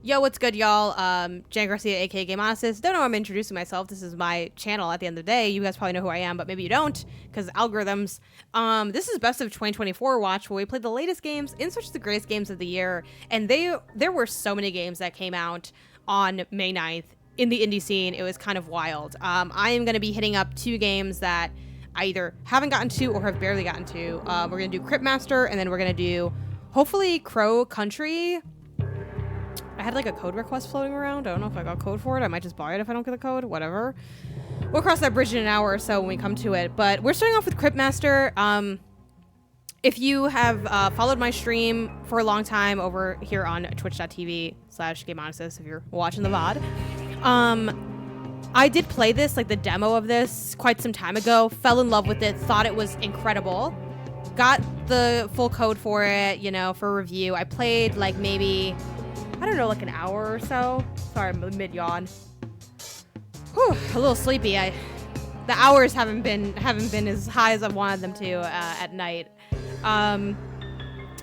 Yo, what's good, y'all? Jan Garcia, aka Game Honestist. Don't know I'm introducing myself. This is my channel at the end of the day. You guys probably know who I am, but maybe you don't, because algorithms. This is Best of 2024 Watch, where we played the latest games in search of the greatest games of the year. And there were so many games that came out on May 9th in the indie scene. It was kind of wild. I am going to be hitting up two games that I either haven't gotten to or have barely gotten to. We're going to do Cryptmaster, and then we're going to do, hopefully, Crow Country. I had like a code request floating around. I don't know if I got code for it. I might just buy it if I don't get the code. Whatever. We'll cross that bridge in an hour or so when we come to it. But we're starting off with Cryptmaster. If you have followed my stream for a long time over here on twitch.tv/GameHonestist, if you're watching the VOD, I did play this, like the demo of this, quite some time ago. Fell in love with it. Thought it was incredible. Got the full code for it, you know, for review. I played like maybe, I don't know, like an hour or so. Sorry, I'm mid-yawn. Whew, a little sleepy. The hours haven't been as high as I wanted them to at night. And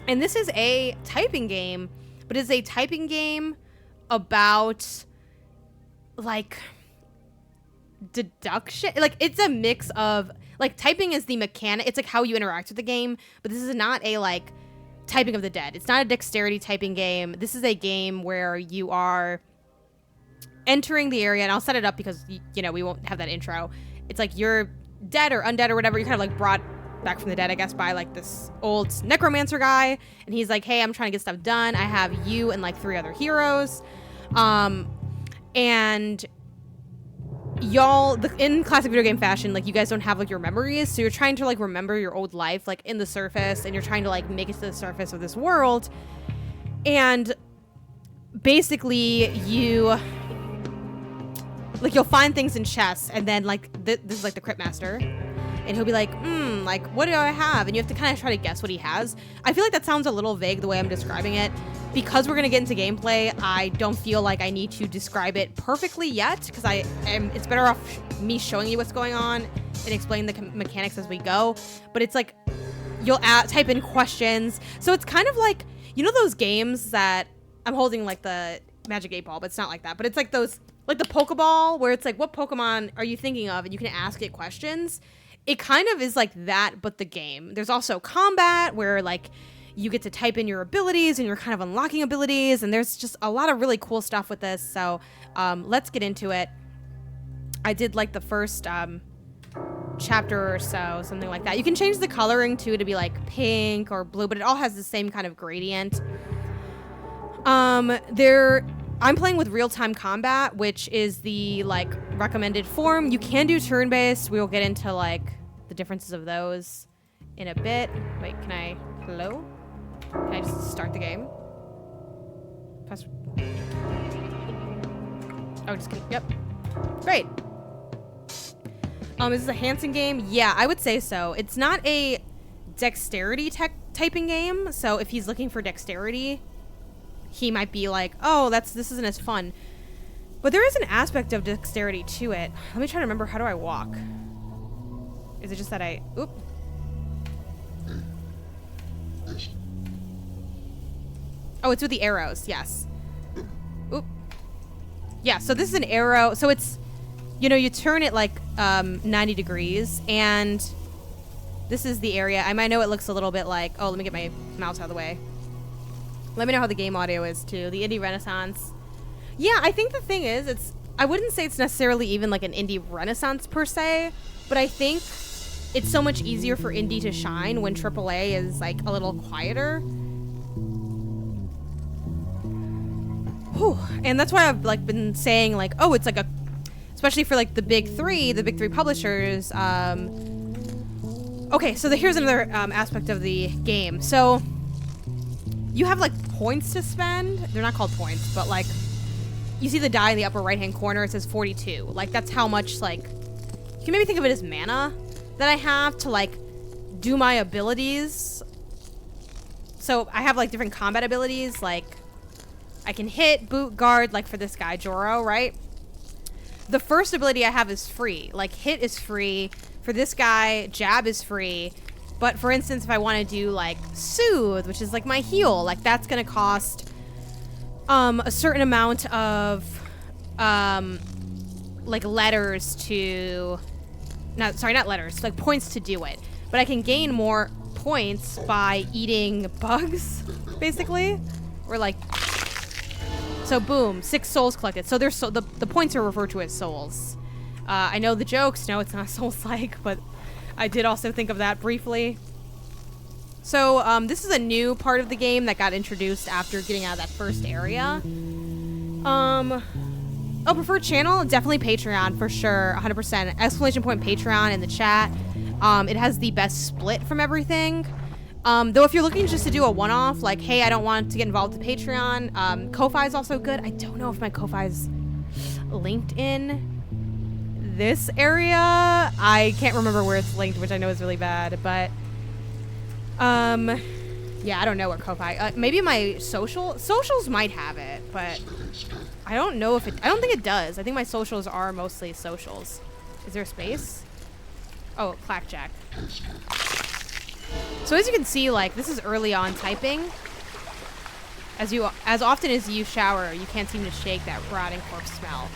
this is a typing game, but it's a typing game about like deduction. Like it's a mix of like typing is the mechanic. It's like how you interact with the game, but this is not a like typing of the dead. It's not a dexterity typing game. This is a game where you are entering the area, and I'll set it up because, you know, we won't have that intro. It's like you're dead or undead or whatever. You're kind of like brought back from the dead, I guess, by like this old necromancer guy, and he's like, hey, I'm trying to get stuff done. I have you and like 3 other heroes. And y'all, in classic video game fashion, like you guys don't have like your memories, so you're trying to like remember your old life like in the surface, and you're trying to like make it to the surface of this world. And basically you'll find things in chests, and then like this is like the Cryptmaster, and he'll be like, like, what do I have? And you have to kind of try to guess what he has. I feel like that sounds a little vague the way I'm describing it. Because we're going to get into gameplay, I don't feel like I need to describe it perfectly yet, because it's better off me showing you what's going on and explain the mechanics as we go. But it's like, you'll type in questions. So it's kind of like, you know those games that, I'm holding like the Magic 8 Ball, but it's not like that. But it's like those, like the Pokeball, where it's like, what Pokemon are you thinking of? And you can ask it questions. It kind of is like that, but the game. There's also combat, where like, you get to type in your abilities and you're kind of unlocking abilities, and there's just a lot of really cool stuff with this. So let's get into it. I did like the first chapter or so, something like that. You can change the coloring too to be like pink or blue, but it all has the same kind of gradient. I'm playing with real-time combat, which is the like recommended form. You can do turn-based. We will get into like the differences of those in a bit. Wait, hello? Can I just start the game? Press. Oh, just kidding. Yep. Great. Is this a Hansen game? Yeah, I would say so. It's not a dexterity typing game, so if he's looking for dexterity, he might be like, oh, this isn't as fun. But there is an aspect of dexterity to it. Let me try to remember, how do I walk? Is it just that oop. Oh, it's with the arrows, yes. Oop. Yeah, so this is an arrow. So it's, you know, you turn it like 90 degrees, and this is the area. I might know it looks a little bit like, oh, let me get my mouse out of the way. Let me know how the game audio is too. The indie renaissance. Yeah, I think the thing is, I wouldn't say it's necessarily even like an indie renaissance per se, but I think it's so much easier for indie to shine when AAA is like a little quieter. Whew. And that's why I've like been saying like, oh, it's like especially for like the big three publishers. Okay, so here's another aspect of the game. So you have like points to spend. They're not called points, but like you see the die in the upper right hand corner. It says 42. Like that's how much, like, you can maybe think of it as mana that I have to like do my abilities. So I have like different combat abilities, like I can hit, boot, guard, like for this guy, Joro, right? The first ability I have is free. Like, hit is free. For this guy, jab is free. But for instance, if I want to do, like, soothe, which is, like, my heal, like, that's going to cost a certain amount of like letters to not letters, like points to do it. But I can gain more points by eating bugs, basically. Or like, so boom, 6 souls collected. So there's the points are referred to as souls. I know the jokes. No, it's not souls-like, but I did also think of that briefly. So this is a new part of the game that got introduced after getting out of that first area. Oh, preferred channel? Definitely Patreon, for sure. 100%. Exclamation point Patreon in the chat. It has the best split from everything. Though if you're looking just to do a one-off, like, hey, I don't want to get involved with Patreon, Ko-Fi is also good. I don't know if my Ko-Fi is linked in this area. I can't remember where it's linked, which I know is really bad, but yeah, I don't know where Ko-Fi. Maybe my socials might have it, but I don't know if it. I don't think it does. I think my socials are mostly socials. Is there a space? Oh, Clackjack. So as you can see, like, this is early on typing. As often as you shower, you can't seem to shake that rotting corpse smell.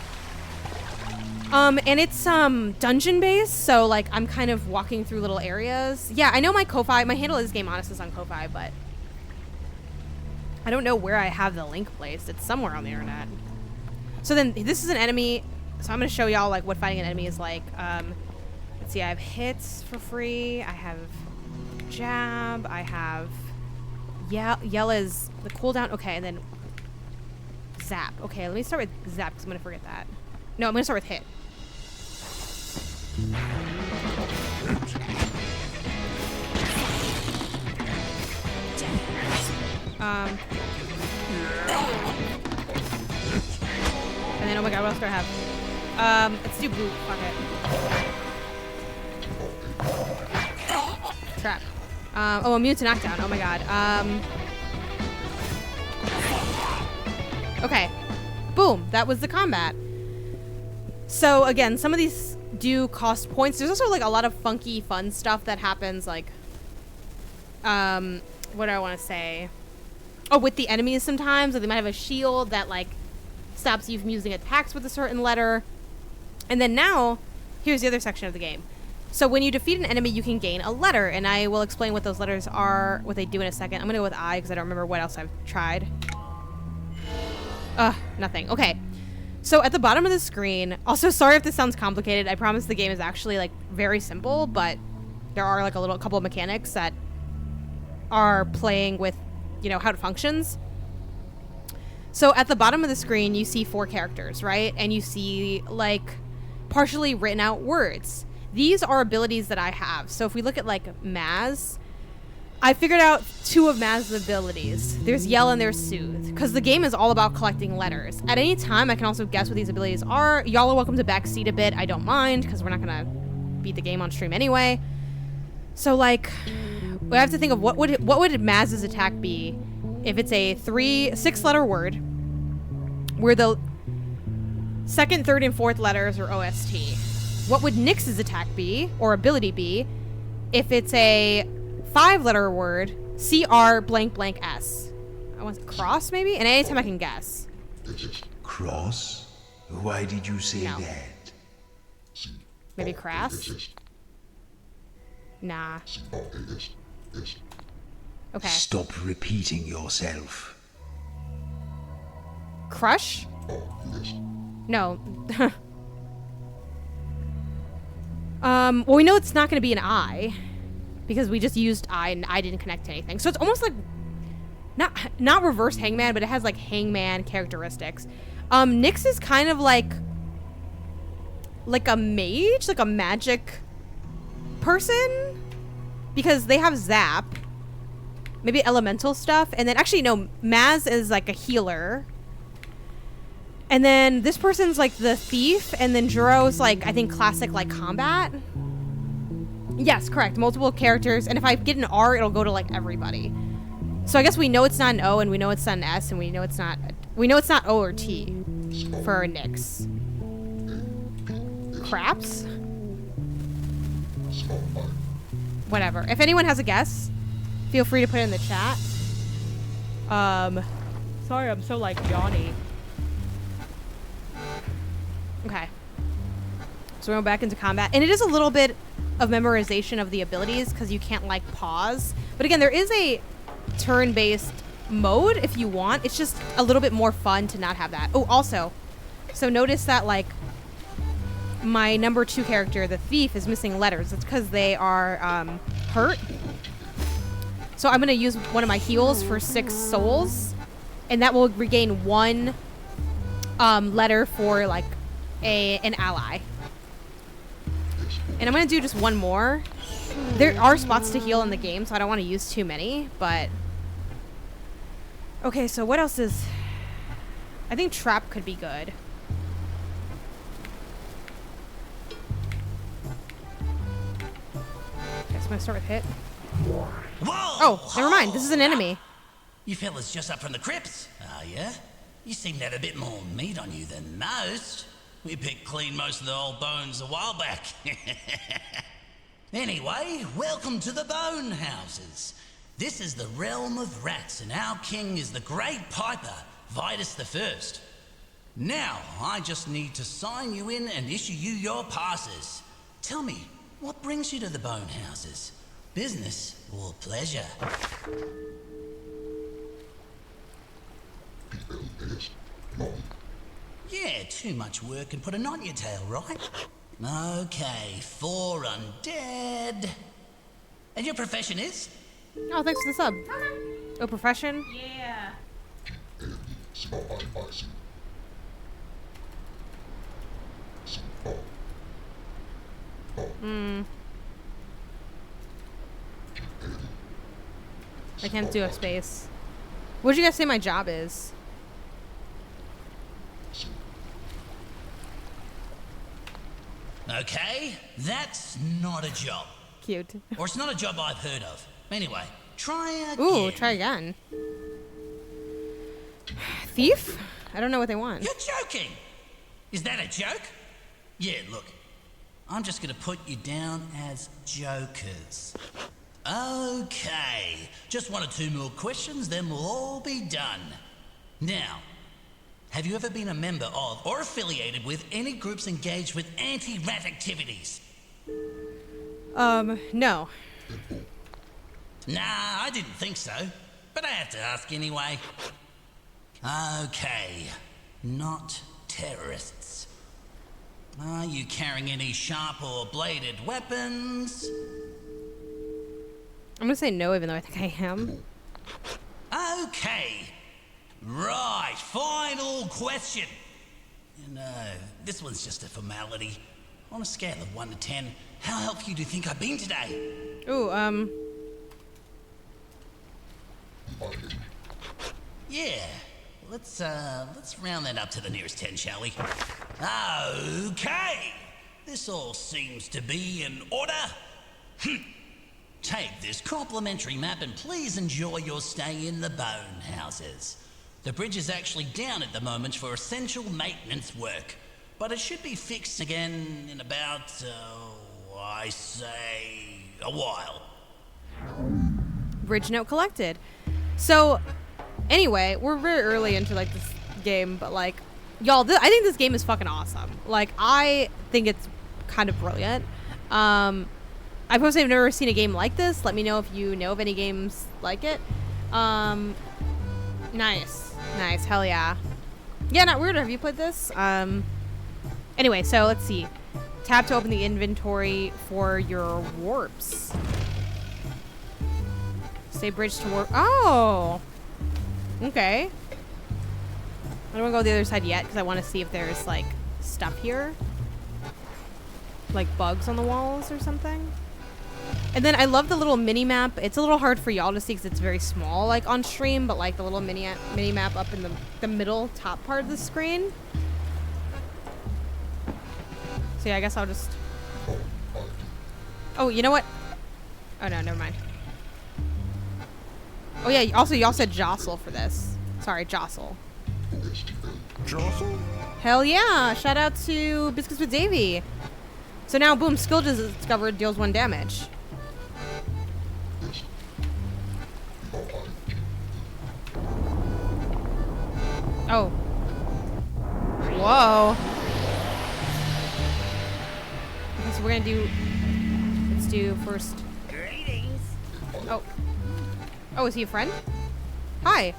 And it's dungeon based, so like I'm kind of walking through little areas. Yeah, I know my Ko-Fi, my handle is Game Honest on Ko-Fi, but I don't know where I have the link placed. It's somewhere on the internet. So then this is an enemy. So I'm gonna show y'all like what fighting an enemy is like. Let's see, I have hits for free. I have jab. I have yell is the cooldown. Okay, and then zap. Okay, let me start with zap because I'm gonna forget that. No, I'm gonna start with hit. And then, oh my god, what else do I have? Let's do boot. Fuck it. Trap. Oh, immune to knockdown. Oh my god. Okay. Boom. That was the combat. So again, some of these do cost points. There's also like a lot of funky, fun stuff that happens. Like, what do I want to say? Oh, with the enemies sometimes, like they might have a shield that like stops you from using attacks with a certain letter. And then now, here's the other section of the game. So when you defeat an enemy, you can gain a letter, and I will explain what those letters are, what they do in a second. I'm gonna go with I because I don't remember what else I've tried. Nothing. Okay. So at the bottom of the screen, also sorry if this sounds complicated. I promise the game is actually like very simple, but there are like a couple of mechanics that are playing with, you know, how it functions. So at the bottom of the screen, you see 4 characters, right? And you see like partially written out words. These are abilities that I have. So if we look at like Maz, I figured out 2 of Maz's abilities. There's Yell and there's Soothe, because the game is all about collecting letters. At any time, I can also guess what these abilities are. Y'all are welcome to backseat a bit. I don't mind, because we're not gonna beat the game on stream anyway. So like, we have to think of what would Maz's attack be if it's a 6-letter word, where the second, third, and fourth letters are OST. What would Nyx's attack be, or ability be, if it's a 5-letter word, CR blank blank S. I want cross maybe? And anytime I can guess. Cross? Why did you say that? Maybe crass? Nah. Okay. Stop repeating yourself. Crush? No. Well, we know it's not going to be an I, because we just used I and I didn't connect to anything. So it's almost like not reverse Hangman, but it has like Hangman characteristics. Nyx is kind of like a mage, like a magic person, because they have zap, maybe elemental stuff, and then actually no, Maz is like a healer. And then this person's like the thief, and then Juro's like, I think, classic like combat. Yes, correct. Multiple characters, and if I get an R, it'll go to like everybody. So I guess we know it's not an O, and we know it's not an S, and we know it's not O or T for Nyx. Craps? Whatever. If anyone has a guess, feel free to put it in the chat. Sorry, I'm so like yawny. Okay. So we're going back into combat. And it is a little bit of memorization of the abilities because you can't like pause. But again, there is a turn-based mode if you want. It's just a little bit more fun to not have that. Oh, also, so notice that like my number 2 character, the thief, is missing letters. It's because they are hurt. So I'm going to use one of my heals for 6 souls. And that will regain 1 letter for like an ally. And I'm going to do just 1 more. There are spots to heal in the game, so I don't want to use too many, but... Okay, so what else is... I think trap could be good. Okay, so I'm going to start with hit. Whoa! Oh, never mind. This is an enemy. You fellas just up from the crypts, are ya? You seem to have a bit more meat on you than most. We picked clean most of the old bones a while back. Anyway, welcome to the Bone Houses. This is the realm of rats, and our king is the Great Piper, Vitus the First. Now, I just need to sign you in and issue you your passes. Tell me, what brings you to the Bone Houses? Business or pleasure? Yeah, too much work can put a knot in your tail, right? Okay, 4 undead. And your profession is? Oh, thanks for the sub. Oh, profession? Yeah. I can't do a space. What did you guys say my job is? Okay, that's not a job. Cute. Or it's not a job I've heard of. Anyway, try again. Ooh, try again. Thief? I don't know what they want. You're joking! Is that a joke? Yeah, look. I'm just gonna put you down as jokers. Okay, just 1 or 2 more questions, then we'll all be done. Now, have you ever been a member of or affiliated with any groups engaged with anti-rat activities? No. Nah, I didn't think so, but I have to ask anyway. Okay, not terrorists. Are you carrying any sharp or bladed weapons? I'm gonna say no, even though I think I am. Okay. Right, final question. And, this one's just a formality. On a scale of 1 to 10, how helpful do you think I've been today? Ooh, Yeah, let's round that up to the nearest 10, shall we? Okay, this all seems to be in order. Take this complimentary map and please enjoy your stay in the Bone Houses. The bridge is actually down at the moment for essential maintenance work, but it should be fixed again in about, I say, a while. bridge note collected. So, anyway, we're very early into like this game, but like, y'all, I think this game is fucking awesome. Like, I think it's kind of brilliant. I personally have never seen a game like this. Let me know if you know of any games like it. Nice. Hell yeah. Yeah, not weird. Have you played this? Anyway, so let's see. Tap to open the inventory for your warps. Say bridge to warp. Oh. Okay. I don't want to go to the other side yet because I want to see if there's like stuff here. Like bugs on the walls or something. And then I love the little mini map. It's a little hard for y'all to see because it's very small, like on stream, but like the little mini map up in the middle top part of the screen. So yeah, I guess I'll just. Oh, you know what? Oh no, never mind. Oh yeah. Also, y'all said jostle for this. Sorry, jostle. Jostle? Hell yeah! Shout out to Biscuits with Davey. So now, boom, skill discovered deals 1 damage. Oh. Whoa. Okay, so we're gonna do. Let's do first. Greetings. Oh. Oh, is he a friend? Hi.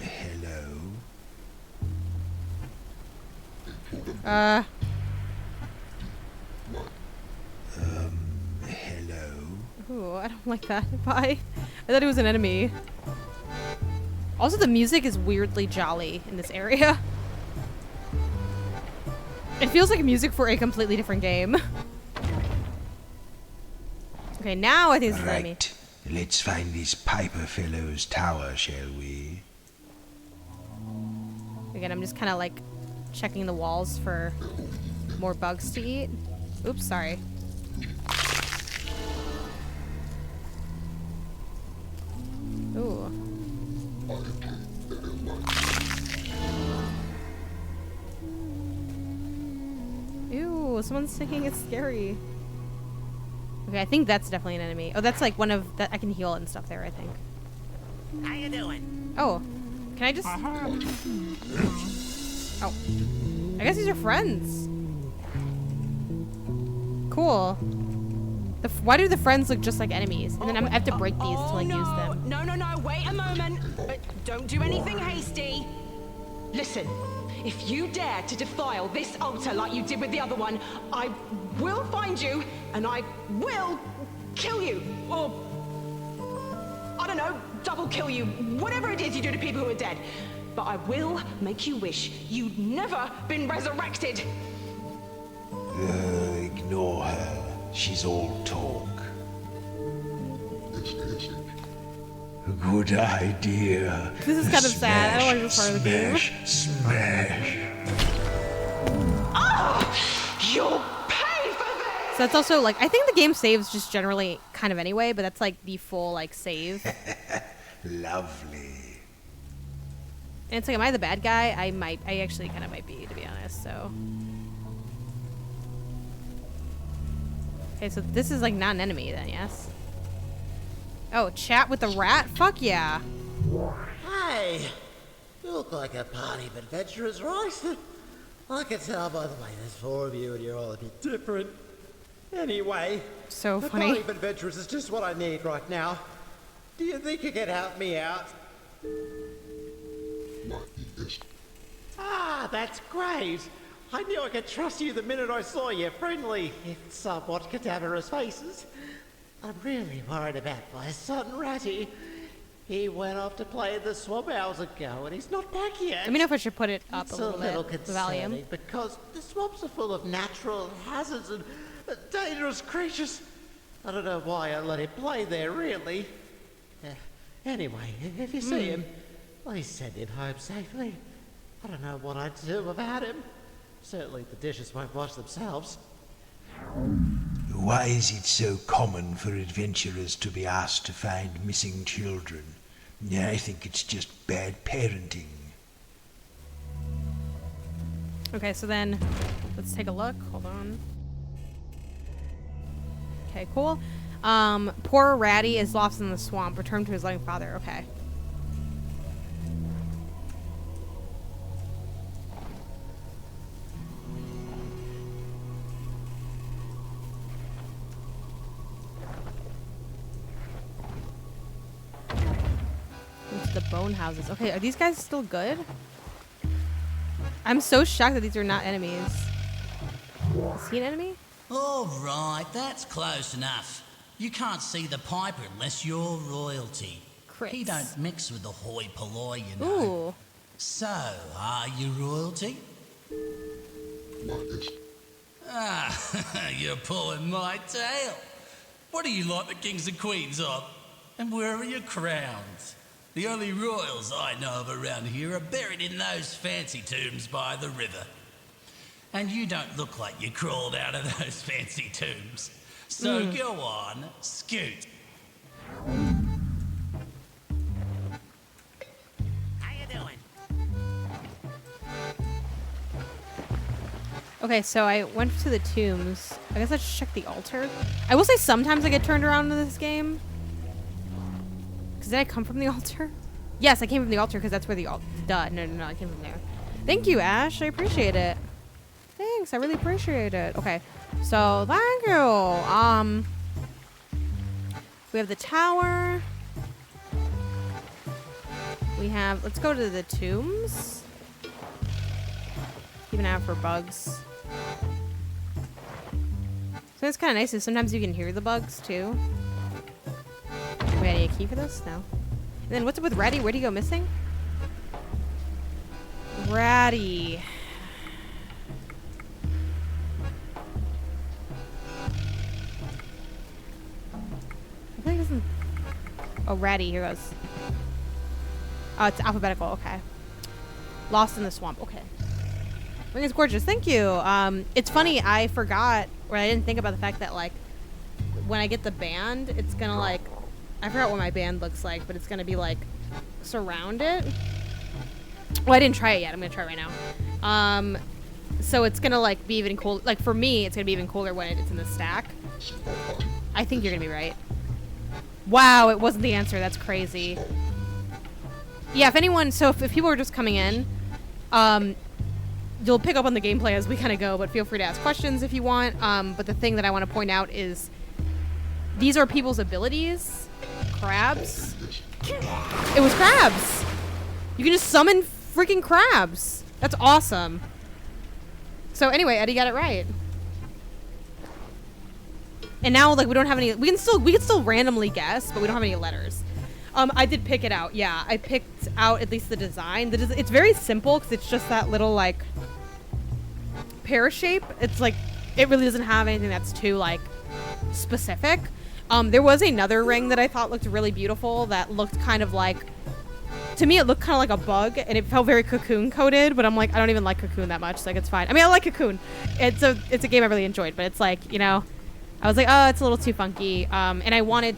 Hello? Hello? Ooh, I don't like that. Bye. I thought it was an enemy. Also, the music is weirdly jolly in this area. It feels like music for a completely different game. Okay, now I think it's an enemy. Right. Let's find this Piper fellow's tower, shall we? Again, I'm just kind of like checking the walls for more bugs to eat. Oops, sorry. Ooh. Ew, someone's singing. It's scary. Okay, I think that's definitely an enemy. Oh, that's like one of that. I can heal and stuff there, I think. How you doing? Oh, can I just? Oh, I guess these are friends. Cool. Why do the friends look just like enemies? And then I have to break these to like use them. No, wait a moment. Don't do anything hasty. Listen, if you dare to defile this altar like you did with the other one, I will find you and I will kill you. Or, I don't know, double kill you. Whatever it is you do to people who are dead. But I will make you wish you'd never been resurrected. Ignore her. She's all talk. Good idea. This is kind of sad. I don't like this part of the game. Smash. You'll pay for this! So that's also like, I think the game saves just generally kind of anyway, but that's like the full like save. Lovely. And it's like, am I the bad guy? I actually kind of might be, to be honest, so. Okay, so this is like not an enemy then, yes? Oh, chat with the rat? Fuck yeah. Hey, you look like a party of adventurers, right? I can tell by the way there's four of you and you're all a bit different. Anyway, So the funny. party of adventurers is just what I need right now. Do you think you can help me out? Ah, that's great. I knew I could trust you the minute I saw your friendly, if somewhat cadaverous faces. I'm really worried about my son, Ratty. He went off to play in the swamp hours ago, and he's not back yet. Let me know if I should put it up It's a little bit, the volume. concerning because the swamps are full of natural hazards and dangerous creatures. I don't know why I let him play there, really. Anyway, if you see him, please send him home safely. I don't know what I'd do about him. Certainly the dishes won't wash themselves. Why is it so common for adventurers to be asked to find missing children? I think it's just bad parenting. Okay, so then let's take a look. Hold on. Okay, cool. Poor Ratty is lost in the swamp. Returned to his loving father. Okay. Into the bone houses. Okay, are these guys still good? I'm so shocked that these are not enemies. Is he an enemy? All right, that's close enough. You can't see the Piper unless you're royalty. Crits. He don't mix with the hoi polloi, you know. Ooh. So, are you royalty? Ah, you're pulling my tail. What are you like the kings and queens of? And where are your crowns? The only royals I know of around here are buried in those fancy tombs by the river. And you don't look like you crawled out of those fancy tombs. So go on, scoot. How you doing? Okay, so I went to the tombs. I guess let's check the altar. I will say sometimes I get turned around in this game. Did I come from the altar? Yes, I came from the altar because that's where the altar. Duh. No. I came from there. Thank you, Ash. I appreciate it. Thanks. I really appreciate it. Okay. So, thank you. We have the tower. We have. Let's go to the tombs. Keep an eye out for bugs. So it's kind of nice is sometimes you can hear the bugs too. Wait, I need a key for this? No. And then what's up with Ratty? Where'd he go missing? Ratty. I think this is... Oh, Ratty. Here goes. Oh, it's alphabetical. Okay. Lost in the swamp. Okay. Ring is gorgeous. Thank you. It's funny. I forgot, or I didn't think about the fact that, like, when I get the band, it's gonna, like... I forgot what my band looks like, but it's gonna be, like, surround it. Well, I didn't try it yet. I'm gonna try it right now. So it's gonna, like, be even cool. Like, for me, it's gonna be even cooler when it's in the stack. I think you're gonna be right. Wow, it wasn't the answer. That's crazy. Yeah, if anyone... So if people are just coming in, you'll pick up on the gameplay as we kind of go, but feel free to ask questions if you want. But the thing that I want to point out is these are people's abilities. Crabs. It was crabs. You can just summon freaking crabs. That's awesome. So anyway, Eddie got it right. And now, like, we don't have any. We can still randomly guess, but we don't have any letters. I did pick it out. Yeah, I picked out at least the design. It's very simple because it's just that little, like, pear shape. It's like it really doesn't have anything that's too, like, specific. There was another ring that I thought looked really beautiful that looked kind of like, to me it looked kind of like a bug and it felt very Cocoon coated, but I'm like, I don't even like Cocoon that much, like it's fine. I mean, I like Cocoon. It's a game I really enjoyed, but it's like, you know, I was like, oh, it's a little too funky. And I wanted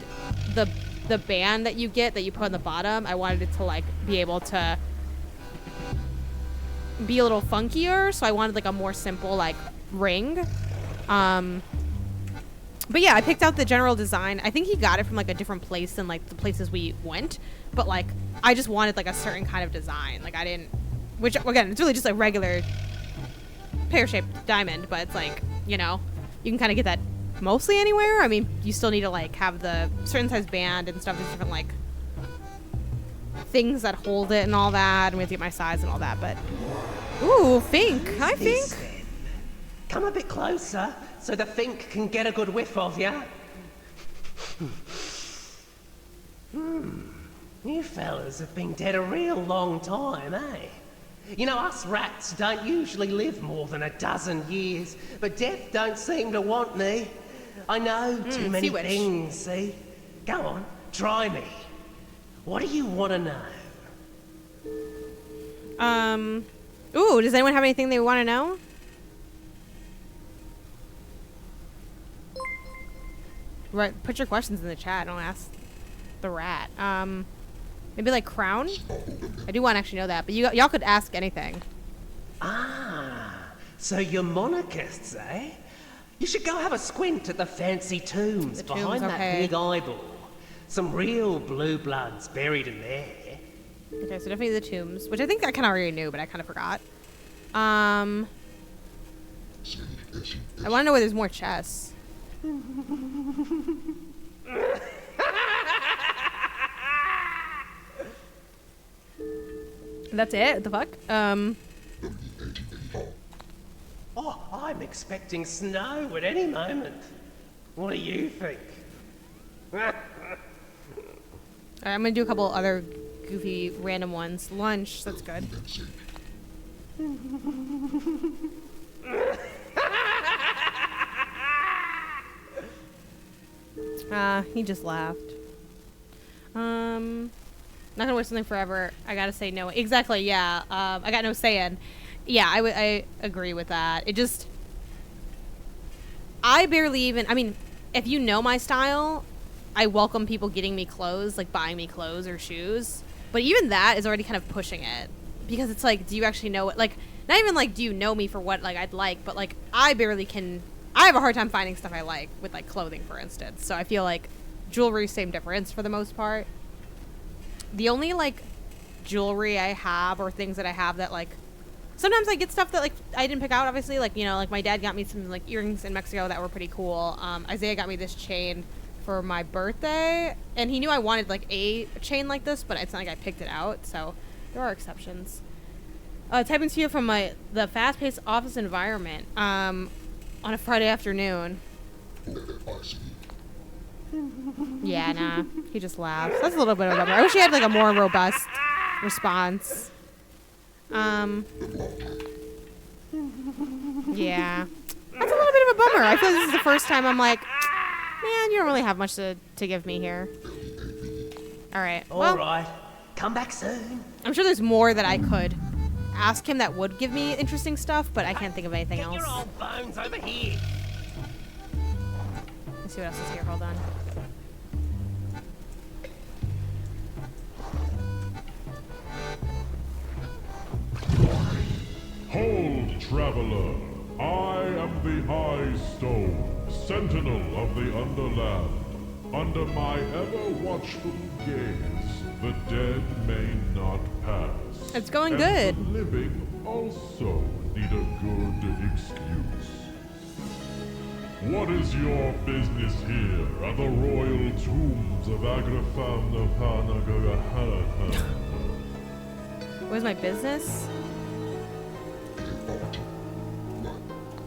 the band that you get that you put on the bottom, I wanted it to, like, be able to be a little funkier, so I wanted, like, a more simple, like, ring. But yeah, I picked out the general design. I think he got it from, like, a different place than, like, the places we went. But, like, I just wanted, like, a certain kind of design. Like, I didn't... Which, again, it's really just a regular pear-shaped diamond. But it's, like, you know, you can kind of get that mostly anywhere. I mean, you still need to, like, have the certain size band and stuff. There's different, like, things that hold it and all that. And we have to get my size and all that. But, ooh, Fink. Hi, Fink. Come a bit closer so the Fink can get a good whiff of you. You fellas have been dead a real long time, eh? You know, us rats don't usually live more than a dozen years, but death don't seem to want me. I know too many things, see? Go on, try me. What do you want to know? Ooh, does anyone have anything they want to know? Right, put your questions in the chat. Don't ask the rat. Maybe like crown? I do want to actually know that, but y'all could ask anything. Ah, so you're monarchists, eh? You should go have a squint at the fancy tombs behind that big eyeball. Some real blue bloods buried in there. Okay, so definitely the tombs, which I think I kind of already knew, but I kind of forgot. I want to know where there's more chests. That's it? What the fuck? Oh, I'm expecting snow at any moment. What do you think? Alright, I'm gonna do a couple other goofy random ones. Lunch, that's good. He just laughed. Not gonna wait something forever. I gotta say no. Exactly, yeah. I got no saying. Yeah, I agree with that. It just... I barely even... I mean, if you know my style, I welcome people getting me clothes, like buying me clothes or shoes. But even that is already kind of pushing it. Because it's like, do you actually know what... Like, not even like, do you know me for what, like, I'd like, but like, I barely can... I have a hard time finding stuff I like with, like, clothing, for instance. So I feel like jewelry, same difference for the most part. The only like jewelry I have or things that I have that like sometimes I get stuff that like I didn't pick out, obviously, like, you know, like my dad got me some like earrings in Mexico that were pretty cool. Isaiah got me this chain for my birthday, and he knew I wanted like a chain like this, but it's not like I picked it out, so there are exceptions. Typing to you from the fast-paced office environment on a Friday afternoon. Yeah, nah. He just laughs. That's a little bit of a bummer. I wish he had like a more robust response. Yeah. That's a little bit of a bummer. I feel like this is the first time I'm like, man, you don't really have much to give me here. Alright. Well, Alright. Come back soon. I'm sure there's more that I could ask him that would give me interesting stuff, but I can't think of anything Get else. your old bones over here. Let's see what else is here. Hold on. Hold, traveler. I am the High Stone, sentinel of the Underland. Under my ever-watchful gaze, the dead may not pass. It's going and good. The living also need a good excuse. What is your business here at the royal tombs of Agrafamna Panagaraha? Where's my business?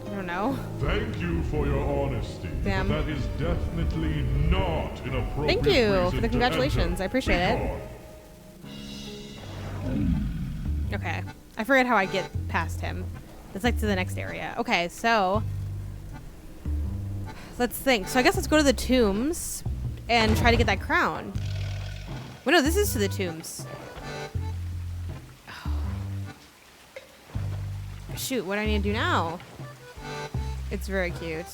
I don't know. Thank you for your honesty. Damn. But that is definitely not an appropriate Thank you reason for the to congratulations. enter. I appreciate it. Okay. I forget how I get past him. That's like to the next area. Okay, so let's think. So I guess let's go to the tombs and try to get that crown. Well, no, this is to the tombs. Shoot, what do I need to do now? It's very cute.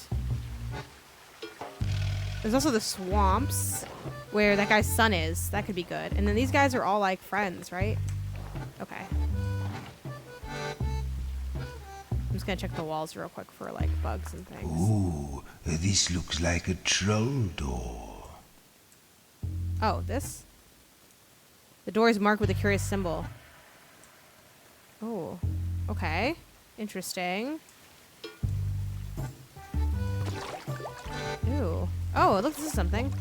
There's also the swamps where that guy's son is. That could be good. And then these guys are all like friends, right? Okay. I'm just gonna check the walls real quick for like bugs and things. Ooh, this looks like a troll door. Oh, this? The door is marked with a curious symbol. Oh, okay. Interesting. Ooh. Oh, look, this is something.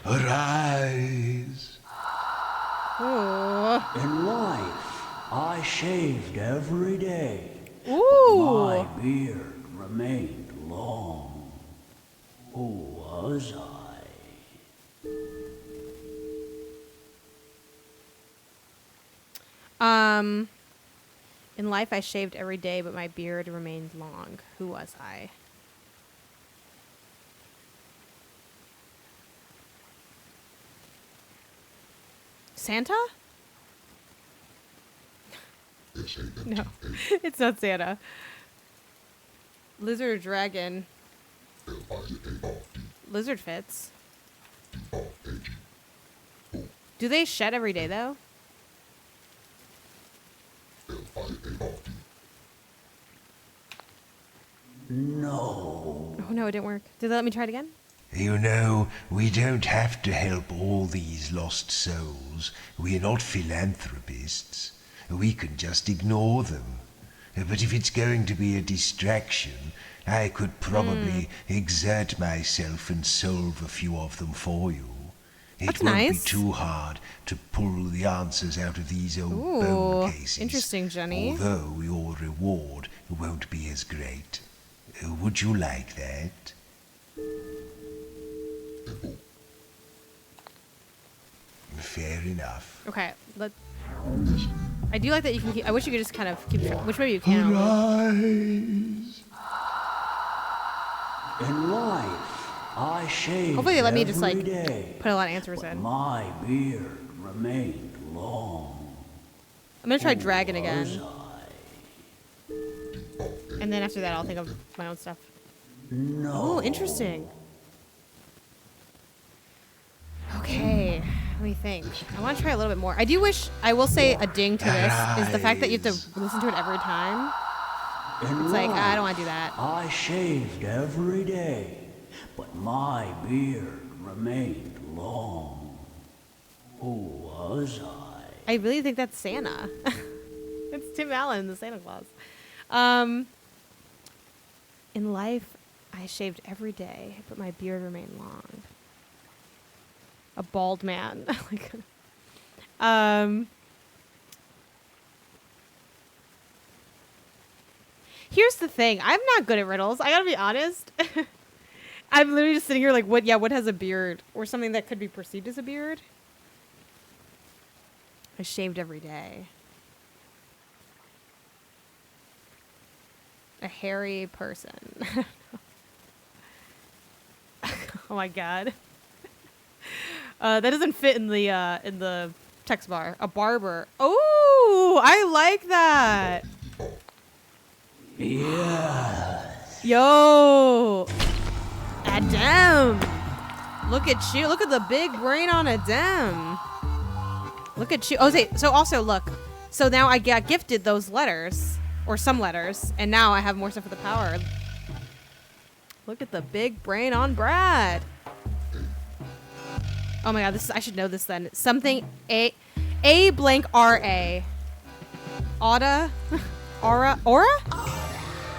Arise. Ooh. In life, I shaved every day. Ooh. My beard remained long. Who was I? In life I shaved every day, but my beard remained long. Who was I? Santa? No, it's not Santa. Lizard or dragon? Lizard fits. Do they shed every day, though? No. Oh, no, it didn't work. Did they let me try it again? You know, we don't have to help all these lost souls. We're not philanthropists. We can just ignore them. But if it's going to be a distraction, I could probably exert myself and solve a few of them for you. It That's won't nice. be too hard to pull the answers out of these old Ooh, bone cases. interesting, Jenny. Although your reward won't be as great. Would you like that? Fair enough. Okay, I do like that you can keep... I wish you could just kind of keep... Which maybe you can. Arise. In life, I shaved Hopefully they let me just, like, every day, put a lot of answers but in. my beard remained long. I'm gonna try dragon again. Was And then after that, I'll think of my own stuff. No. Oh, interesting. Okay, let me think. I want to try a little bit more. I do wish, I will say a ding to this, is the fact that you have to listen to it every time. In It's like, life, I don't want to do that. I shaved every day, but my beard remained long. Who was I? I really think that's Santa. It's Tim Allen, the Santa Claus. In life, I shaved every day, but my beard remained long. A bald man. Here's the thing. I'm not good at riddles. I gotta be honest. I'm literally just sitting here like, what? Yeah, what has a beard? Or something that could be perceived as a beard? I shaved every day. A hairy person. Oh my god. That doesn't fit in the text bar. A barber. Oh, I like that. Yeah. Yo, Adam. Look at you. Look at the big brain on Adam. Look at you. Oh, so also look. So now I got gifted those letters, or some letters, and now I have more stuff for the power. Look at the big brain on Brad. Oh my god, I should know this then. Something A blank R-A. Aura? Aura?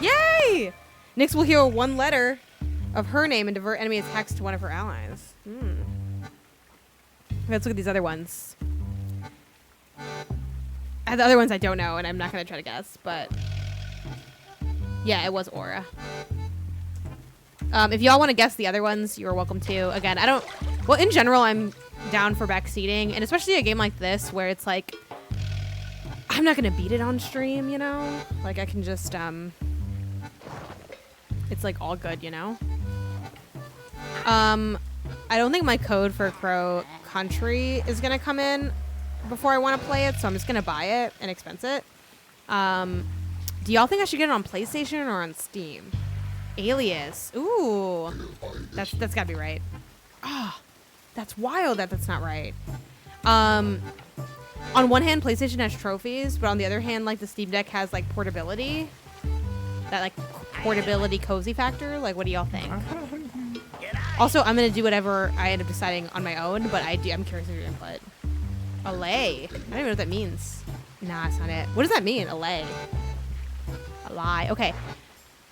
Yay! Nyx will hear one letter of her name and divert enemy attacks to one of her allies. Let's look at these other ones. The other ones I don't know, and I'm not going to try to guess, but... Yeah, it was Aura. If y'all want to guess the other ones, you're welcome to. Again, I don't... Well, in general, I'm down for backseating, and especially a game like this, where it's like... I'm not going to beat it on stream, you know? Like, I can just, It's, like, all good, you know? I don't think my code for Crow Country is going to come in before I want to play it, so I'm just going to buy it and expense it. Do y'all think I should get it on PlayStation or on Steam? Alias. Ooh. That's got to be right. Ah, that's wild that that's not right. On one hand, PlayStation has trophies, but on the other hand, like, the Steam Deck has, like, portability. That, like, portability cozy factor. Like, what do y'all think? Also, I'm going to do whatever I end up deciding on my own, but I'm curious of your input. Allay. I don't even know what that means. Nah, that's not it. What does that mean, allay? A lie. Okay.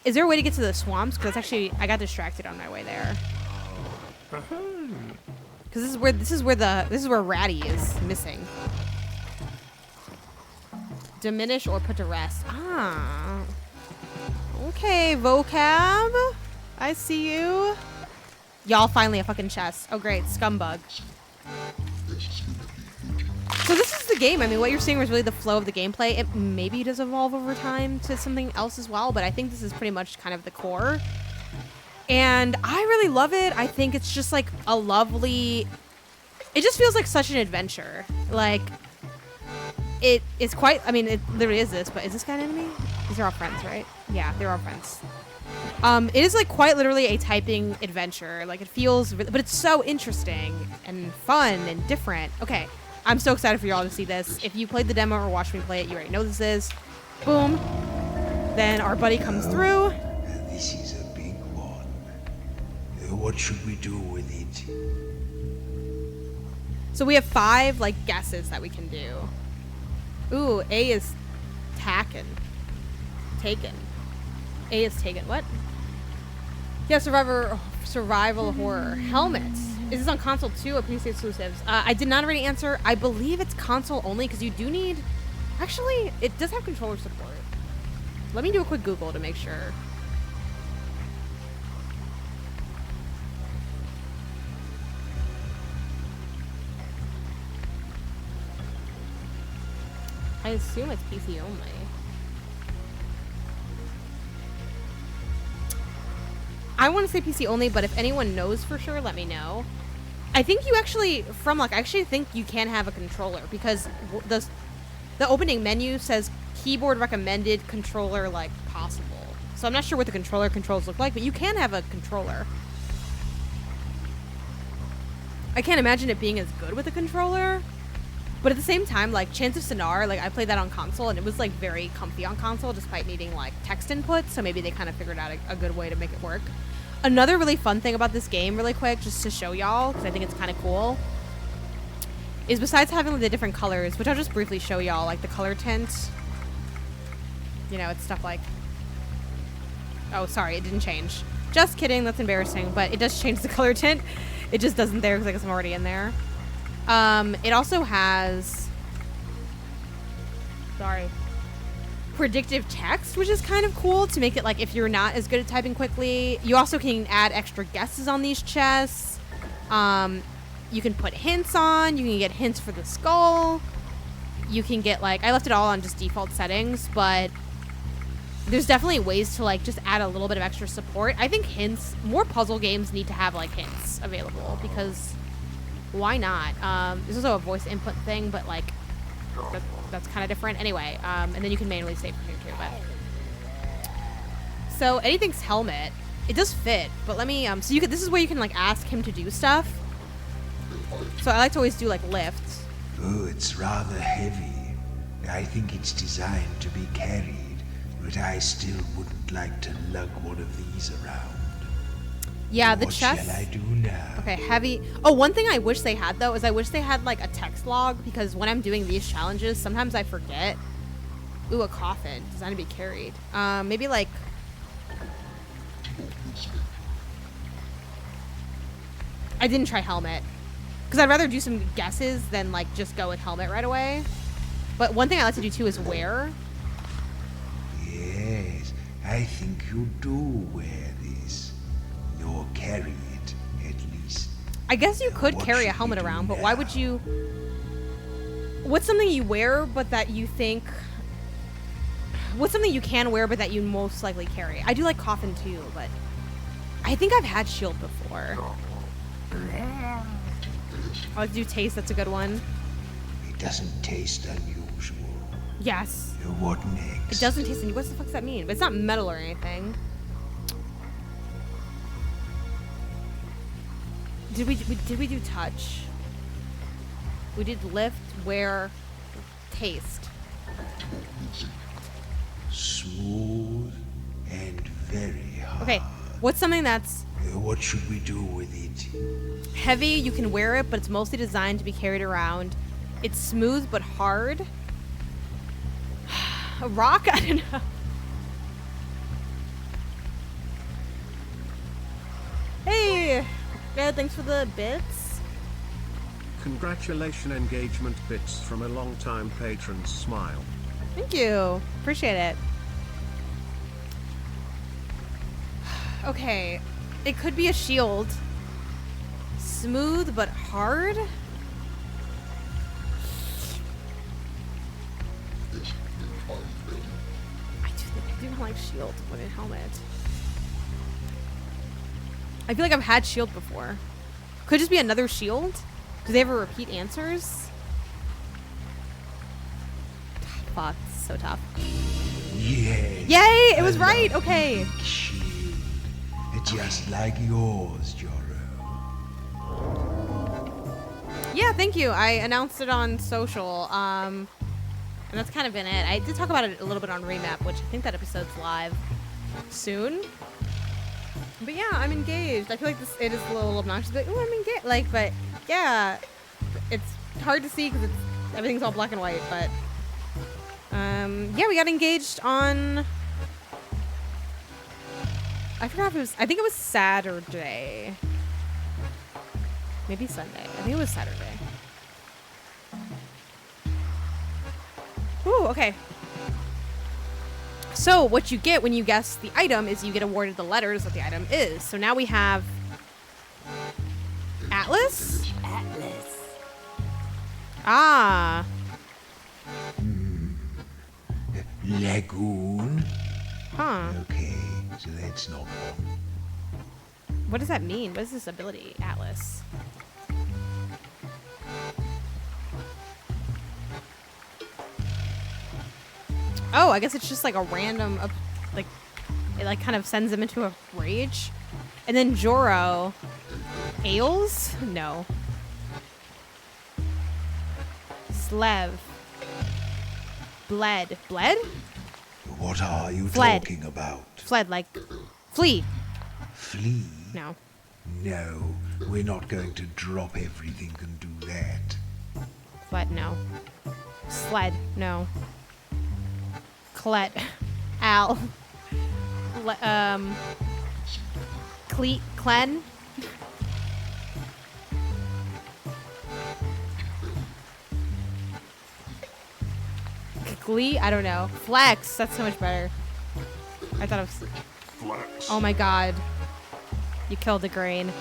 Is there a way to get to the swamps? Because actually, I got distracted on my way there. Because this is where Ratty is missing. Diminish or put to rest. Ah. Okay, vocab. I see you. Y'all finally a fucking chest. Oh great, scumbug. So this is the game. I mean, what you're seeing was really the flow of the gameplay. It maybe does evolve over time to something else as well, but I think this is pretty much kind of the core. And I really love it. I think it's just like a lovely... It just feels like such an adventure. Like, it is quite... I mean, it literally is this, but is this guy an enemy? These are all friends, right? Yeah, they're all friends. It is like quite literally a typing adventure. Like, it feels... But it's so interesting and fun and different. Okay. I'm so excited for y'all to see this. If you played the demo or watched me play it, you already know this is. Boom. Then our buddy comes through. This is a big one. What should we do with it? So we have 5, like, guesses that we can do. Ooh, A is taken. Taken. A is taken. What? Yeah, survival horror. Helmets. Is this on console too or PC exclusives? I did not already answer. I believe it's console only because you do need... Actually, it does have controller support. Let me do a quick Google to make sure. I assume it's PC only. I want to say PC only, but if anyone knows for sure, let me know. I think you actually, I actually think you can have a controller because the opening menu says keyboard recommended, controller like possible. So I'm not sure what the controller controls look like, but you can have a controller. I can't imagine it being as good with a controller, but at the same time, like Chants of Sonar, like I played that on console and it was like very comfy on console despite needing like text input. So maybe they kind of figured out a good way to make it work. Another really fun thing about this game, really quick, just to show y'all, because I think it's kind of cool, is besides having the different colors, which I'll just briefly show y'all, like the color tint. You know, it's stuff like... Oh, sorry, it didn't change. Just kidding, that's embarrassing, but it does change the color tint. It just doesn't there because I guess I'm already in there. It also has... Sorry. Predictive text, which is kind of cool to make it like if you're not as good at typing quickly. You also can add extra guesses on these chests. You can put hints on. You can get hints for the skull. You can get like, I left it all on just default settings, but there's definitely ways to like just add a little bit of extra support. I think hints, more puzzle games need to have like hints available because why not? There's also a voice input thing, but like that's kind of different. Anyway, and then you can manually save from here too. But so anything's helmet, it does fit. But let me so you could, this is where you can like ask him to do stuff. So I like to always do like lifts. Oh, it's rather heavy. I think it's designed to be carried, but I still wouldn't like to lug one of these around. Yeah, the What chest. shall I do now? Okay, heavy. Oh, one thing I wish they had though is I wish they had like a text log, because when I'm doing these challenges, sometimes I forget. Ooh, a coffin designed to be carried. Maybe like. I didn't try helmet, because I'd rather do some guesses than like just go with helmet right away. But one thing I like to do too is wear. Yes, I think you do wear this. Or carry it, at least. I guess you could What carry a should we helmet do around, but why would now? you? What's something you wear but that you think? What's something you can wear but that you most likely carry? I do like coffin too, but I think I've had shield before. I like to do taste. That's a good one. It doesn't taste unusual. Yes. What next? It doesn't taste. What the fuck does that mean? But it's not metal or anything. Did we do touch? We did lift, wear, taste. Smooth and very hard. Okay, what's something that's What should we do with it? heavy? You can wear it, but it's mostly designed to be carried around. It's smooth but hard. A rock? I don't know. Hey! Yeah, thanks for the bits. Congratulations engagement bits from a long-time patron. Smile. Thank you. Appreciate it. Okay. It could be a shield. Smooth but hard? I do not like shield when in helmet. I feel like I've had shield before. Could it just be another shield? Do they ever repeat answers? Fuck, it's so tough. Yes. Yay! It was a right! Okay. big shield. Just like yours, Joro. Yeah, thank you. I announced it on social. And that's kind of been it. I did talk about it a little bit on Remap, which I think that episode's live soon. But yeah, I'm engaged. I feel like it is a little obnoxious, but ooh, I'm engaged. Like, but yeah, it's hard to see because everything's all black and white. But yeah, we got engaged on. I forgot if it was. I think it was Saturday. Maybe Sunday. I think it was Saturday. Ooh, okay. So what you get when you guess the item is you get awarded the letters that the item is. So now we have Atlas? Atlas. Ah. Lagoon. Huh. Okay, so that's not one. What does that mean? What is this ability, Atlas? Oh, I guess it's just like a random, like, it like kind of sends them into a rage. And then Joro. Ails? No. Slev. Bled. Bled? What are you Fled. talking about? Fled, like, flee. Flee? No. No, we're not going to drop everything and do that. Sled, no. Sled, no. Clet. Al. Cleat, Clen? Glee? I don't know. Flex. That's so much better. I thought it was... Flex. Oh my god. You killed the grain.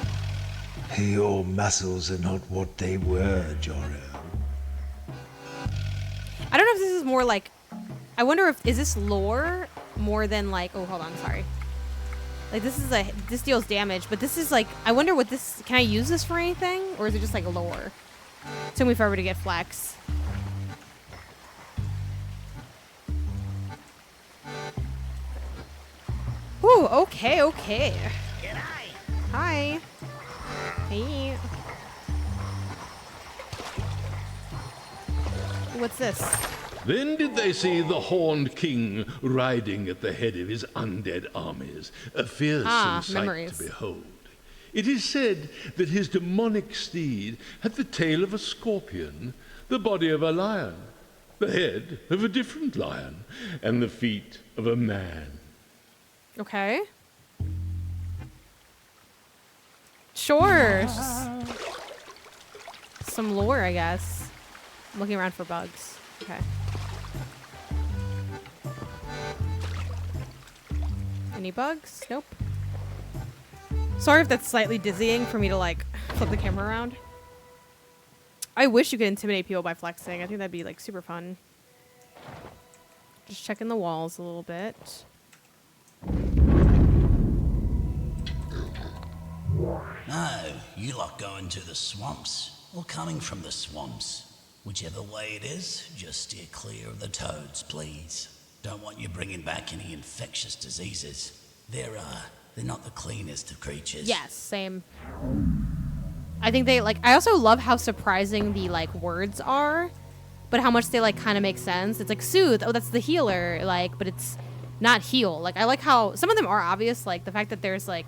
Your muscles are not what they were, Joro. I don't know if this is more like... I wonder if... Is this lore more than like... Oh, hold on. Sorry. Like, this is a... This deals damage, but this is like... I wonder what this... Can I use this for anything? Or is it just like lore? Assume if I were to get Flex. Ooh, okay, okay. Hi. Hey. What's this? Then did they see the Horned King riding at the head of his undead armies, a fearsome sight memories. to behold. It is said that his demonic steed had the tail of a scorpion, the body of a lion, the head of a different lion, and the feet of a man. Okay. Sure. Some lore, I guess. I'm looking around for bugs. Okay. Any bugs? Nope. Sorry if that's slightly dizzying for me to like flip the camera around. I wish you could intimidate people by flexing. I think that'd be like super fun. Just checking the walls a little bit. Oh, you lot going to the swamps, or coming from the swamps. Whichever way it is, just steer clear of the toads, please. Don't want you bringing back any infectious diseases. They're not the cleanest of creatures. Yes, same. I think they like... I also love how surprising the like words are, but how much they like kind of make sense. It's like soothe. Oh, that's the healer. Like, but it's not heal. Like, I like how some of them are obvious. Like the fact that there's like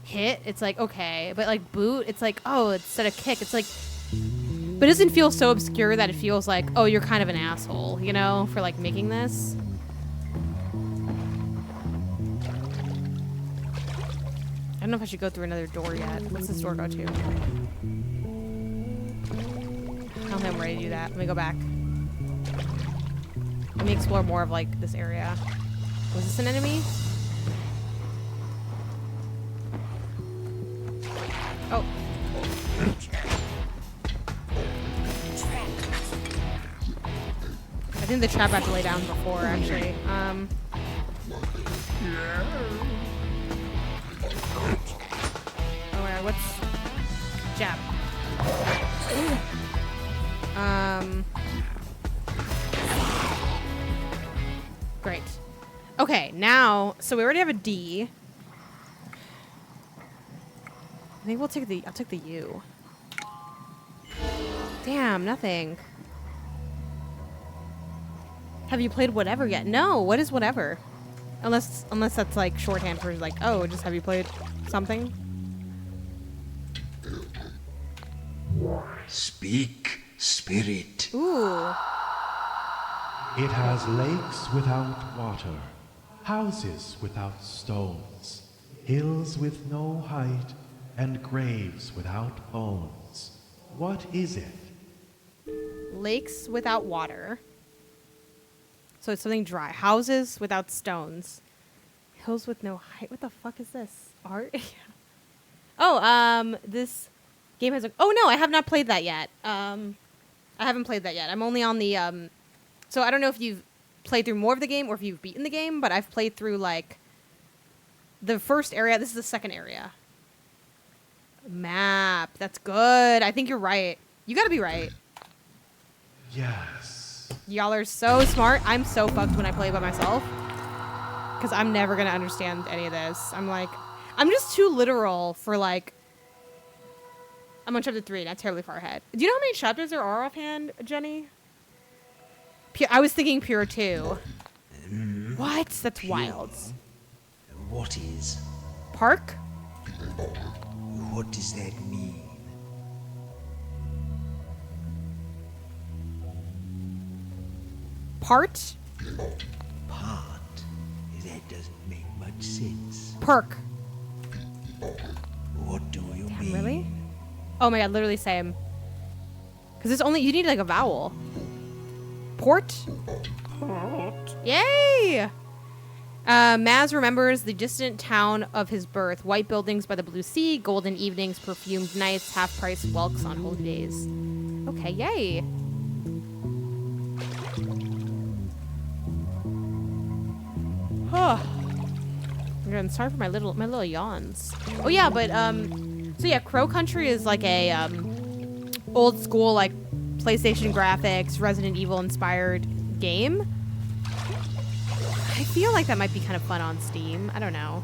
hit. It's like okay, but like boot. It's like oh, instead of kick. It's like, but it doesn't feel so obscure that it feels like oh, you're kind of an asshole. You know, for like making this. I don't know if I should go through another door yet. What's this door go to? I don't think I'm ready to do that. Let me go back. Let me explore more of like this area. Was this an enemy? Oh. I think the trap I had to lay down before actually. What's jab? Great. Okay, now so we already have a D. I think we'll take the I'll take the U. Damn, nothing. Have you played whatever yet? No, what is whatever? Unless that's like shorthand for like, oh, just have you played something? Speak, spirit. Ooh. It has lakes without water, houses without stones, hills with no height, and graves without bones. What is it? Lakes without water. So it's something dry. Houses without stones. Hills with no height. What the fuck is this? Art? Oh, this game has a... Oh, no, I have not played that yet. I haven't played that yet. I'm only on the... So I don't know if you've played through more of the game or if you've beaten the game, but I've played through, like, the first area. This is the second area. Map. That's good. I think you're right. You gotta be right. Yes. Y'all are so smart. I'm so fucked when I play by myself. Because I'm never gonna understand any of this. I'm like... I'm just too literal for, like... I'm on chapter 3, not terribly far ahead. Do you know how many chapters there are offhand, Jenny? I was thinking pure 2. What? That's Pure? wild. What is? Park? What does that mean? Part? Part? That doesn't make much sense. Perk. What do you mean? Really? Oh my god, literally same. Because it's only, you need like a vowel. Port? Yay! Maz remembers the distant town of his birth. White buildings by the blue sea, golden evenings, perfumed nights, half-price whelks on holy days. Okay, yay. I'm sorry for my little yawns. Oh yeah, but so yeah, Crow Country is like a old school like PlayStation graphics, Resident Evil inspired game. I feel like that might be kind of fun on Steam. I don't know.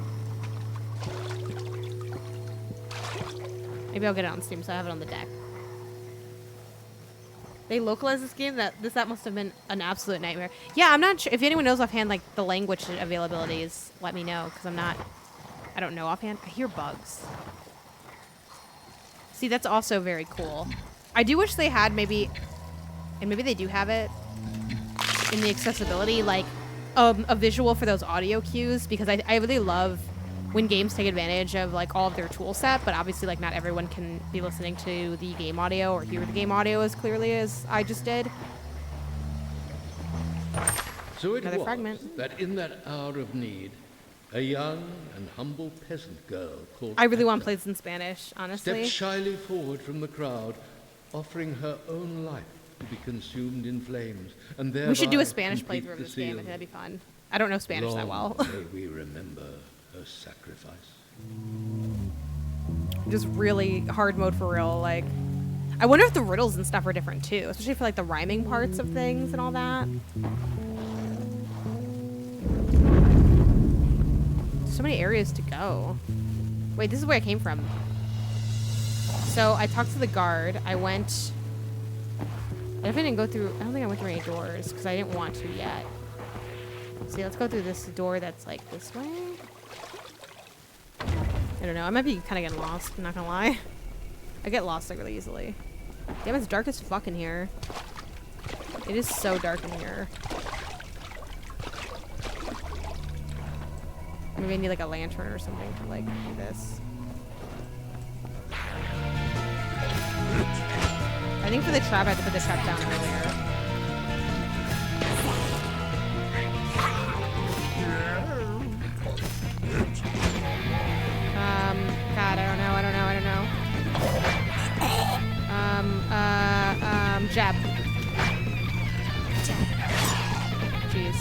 Maybe I'll get it on Steam so I have it on the deck. They localized this game. That must have been an absolute nightmare. Yeah, I'm not sure if anyone knows offhand like the language availabilities. Let me know because I don't know offhand. I hear bugs. See, that's also very cool. I do wish they had maybe they do have it in the accessibility, like a visual for those audio cues, because I really love when games take advantage of like all of their tool set, but obviously like not everyone can be listening to the game audio or hear the game audio as clearly as I just did. So it Another was fragment. that in that hour of need, a young and humble peasant girl called I really want to Agda play this in Spanish, honestly. stepped shyly forward from the crowd, offering her own life to be consumed in flames, and thereby We should do a Spanish complete playthrough of the this game. I seal. think that'd be fun. I don't know Spanish that well. Long may we remember her sacrifice. Just really hard mode for real. Like, I wonder if the riddles and stuff are different too, especially for like the rhyming parts of things and all that. So many areas to go. Wait, this is where I came from. So I talked to the guard. I went. I definitely didn't go through. I don't think I went through any doors because I didn't want to yet. See, let's go through this door that's like this way. I don't know. I might be kind of getting lost. I'm not gonna lie. I get lost like really easily. Damn, it's dark as fuck in here. It is so dark in here. Maybe I need like a lantern or something to like do this. I think for the trap, I have to put the trap down earlier. God, I don't know. Jab. Jeez.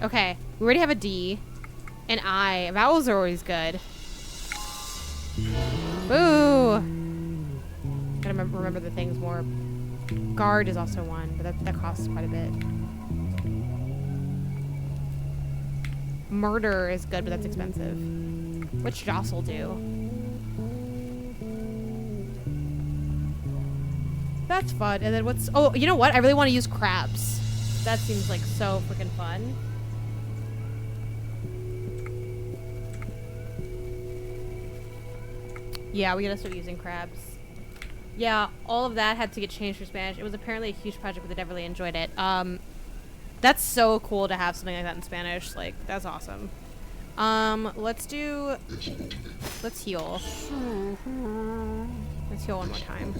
Okay, we already have a D. And I. Vowels are always good. Boo! Gotta remember the things more. Guard is also one, but that costs quite a bit. Murder is good, but that's expensive. What's jostle do? That's fun. And then what's... Oh, you know what? I really want to use crabs. That seems like so freaking fun. Yeah, we gotta start using crabs. Yeah, all of that had to get changed for Spanish. It was apparently a huge project, but I never really enjoyed it. That's so cool to have something like that in Spanish. Like, that's awesome. Let's heal. Let's heal one more time.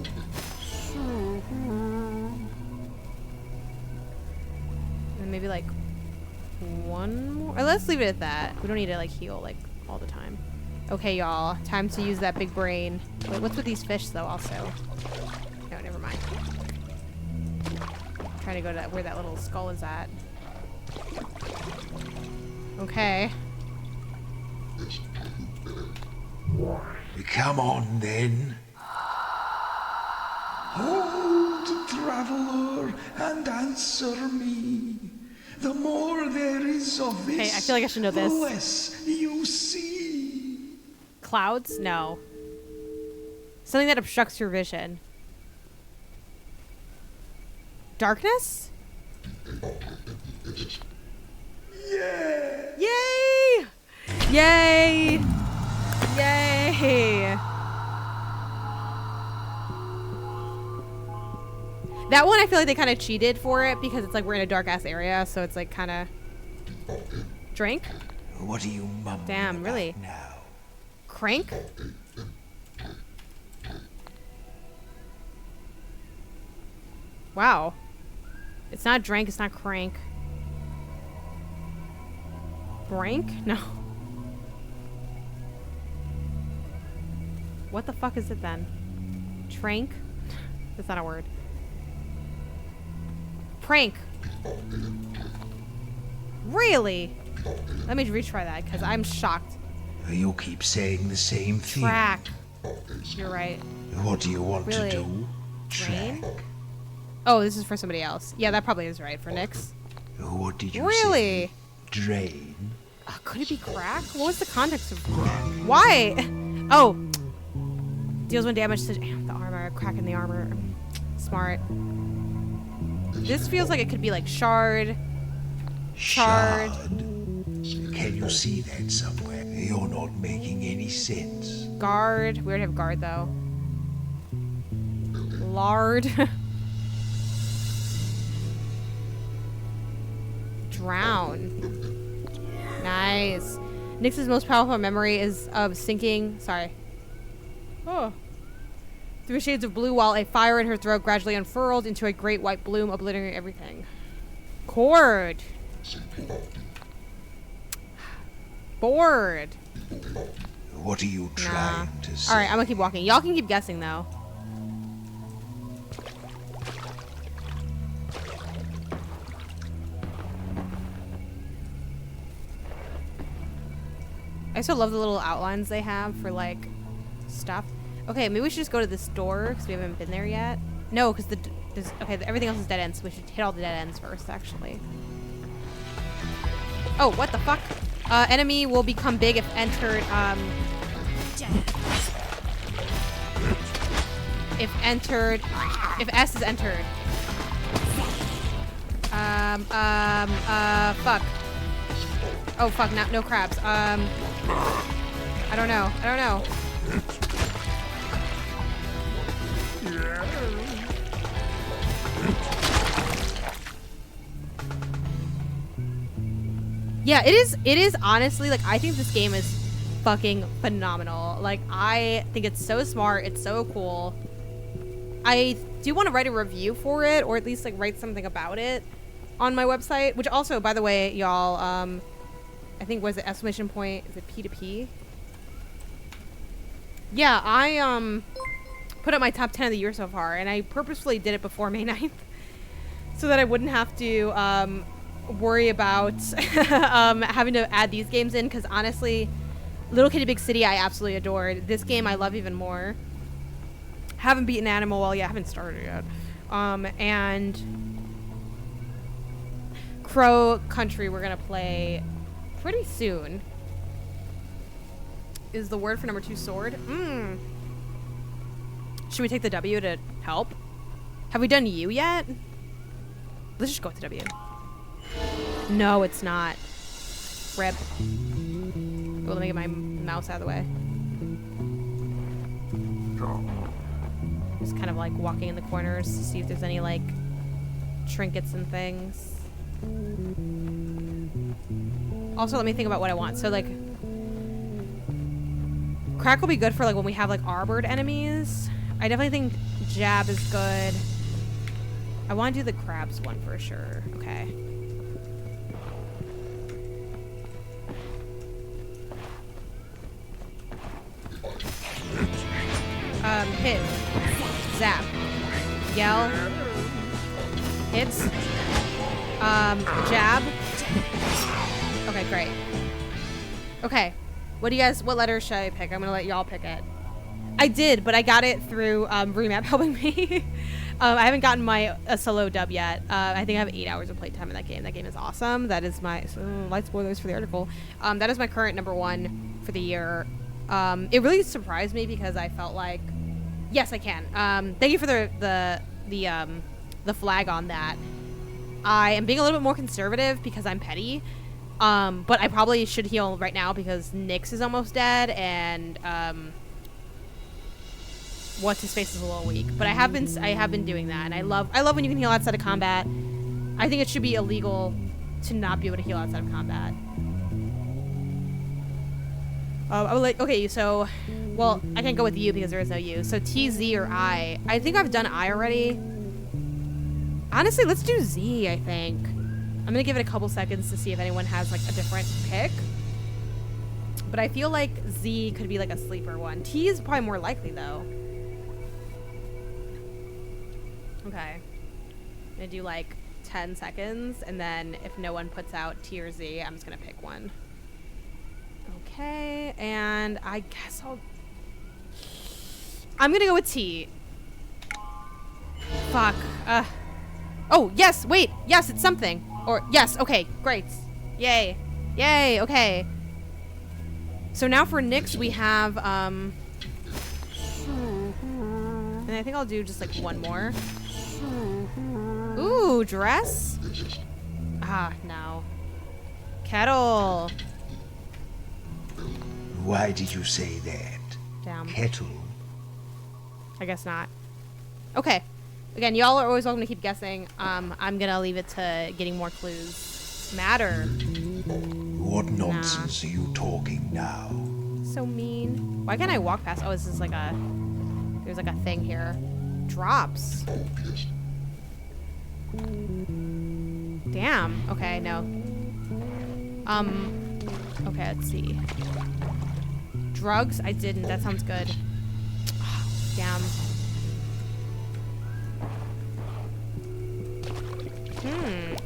And maybe like one more. Or let's leave it at that. We don't need to like heal like all the time. Okay, y'all. Time to use that big brain. Wait, what's with these fish though? Also, no, never mind. Trying to go to where that little skull is at. Okay. Come on, then. Hold, traveler, and answer me. The more there is of this, Okay, I feel like I should know this. the less you see. Clouds? No. Something that obstructs your vision. Darkness? Yeah. Yay! Yay! Yay! Okay. That one, I feel like they kind of cheated for it because it's like we're in a dark ass area, so it's like kind of drink. What are you mumbling Damn, about really? now? Crank? Wow. It's not drink, it's not crank. Brank? No. What the fuck is it then? Trank? That's not a word. Prank. Really? Let me retry that because I'm shocked. You'll keep saying the same thing. Track. You're right. What do you want Really? to do? Drain? Track. Oh, this is for somebody else. Yeah, that probably is right for Nyx. What did you Really? say? Drain? Could it be crack? What was the context of why? Oh. Deals 1 damage to the armor. Crack in the armor. Smart. This feels like it could be like shard. Shard. Can you see that somewhere? You're not making any sense. Guard. We already have guard though. Lard. Drown. Nice. Nyx's most powerful memory is of sinking. Sorry. Oh. Through shades of blue while a fire in her throat gradually unfurled into a great white bloom, obliterating everything. Cord. Bored. What are you trying to say? Alright, I'm gonna keep walking. Y'all can keep guessing though. I also love the little outlines they have for like stuff. Okay, maybe we should just go to this door because we haven't been there yet. No, because everything else is dead ends, so we should hit all the dead ends first, actually. Oh, what the fuck? Enemy will become big if entered, if S is entered. Fuck. Oh, fuck, no crabs. I don't know. Yeah, it is honestly, like, I think this game is fucking phenomenal. Like, I think it's so smart, it's so cool. I do want to write a review for it, or at least, like, write something about it on my website, which also, by the way, y'all, I think was the exclamation point, is it P2P? Yeah, I, put up my top 10 of the year so far, and I purposefully did it before May 9th, so that I wouldn't have to, worry about having to add these games in, because honestly, Little Kitty Big City I absolutely adored. This game I love even more. Haven't beaten Animal, well, yeah, I haven't started yet. And Crow Country we're gonna play pretty soon. Is the word for number 2 sword? Should we take the W to help? Have we done U yet? Let's just go with the W. No, it's not. Rip. Well, let me get my mouse out of the way. Just kind of like walking in the corners to see if there's any like trinkets and things. Also, let me think about what I want. So like, crack will be good for like when we have like armored enemies. I definitely think jab is good. I want to do the crabs one for sure. Okay. Hit. Zap. Yell. Hits. Jab. Okay, great. Okay. What letter should I pick? I'm gonna let y'all pick it. I did, but I got it through Remap helping me. I haven't gotten my solo dub yet. I think I have 8 hours of playtime in that game. That game is awesome. That is my light spoilers for the article. That is my current number 1 for the year. It really surprised me because I felt like, yes, I can. Thank you for the flag on that. I am being a little bit more conservative because I'm petty. But I probably should heal right now because Nyx is almost dead, and what's his face is a little weak, but I have been doing that, and I love when you can heal outside of combat. I think it should be illegal to not be able to heal outside of combat. I would like, okay, so, well, I can't go with you because there is no you. So T, Z, or I. I think I've done I already. Honestly, let's do Z, I think. I'm gonna give it a couple seconds to see if anyone has like a different pick. But I feel like Z could be like a sleeper one. T is probably more likely though. Okay. I'm gonna do like 10 seconds, and then if no one puts out T or Z, I'm just gonna pick one. Okay, and I guess I'm gonna go with T. Fuck. Oh, yes, wait. Yes, it's something. Or, yes, okay, great. Yay. Yay, okay. So now for Nyx, we have, and I think I'll do just like one more. Ooh, dress? Ah, no. Kettle. Why did you say that? Damn. Kettle? I guess not. Okay. Again, y'all are always welcome to keep guessing. I'm gonna leave it to getting more clues. Matter. What nonsense are you talking now? So mean. Why can't I walk past? Oh, this is like a... There's like a thing here. Drops. Damn. Okay, no. Okay, let's see. Drugs? I didn't. That sounds good. Oh, damn.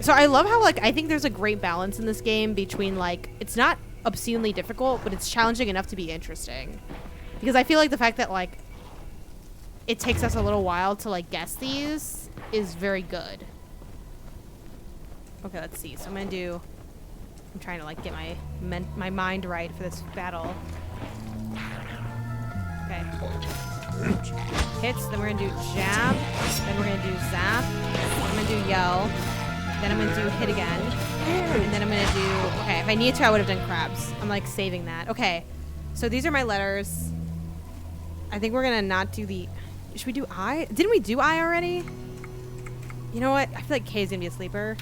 So I love how, like, I think there's a great balance in this game between, like, it's not obscenely difficult, but it's challenging enough to be interesting. Because I feel like the fact that, like, it takes us a little while to, like, guess these is very good. Okay, let's see. So I'm trying to, like, get my mind right for this battle. Okay. Hits, then we're gonna do jab, then we're gonna do zap, I'm gonna do yell, then I'm gonna do hit again, and then I'm gonna do, okay, if I needed to, I would have done crabs. I'm like saving that. Okay, so these are my letters. I think we're gonna not do the, should we do I? Didn't we do I already? You know what? I feel like K is gonna be a sleeper.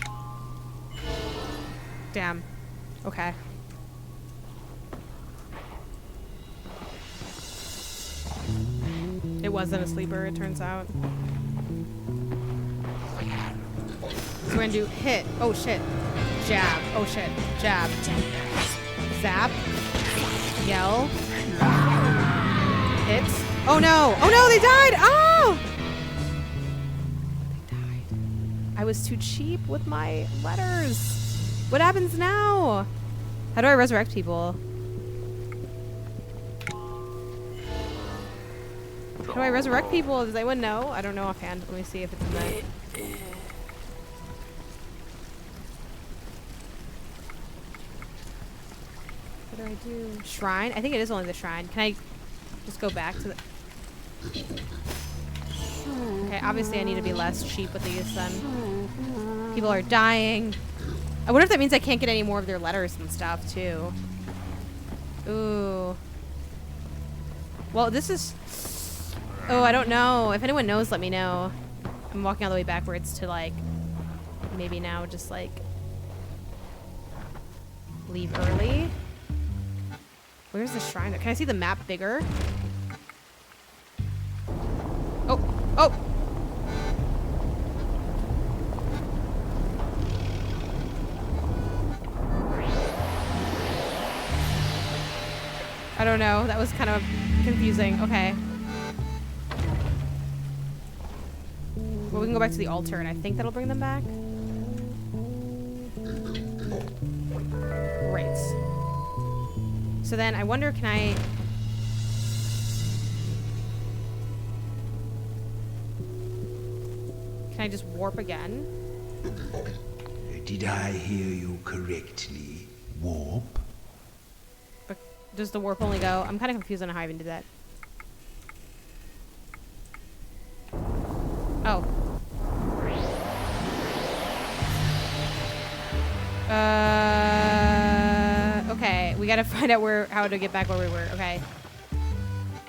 Damn. Okay. It wasn't a sleeper, it turns out. So we're gonna do hit. Oh shit. Jab. Oh shit. Jab. Zap. Yell. Hit. Oh no. Oh no, they died! Oh! They died. I was too cheap with my letters. What happens now? How do I resurrect people? How do I resurrect people? Does anyone know? I don't know offhand. Let me see if it's in there. What do I do? Shrine? I think it is only the shrine. Can I just go back to the... Okay, obviously I need to be less cheap with these then. People are dying. I wonder if that means I can't get any more of their letters and stuff too. Ooh. Well, this is... Oh, I don't know. If anyone knows, let me know. I'm walking all the way backwards to, like, maybe now just, like, leave early. Where's the shrine? Can I see the map bigger? Oh, oh! I don't know. That was kind of confusing. Okay. Well, we can go back to the altar, and I think that'll bring them back. Great. So then, I wonder, can I just warp again? Did I hear you correctly? Warp? But does the warp only go? I'm kind of confused on how I even did that. Oh. Okay, we gotta find out how to get back where we were. Okay.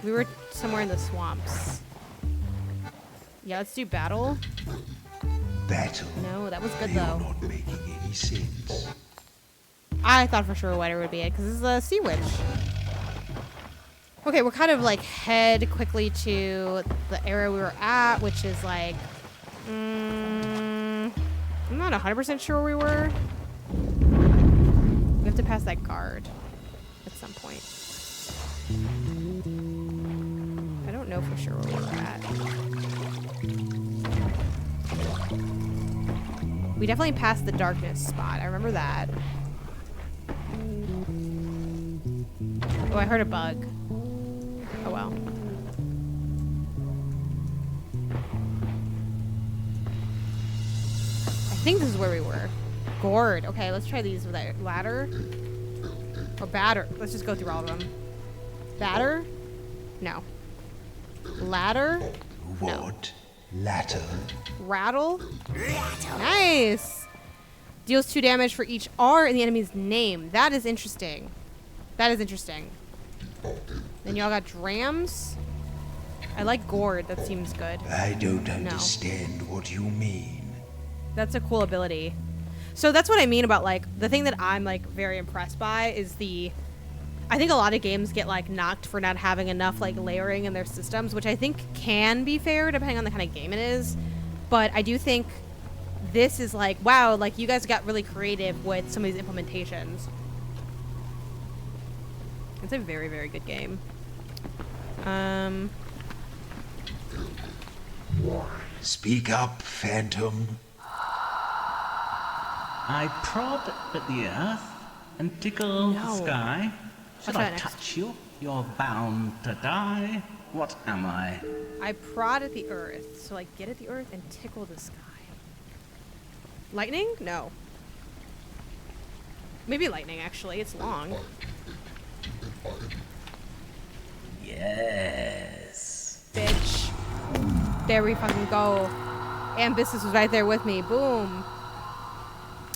We were somewhere in the swamps. Yeah, let's do battle. Battle? No, that was good You're though. not making any sense. I thought for sure Whiter would be it because this is a sea witch. Okay, we're kind of like head quickly to the area we were at, which is like, I'm not 100% sure where we were. We have to pass that guard at some point. I don't know for sure where we were at. We definitely passed the darkness spot. I remember that. Oh, I heard a bug. Oh well. I think this is where we were. Gourd. Okay, let's try these with a ladder. Or batter. Let's just go through all of them. Batter? No. Ladder? What? Latter? Rattle? Nice! Deals 2 damage for each R in the enemy's name. That is interesting. That is interesting. Then y'all got drams. I like gourd. That seems good. I don't understand what you mean. That's a cool ability. So that's what I mean about like the thing that I'm like very impressed by is I think a lot of games get like knocked for not having enough like layering in their systems, which I think can be fair depending on the kind of game it is. But I do think this is like, wow, like you guys got really creative with some of these implementations. It's a very, very good game. Speak up, Phantom. I prod at the earth and tickle the sky. Should I next? touch you? You're bound to die. What am I? I prod at the earth. So like get at the earth and tickle the sky. Lightning? No. Maybe lightning actually. It's long. Yes. Bitch. There we fucking go. Ambissus was right there with me. Boom.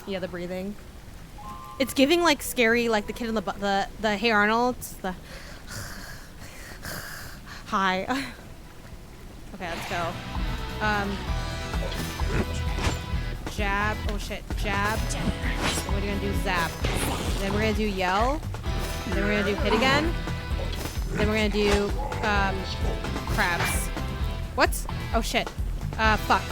Yeah, the breathing. It's giving like scary, like the kid in the Hey Arnold. The hi. Okay, let's go. Jab. Oh shit. Jab. Then we're gonna do zap. Then we're gonna do yell. Then we're gonna do hit again. Then we're gonna do crabs. What? Oh shit. Fuck.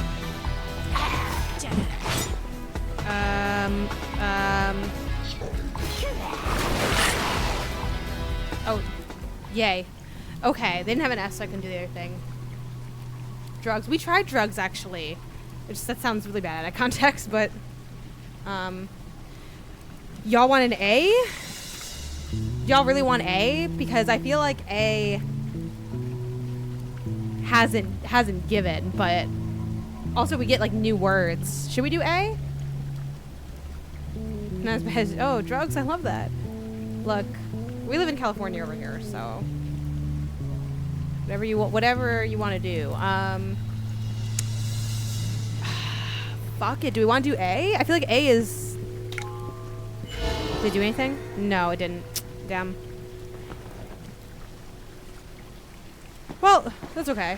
Oh, yay. Okay, they didn't have an S, so I couldn't do the other thing. Drugs. We tried drugs, actually. That sounds really bad out of context, but... Y'all want an A? Y'all really want A? Because I feel like A hasn't given, but... Also, we get, like, new words. Should we do A? Not as bad as... Oh, drugs? I love that. Look, we live in California over here, so... Whatever you want to do. Fuck it. Do we want to do A? I feel like A is... Did it do anything? No, it didn't. Damn. Well, that's okay.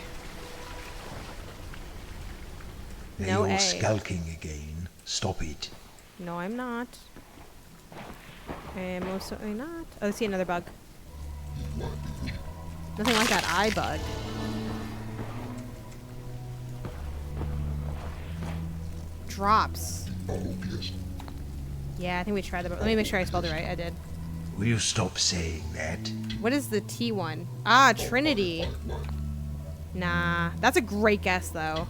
No You're A. skulking again. Stop it. No, I'm not. I am most certainly not. Oh, I see another bug. Nothing like that eye bug. Drops. Yeah, I think we tried that. Let me make sure I spelled it right. I did. Will you stop saying that? What is the T one? Ah, Trinity. Nah, that's a great guess though.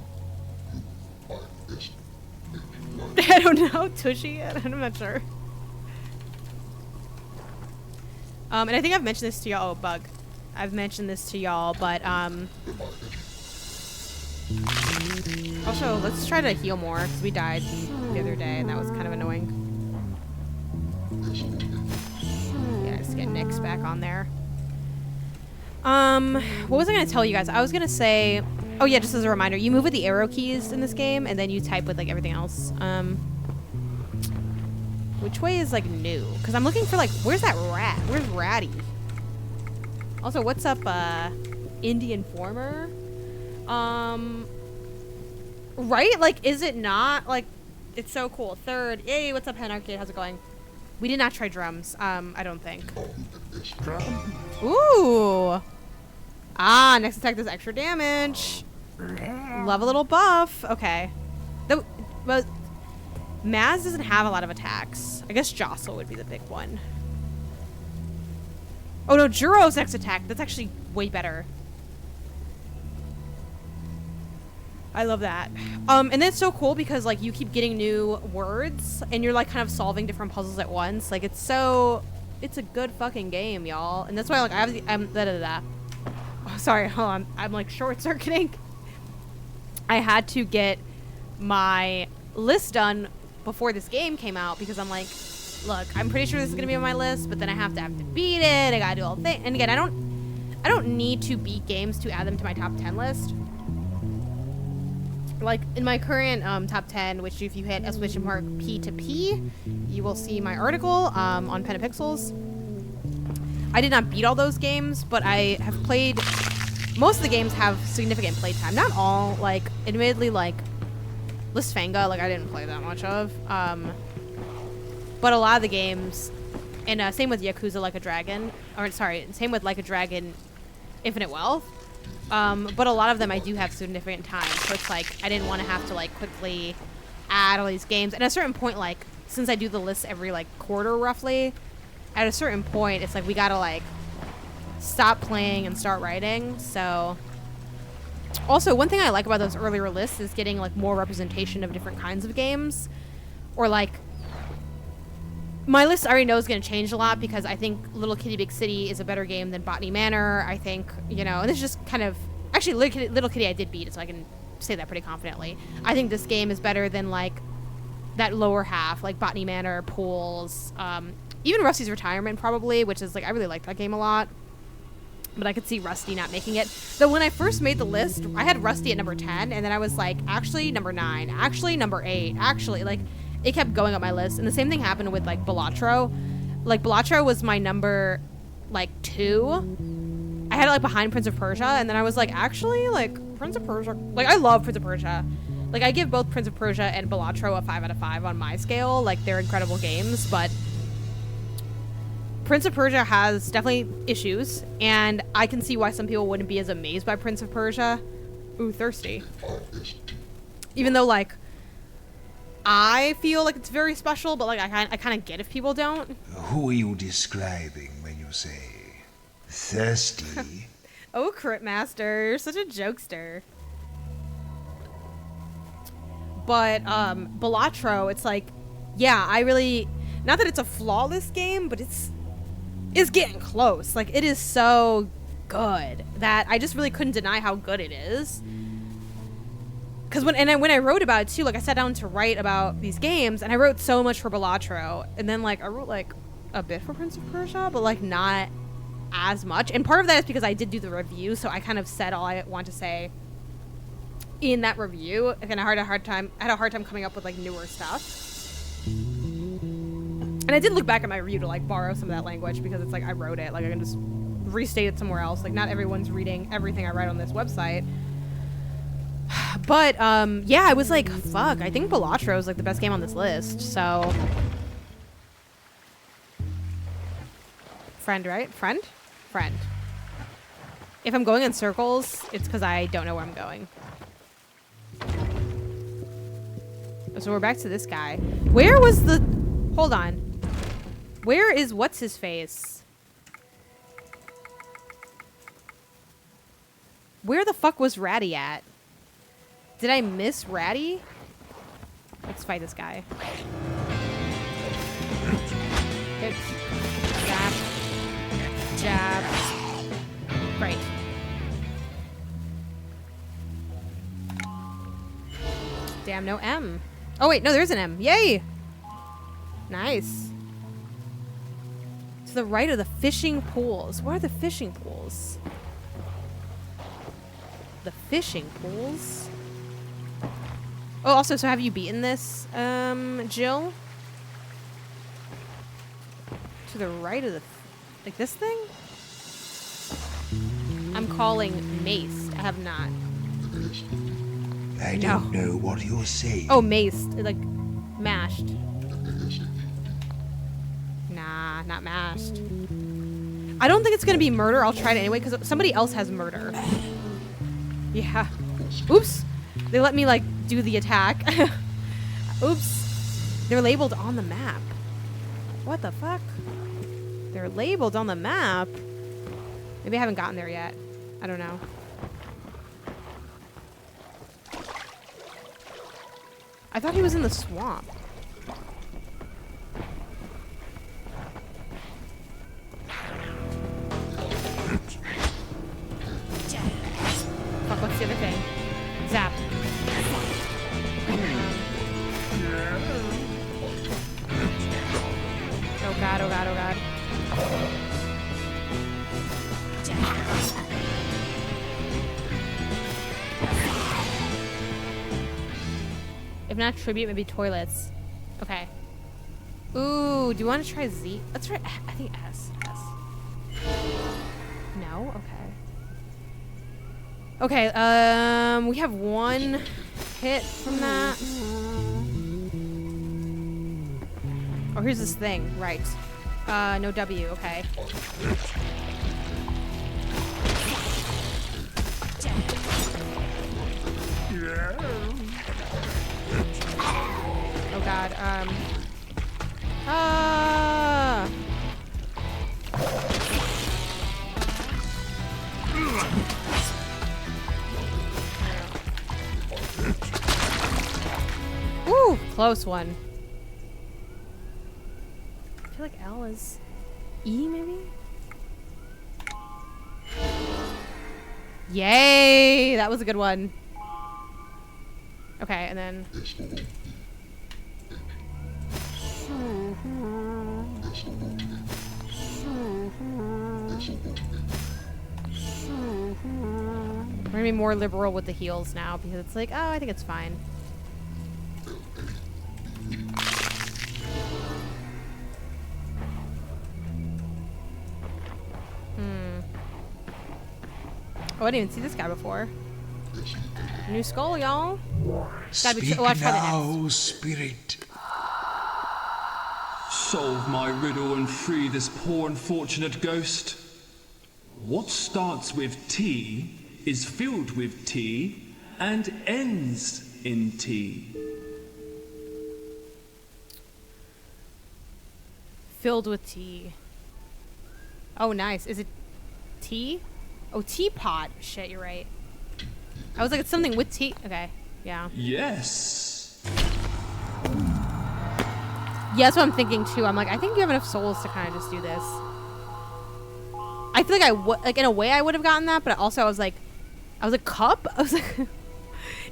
I don't know, Tushy. I'm not sure. And I think I've mentioned this to y'all. Oh, bug. I've mentioned this to y'all, but also let's try to heal more because we died the other day and that was kind of annoying. Yeah, just get Nyx back on there. What was I gonna tell you guys? I was gonna say, oh yeah, just as a reminder, you move with the arrow keys in this game, and then you type with like everything else. Which way is like new? Because I'm looking for like, where's that rat? Where's Ratty? Also, what's up, Indian Former? Right? Like, is it not? Like, it's so cool. Third. Yay, what's up, Hen Arcade? How's it going? We did not try drums. I don't think. Ooh. Ah, next attack does extra damage. Love a little buff. Okay. Well, Maz doesn't have a lot of attacks. I guess Jostle would be the big one. Oh no, Juro's next attack. That's actually way better. I love that. And that's so cool because like you keep getting new words and you're like kind of solving different puzzles at once. Like it's a good fucking game, y'all. And that's why like oh, sorry, hold on. I'm like short circuiting. I had to get my list done before this game came out because I'm like, look, I'm pretty sure this is gonna be on my list, but then I have to beat it. I gotta do all the thing. And again, I don't need to beat games to add them to my top 10 list. Like in my current top 10, which if you hit !P to P, you will see my article on Pen and Pixels. I did not beat all those games, but I have played. Most of the games have significant playtime. Not all. Like, admittedly, like Listfanga, like I didn't play that much of. But a lot of the games, and same with Yakuza Like a Dragon, or sorry, same with Like a Dragon, Infinite Wealth. But a lot of them I do have significant time, so it's like I didn't want to have to like quickly add all these games. And at a certain point, like since I do the list every like quarter roughly, at a certain point it's like we gotta like stop playing and start writing. So also one thing I like about those earlier lists is getting like more representation of different kinds of games, or like my list I already know is going to change a lot because I think Little Kitty Big City is a better game than Botany Manor. I think, you know, and it's just kind of... Actually, Little Kitty I did beat, so I can say that pretty confidently. I think this game is better than, like, that lower half, like Botany Manor, Pools, even Rusty's Retirement, probably, which is, like, I really liked that game a lot. But I could see Rusty not making it. So when I first made the list, I had Rusty at number 10, and then I was like, actually, number 9. Actually, number 8. Actually, like... It kept going up my list, and the same thing happened with like Balatro. Like Balatro was my number like 2. I had it like behind Prince of Persia, and then I was like, actually, like Prince of Persia, like I love Prince of Persia. Like I give both Prince of Persia and Balatro a 5 out of 5 on my scale. Like they're incredible games, but Prince of Persia has definitely issues, and I can see why some people wouldn't be as amazed by Prince of Persia. Ooh, thirsty. Even though like I feel like it's very special, but like I kind of get if people don't. Who are you describing when you say thirsty? Oh, Cryptmaster, you're such a jokester. But Balatro, it's like, yeah, I really, not that it's a flawless game, but it's getting close. Like it is so good that I just really couldn't deny how good it is. Because when I wrote about it too, like I sat down to write about these games, and I wrote so much for Balatro, and then like I wrote like a bit for Prince of Persia, but like not as much. And part of that is because I did do the review, so I kind of said all I want to say in that review, and I had a hard time coming up with like newer stuff. And I did look back at my review to like borrow some of that language because it's like I wrote it, like I can just restate it somewhere else. Like not everyone's reading everything I write on this website. But, yeah, I was like, fuck, I think Balatro is, like, the best game on this list, so... Friend, right? Friend? Friend. If I'm going in circles, it's because I don't know where I'm going. So we're back to this guy. Where was the... Hold on. Where is what's-his-face? Where the fuck was Ratty at? Did I miss Ratty? Let's fight this guy. Hit. Zap. Jab. Great. Damn, no M. Oh wait, no, there's an M. Yay! Nice. To the right of the fishing pools. What are the fishing pools? The fishing pools? Oh, also, so have you beaten this, Jill? To the right of the... like this thing? I'm calling maced. I have not. I don't know what you're saying. Oh, maced. Like, mashed. Nah, not mashed. I don't think it's gonna be murder. I'll try it anyway, because somebody else has murder. Yeah. Oops. They let me, like, do the attack. Oops. They're labeled on the map. What the fuck? They're labeled on the map? Maybe I haven't gotten there yet. I don't know. I thought he was in the swamp. Fuck, what's the other thing? Zap. Oh god, oh god, oh god. If not tribute, maybe toilets. Okay. Ooh, do you want to try Z? Let's try, I think S. S. No? Okay. Okay, we have one hit from that. Oh, here's this thing. Right. No W. Okay. Oh god, Ooh, close one. I feel like L is E, maybe? Yay! That was a good one. Okay, and then... We're gonna be more liberal with the heals now because it's like, oh, I think it's fine. Oh, I didn't even see this guy before. New skull, y'all. Speak now, spirit. Solve my riddle and free this poor unfortunate ghost. What starts with T is filled with T and ends in T. Filled with tea. Oh, nice. Is it tea? Oh, teapot. Shit, you're right. I was like, it's something with tea. Okay, yeah. Yes. Yeah, that's what I'm thinking too. I'm like, I think you have enough souls to kind of just do this. I feel like I would, like in a way I would have gotten that, but also I was like, cup? I was like,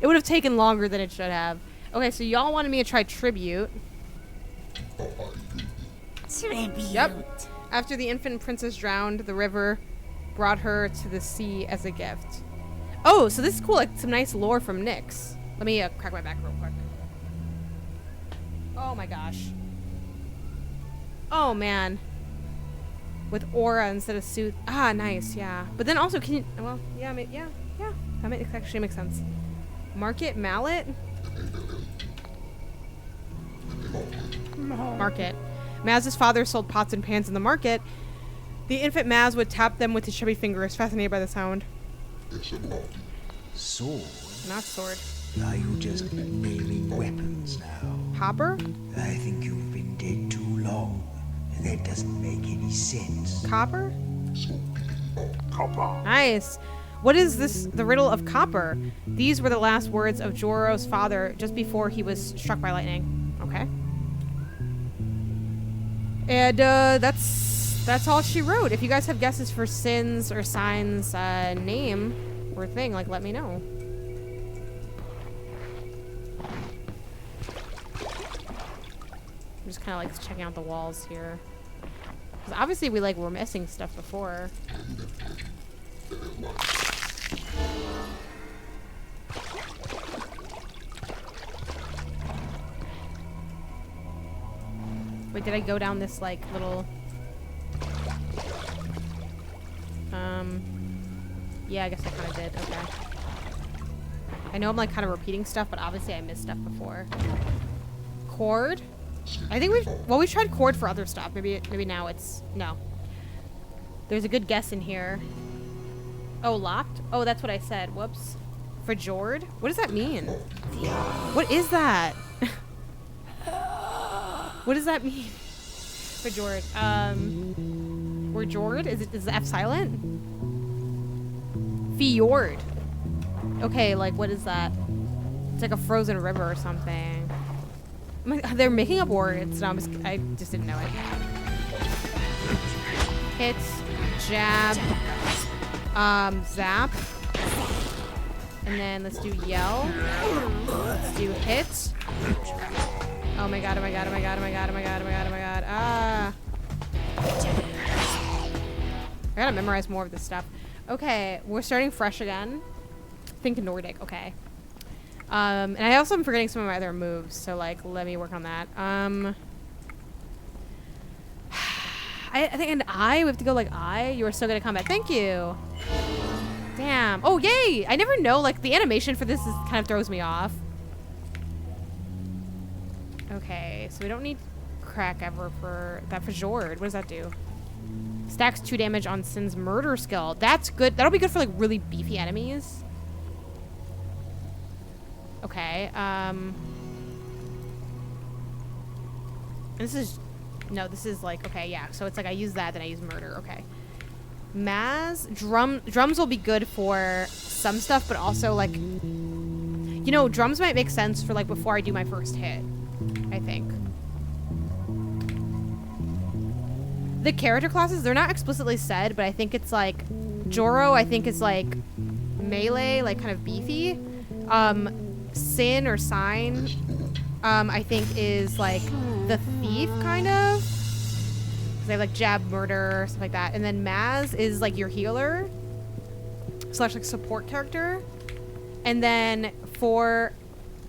it would have taken longer than it should have. Okay, so y'all wanted me to try tribute. Tribute. Yep. After the infant princess drowned, the river brought her to the sea as a gift. Oh, so this is cool, like some nice lore from Nyx. Let me crack my back real quick. Oh my gosh. Oh man. With aura instead of suit. Ah, nice, yeah. But then also, can you, well, yeah, yeah. That actually makes sense. Market mallet? Market. Maz's father sold pots and pans in the market. The infant Maz would tap them with his chubby fingers, fascinated by the sound. Sword? Not sword. Are you just naming weapons now? Hopper? I think you've been dead too long. That doesn't make any sense. Copper? Copper. Nice. What is this, the riddle of copper? These were the last words of Joro's father just before he was struck by lightning. Okay. And that's all she wrote. If you guys have guesses for Sin's or Sign's name or thing, like, let me know. I'm just kind of like checking out the walls here. Because obviously we were missing stuff before. Wait, did I go down this little... Yeah, I guess I kind of did. Okay. I know I'm like kind of repeating stuff, but obviously I missed stuff before. Cord? I think we've tried cord for other stuff. Maybe now it's, no. There's a good guess in here. Oh, locked? Oh, that's what I said. Whoops. Fjord? What does that mean? What is that? What does that mean? Fjord. Or Jord? Is the F silent? Fjord. Okay, like what is that? It's like a frozen river or something. They're making up words. No, I just didn't know it. Hit, jab, zap, and then let's do yell. Let's do hit. Oh my god! Oh my god! Oh my god! Oh my god! Oh my god! Oh my god! Oh my god! Ah! I gotta memorize more of this stuff. Okay, we're starting fresh again. Think Nordic. Okay. And I also am forgetting some of my other moves, so like let me work on that. I think an I. We have to go like I. You are so good at combat. Thank you. Damn. Oh yay! I never know. Like the animation for this is kind of throws me off. Okay, so we don't need crack ever for that for Jord. What does that do? Stacks 2 damage on Sin's murder skill. That's good. That'll be good for like really beefy enemies. Okay, this is, no, this is like, okay, yeah, so it's like I use that, then I use murder, okay. Maz, drums will be good for some stuff, but also like, you know, drums might make sense for like before I do my first hit, I think. The character classes, they're not explicitly said, but I think it's like, Joro, I think is like melee, like kind of beefy. Sin or Sign, I think is like the thief kind of. They have like jab, murder, stuff like that. And then Maz is like your healer / like support character. And then for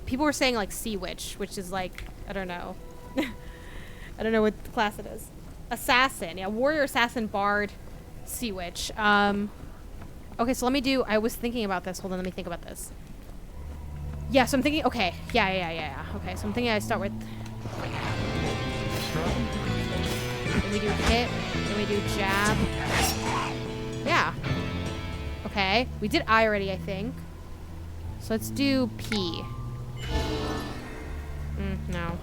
people were saying like Sea Witch, which is like, I don't know. I don't know what the class it is. Assassin, yeah, warrior, assassin, bard, Sea Witch. Okay, so let me do, I was thinking about this. Hold on, let me think about this. Yeah, so I'm thinking, okay, yeah. Okay, so I'm thinking I start with, then we do hit, then we do jab. Yeah. Okay, we did I already, I think. So let's do P. No.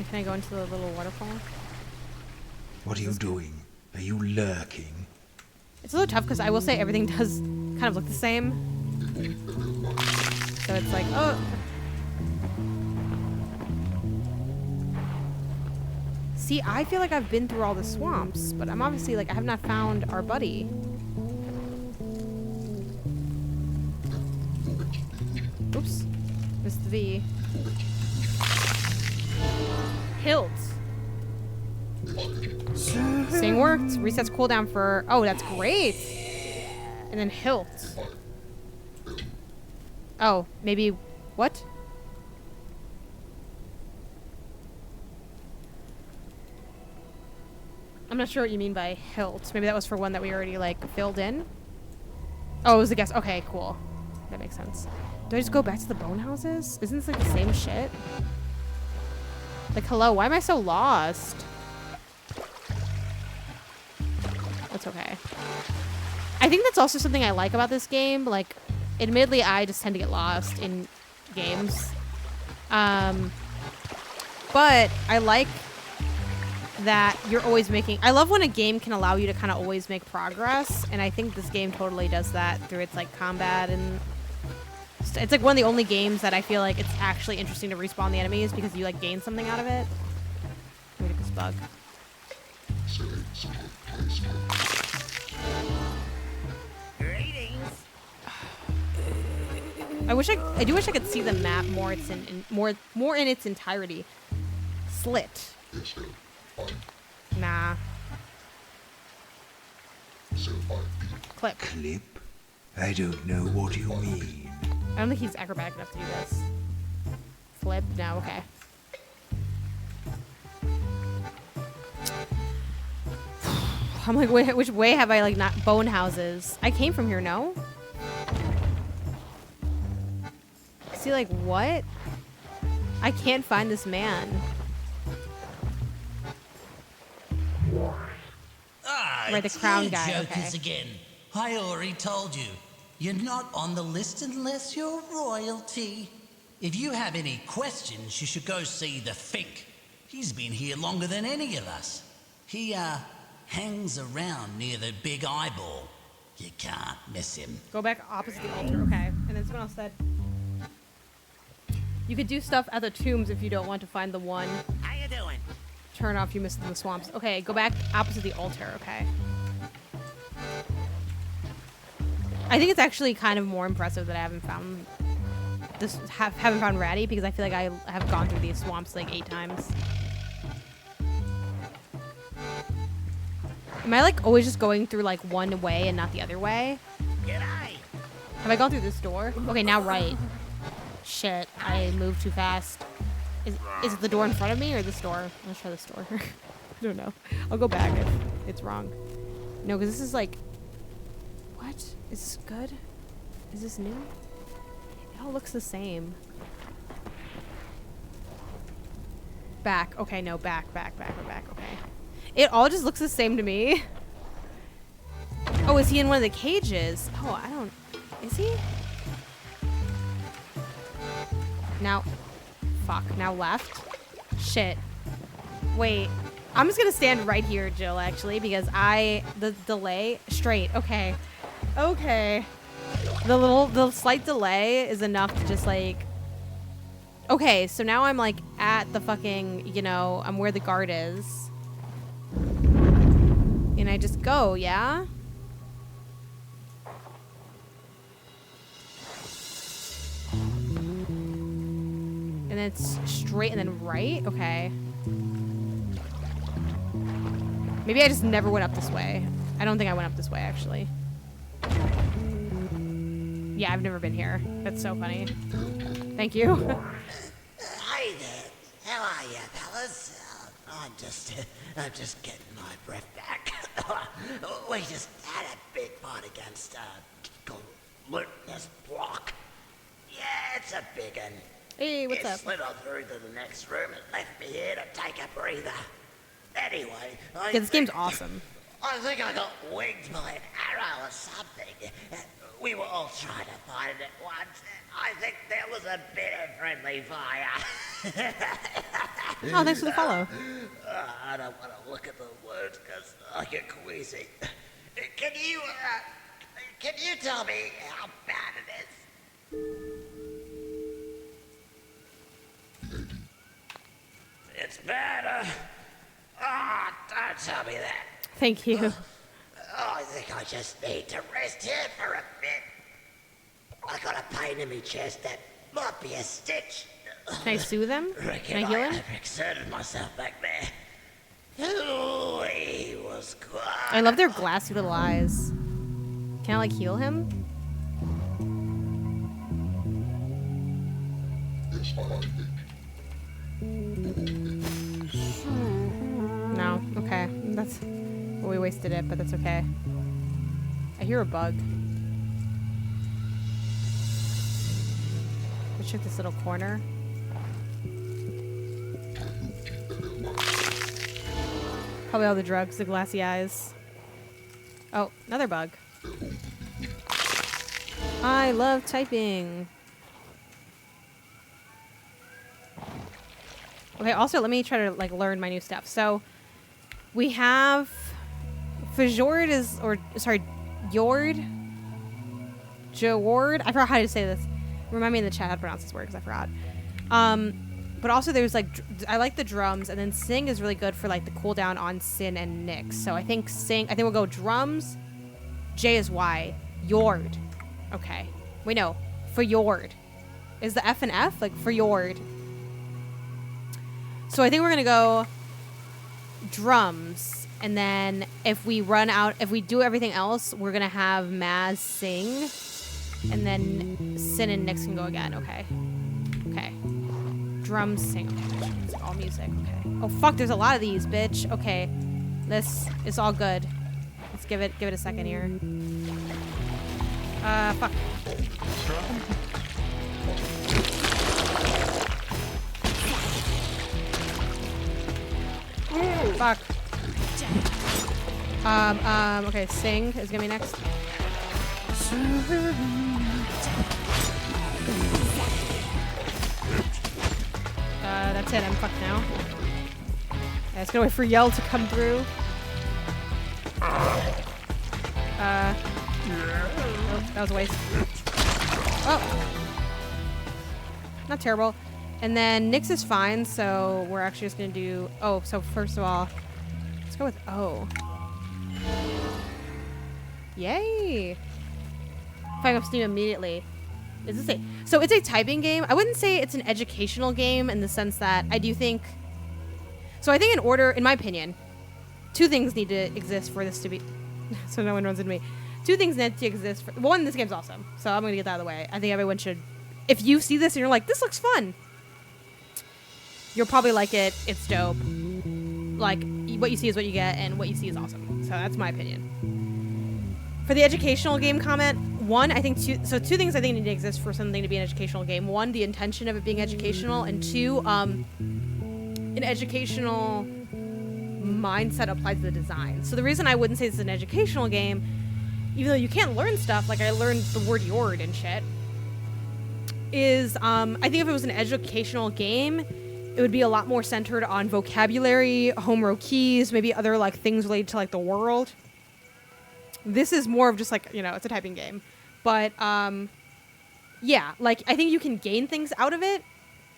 Can I go into the little waterfall? What are you doing? Are you lurking? It's a little tough because I will say everything does kind of look the same. So it's like, oh. See, I feel like I've been through all the swamps, but I'm obviously like, I have not found our buddy. Oops. Missed the V. Hilt. Sing worked. Resets cooldown for... Oh, that's great. And then hilt. Oh, maybe... What? I'm not sure what you mean by hilt. Maybe that was for one that we already, like, filled in? Oh, it was a guess. Okay, cool. That makes sense. Do I just go back to the bone houses? Isn't this, like, the same shit? Like, hello, why am I so lost? That's okay. I think that's also something I like about this game. Like, admittedly, I just tend to get lost in games. But I like that you're always making... I love when a game can allow you to kind of always make progress. And I think this game totally does that through its, like, combat and... It's like one of the only games that I feel like it's actually interesting to respawn the enemies because you like gain something out of it. Let me get this bug. Greetings. I do wish I could see the map more. It's more in its entirety. Slit. Nah. Clip. Clip? I don't know what you mean. I don't think he's acrobatic enough to do this. Flip? No, okay. I'm like, which way have I like not bone houses? I came from here, no? See, like, what? I can't find this man. Right, the crown guy. Jokers Okay. again. I already told you. You're not on the list unless you're royalty. If you have any questions, you should go see the Fink. He's been here longer than any of us. He, hangs around near the big eyeball. You can't miss him. Go back opposite the altar. Okay. And then someone else said, you could do stuff at the tombs if you don't want to find the one. How you doing? Turn off you missed in the swamps. Okay, go back opposite the altar. Okay. I think it's actually kind of more impressive that I haven't found this. Haven't found Ratty because I feel like I have gone through these swamps like 8 times. Am I like always just going through like one way and not the other way? G'day. Have I gone through this door? Okay, now right. Shit, I moved too fast. Is it the door in front of me or this door? Let's try this door. I don't know. I'll go back if it's wrong. No, because this is like... What? Is this good? Is this new? It all looks the same. Back. Okay, no, back. Okay. It all just looks the same to me. Oh, is he in one of the cages? Oh, I don't... Is he? Now... Fuck. Now left. Shit. Wait. I'm just gonna stand right here, Jill, actually, because the delay... Straight. Okay. Okay. The slight delay is enough to just, like... Okay, so now I'm, like, at the fucking, you know, I'm where the guard is. And I just go, yeah? And then it's straight and then right? Okay. Maybe I just never went up this way. I don't think I went up this way, actually. Yeah, I've never been here. That's so funny. Thank you. Hey there. How are you, fellas? I'm just getting my breath back. We just had a big fight against Gluttonous Block. Yeah, it's a big one. Hey, what's It up? slid on through to the next room and left me here to take a breather. Anyway, Yeah, this game's awesome. I think I got winged by an arrow or something. We were all trying to fight it at once. I think there was a bit of friendly fire. Oh, thanks for the follow. I don't want to look at the words because I get queasy. Can you tell me how bad it is? It's bad. Don't tell me that. Thank you. I think I just need to rest here for a bit. I got a pain in my chest that might be a stitch. Can I soothe him? Reckon Can I heal him? overexerted myself back there. Ooh, he was good. I love their glassy little eyes. Can I like heal him? No. Okay. That's... Well, we wasted it, but that's okay. I hear a bug. Let's check this little corner. Probably all the drugs, the glassy eyes. Oh, another bug. I love typing. Okay, also let me try to like learn my new stuff. So we have Fjord is, or sorry, Jord. Jord. I forgot how to say this. Remind me in the chat how to pronounce this word because I forgot. But also there's like, I like the drums, and then Sing is really good for like the cooldown on Sin and Nyx. So I think we'll go drums. J is Y. Jord. Okay. Wait, no. Fjord. Is the F and F? Like Fjord. So I think we're going to go drums. And then if we run out, if we do everything else, we're going to have Maz sing. And then Sin and Nyx can go again. Okay. Okay. Drums sing. Okay. It's all music. Okay. Oh, fuck. There's a lot of these, bitch. Okay. This is all good. Let's give it a second here. Fuck. Fuck. Okay, Sing is gonna be next. That's it, I'm fucked now. Yeah, it's gonna wait for Yell to come through. Nope, that was a waste. Oh! Not terrible. And then Nyx is fine, so we're actually just gonna do... Oh, so first of all, let's go with O. Yay! Firing up Steam immediately. Is this a... So it's a typing game. I wouldn't say it's an educational game in the sense that I do think... So I think in order, in my opinion, two things need to exist for this to be... So no one runs into me. Two things need to exist for... One, this game's awesome, so I'm gonna get that out of the way. I think everyone should... If you see this and you're like, this looks fun, you'll probably like it. It's dope. Like, what you see is what you get, and what you see is awesome. So that's my opinion. For the educational game comment, one, I think two things I think need to exist for something to be an educational game. One, the intention of it being educational, and two, an educational mindset applied to the design. So the reason I wouldn't say this is an educational game, even though you can't learn stuff, like I learned the word yord and shit, is I think if it was an educational game, it would be a lot more centered on vocabulary, home row keys, maybe other like things related to like the world. This is more of just like, you know, it's a typing game. But yeah, like I think you can gain things out of it.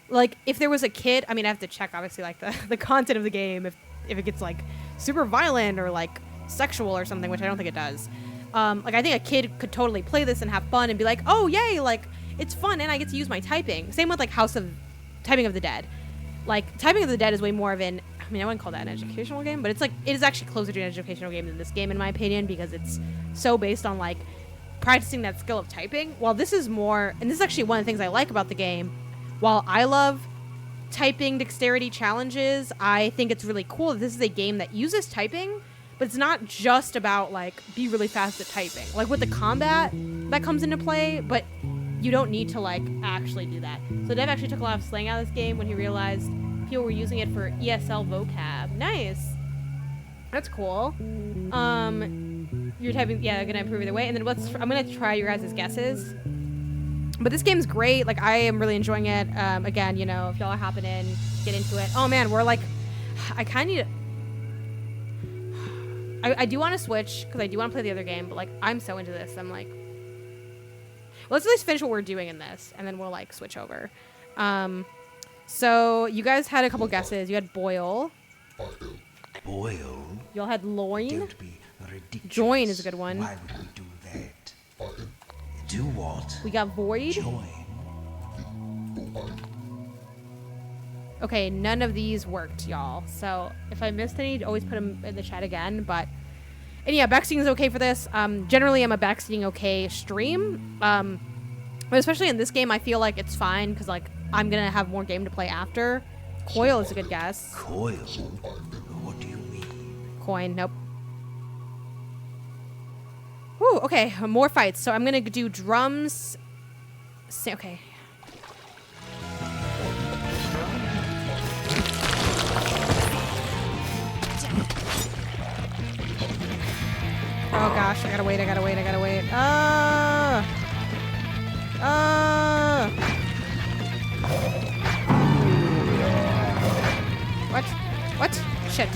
Like if there was a kid, I mean I have to check obviously like the content of the game if it gets like super violent or like sexual or something, which I don't think it does. Like I think a kid could totally play this and have fun and be like, oh yay, like it's fun and I get to use my typing. Same with like Typing of the Dead. Like Typing of the Dead is way more of an, I mean I wouldn't call that an educational game, but it's like it is actually closer to an educational game than this game in my opinion, because it's so based on like practicing that skill of typing. While this is more, and this is actually one of the things I like about the game, while I love typing dexterity challenges, I think it's really cool that this is a game that uses typing, but it's not just about like be really fast at typing. Like with the combat that comes into play, but you don't need to like actually do that. So Dev actually took a lot of slang out of this game when he realized people were using it for ESL vocab. Nice. That's cool. You're typing, yeah, gonna improve either way. And then I'm gonna try your guys' guesses. But this game's great. Like I am really enjoying it. Again, you know, if y'all are hopping in, get into it. Oh man, we're like, I kind of need I do want to switch because I do want to play the other game, but like I'm so into this. I'm like, well, let's at least finish what we're doing in this, and then we'll like switch over. So you guys had a couple guesses. You had boil. Boil? Y'all had loin. Don't be ridiculous. Join is a good one. Why would we do that? Do what? We got void. Join. Okay, none of these worked, y'all. So if I missed any, always put them in the chat again. But and yeah, backseating is okay for this. Generally, I'm a backseating okay stream. But especially in this game, I feel like it's fine because like I'm gonna have more game to play after. Coil is a good guess. Coil? What do you mean? Coin. Nope. Woo. Okay, more fights. So I'm gonna do drums. Okay. Oh gosh, I gotta wait. What? Shit.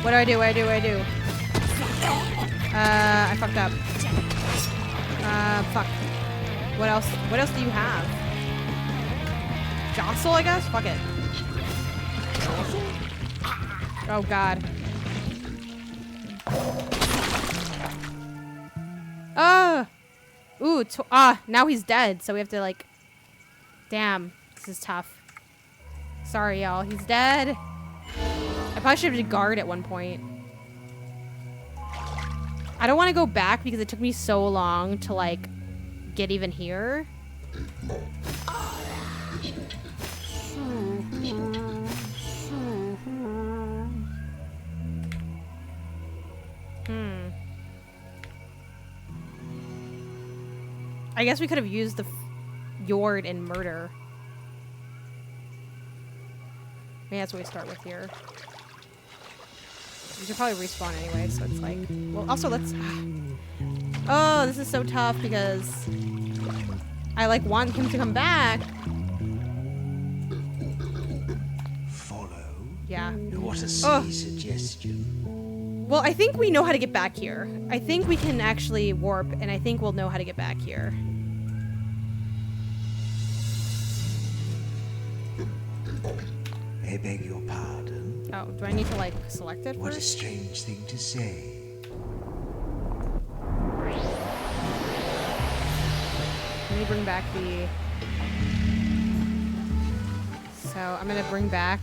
What do I do? I fucked up. Fuck. What else do you have? Jostle, I guess? Fuck it. Oh god. Ooh, now he's dead, so we have to like... Damn, this is tough. Sorry, y'all, he's dead. I probably should have guard at one point. I don't want to go back because it took me so long to like get even here. I guess we could have used the Yord in murder. Maybe that's what we start with here. We should probably respawn anyway, so it's like... Well, also let's... Oh, this is so tough because... I, like, want him to come back. Follow? Yeah. What a silly suggestion. Well, I think we know how to get back here. I think we can actually warp, and I think we'll know how to get back here. I beg your pardon? Oh, do I need to, like, select it What a first? strange thing to say. Let me bring back the... So, I'm gonna bring back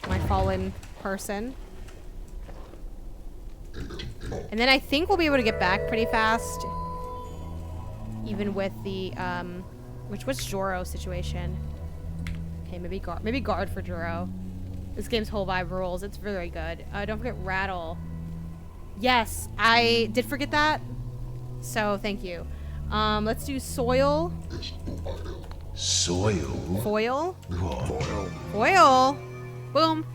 my fallen person. And then I think we'll be able to get back pretty fast. Even with the, what's Joro's situation? Okay, maybe guard for Joro. This game's whole vibe rules. It's very good. Don't forget Rattle. Yes, I did forget that. So, thank you. Let's do Soil. Soil? Foil? What? Foil! Boom.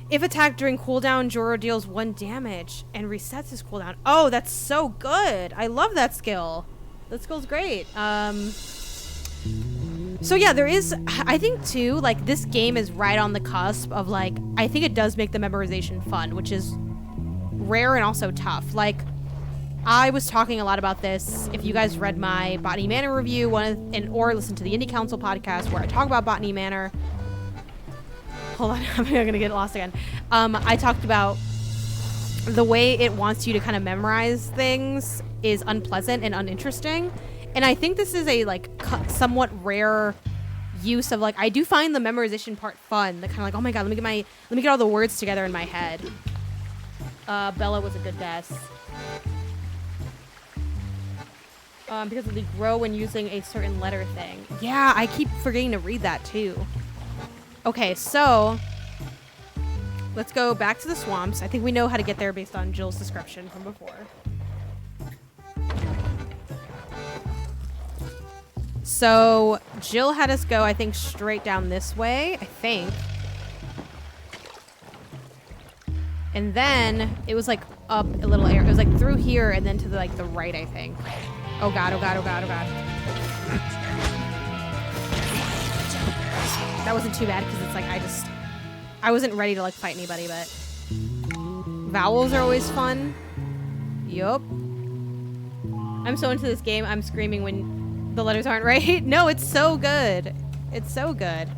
If attacked during cooldown, Joro deals 1 damage and resets his cooldown. Oh, that's so good. I love that skill. That skill's great. So yeah, there is, I think too, like, this game is right on the cusp of, like, I think it does make the memorization fun, which is rare and also tough. Like, I was talking a lot about this. If you guys read my Botany Manor review, or listened to the Indie Council podcast where I talk about Botany Manor. Hold on, I'm gonna get lost again. I talked about the way it wants you to kind of memorize things is unpleasant and uninteresting. And I think this is a, like, somewhat rare use of, like, I do find the memorization part fun. The kind of like, oh my god, let me get all the words together in my head. Bella was a good guess. Because of the grow when using a certain letter thing. Yeah, I keep forgetting to read that too. Okay, so let's go back to the swamps. I think we know how to get there based on Jill's description from before. So Jill had us go, I think, straight down this way, I think. And then it was like up a little area. It was like through here and then to the, like, the right, I think. Oh god, oh god, oh god, oh god. That wasn't too bad because it's like I wasn't ready to, like, fight anybody, but vowels are always fun. Yup. I'm so into this game, I'm screaming when the letters aren't right. No, it's so good. It's so good.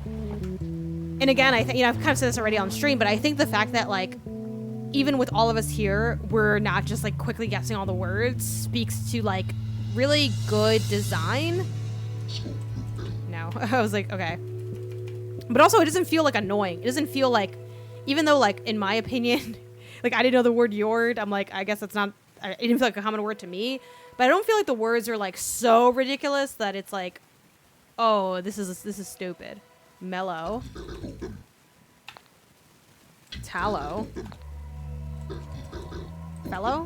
And again, I think, you know, I've kind of said this already on stream, but I think the fact that, like, even with all of us here, we're not just, like, quickly guessing all the words speaks to, like, really good design. No, I was like, okay. But also, it doesn't feel, like, annoying. It doesn't feel like, even though, like, in my opinion, like, I didn't know the word Yord. I'm like, I guess that's not, it didn't feel like a common word to me. But I don't feel like the words are, like, so ridiculous that it's like, oh, this is stupid. Mellow. Tallow. Fellow?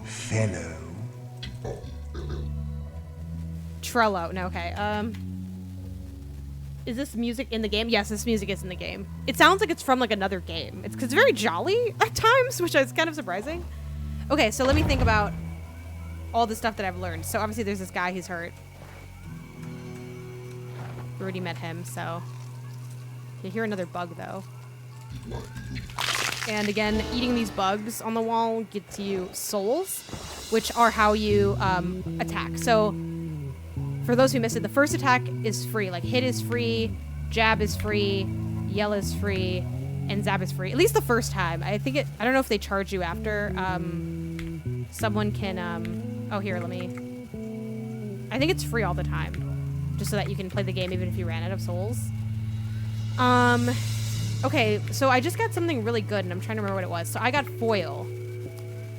Fellow. Trello. No, okay. Is this music in the game? Yes, this music is in the game. It sounds like it's from, like, another game. It's 'cause it's very jolly at times, which is kind of surprising. Okay, so let me think about all the stuff that I've learned. So obviously there's this guy, he's hurt. We already met him, so. You hear another bug, though. And again, eating these bugs on the wall gets you souls, which are how you attack. So, for those who missed it, the first attack is free. Like, hit is free, jab is free, yell is free, and zap is free. At least the first time. I think I don't know if they charge you after. Someone can, oh, here, let me. I think it's free all the time. Just so that you can play the game even if you ran out of souls. Okay, so I just got something really good, and I'm trying to remember what it was. So I got foil.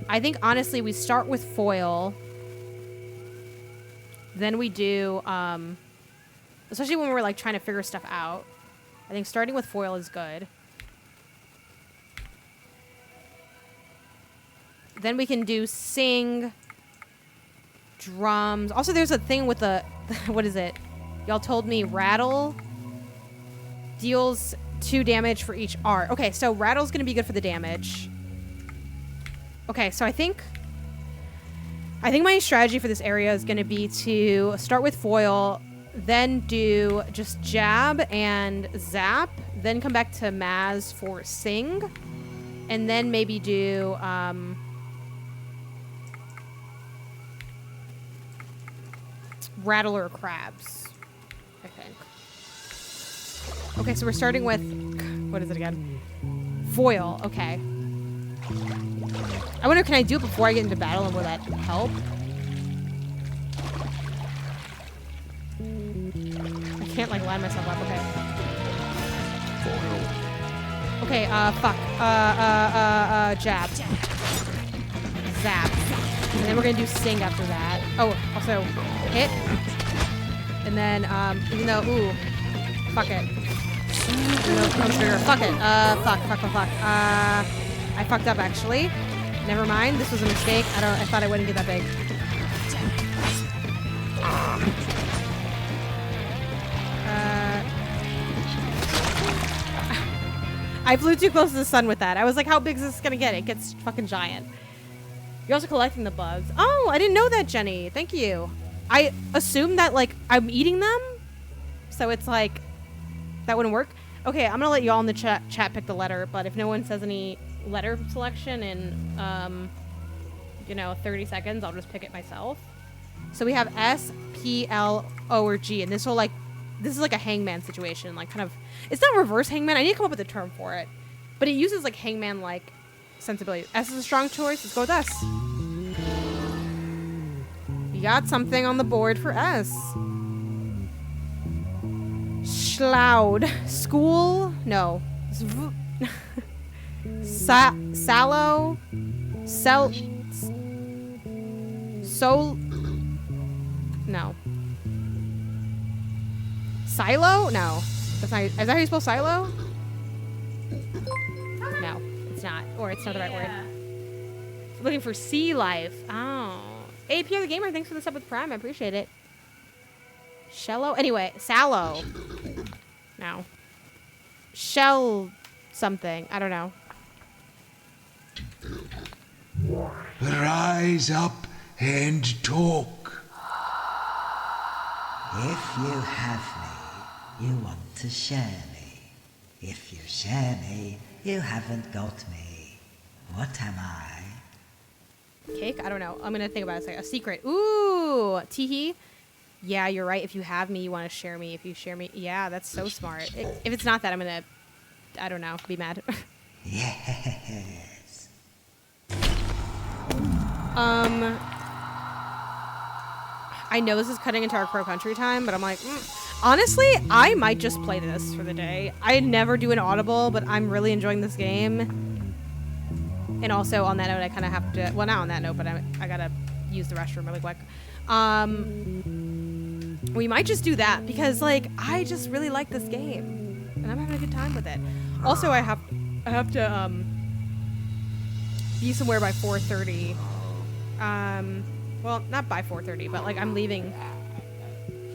I think, honestly, we start with foil. Then we do, especially when we're, like, trying to figure stuff out. I think starting with foil is good. Then we can do sing. drums. Also, there's a thing with the what is it? Y'all told me rattle deals 2 damage for each art. Okay, so rattle's gonna be good for the damage. Okay, so I think my strategy for this area is gonna be to start with foil, then do just jab and zap, then come back to Maz for sing, and then maybe do rattle or crabs, I think. Okay, so we're starting with, what is it again? Foil, okay. I wonder, can I do it before I get into battle, and will that help? I can't, like, line myself up, okay. Okay, fuck. Jab. Zap. And then we're gonna do sing after that. Oh, also, hit. And then, even though, ooh. Fuck it. No, trigger. Fuck it. Fuck. I fucked up, actually. Never mind. This was a mistake. I thought I wouldn't get that big. I flew too close to the sun with that. I was like, how big is this gonna get? It gets fucking giant. You're also collecting the bugs. Oh, I didn't know that, Jenny. Thank you. I assumed that, like, I'm eating them. So it's like, that wouldn't work. Okay, I'm gonna let y'all in the chat pick the letter, but if no one says any letter selection in, 30 seconds, I'll just pick it myself. So we have S, P, L, O, or G, and this is like a hangman situation, like kind of, it's not reverse hangman, I need to come up with a term for it, but it uses like hangman-like sensibility. S is a strong choice, let's go with S. We got something on the board for S. Shloud. School? No. Sallow? No. Silo? No. That's not, is that how you spell silo? No, it's not. Or it's not the right word. Looking for sea life. Oh. AP the Gamer, thanks for the sub with Prime. I appreciate it. Shallow? Anyway, sallow. No. Shell something. I don't know. Rise up and talk. If you have me, you want to share me. If you share me, you haven't got me. What am I? Cake? I don't know. I'm gonna think about it a second. A secret. Ooh! Teehee. Yeah, you're right. If you have me, you want to share me. If you share me... Yeah, that's so smart. If it's not that, I'm gonna... I don't know. Be mad. Yes. I know this is cutting into our Crow Country time, but I'm like... Honestly, I might just play this for the day. I never do an audible, but I'm really enjoying this game. And also, on that note, I kind of have to... Well, not on that note, but I gotta use the restroom really quick. We might just do that because, like, I just really like this game and I'm having a good time with it. Also, I have to be somewhere by 4:30. Well, not by 4:30, but like I'm leaving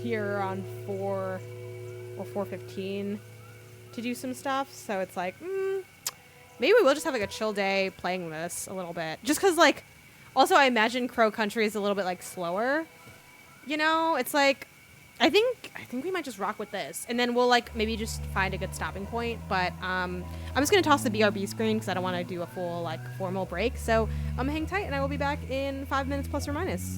here on 4 or 4:15 to do some stuff. So it's like, maybe we'll just have like a chill day playing this a little bit, just because like. Also, I imagine Crow Country is a little bit like slower. You know, it's like, I think we might just rock with this, and then we'll like maybe just find a good stopping point. But I'm just gonna toss the BRB screen because I don't want to do a full like formal break. So hang tight, and I will be back in 5 minutes plus or minus.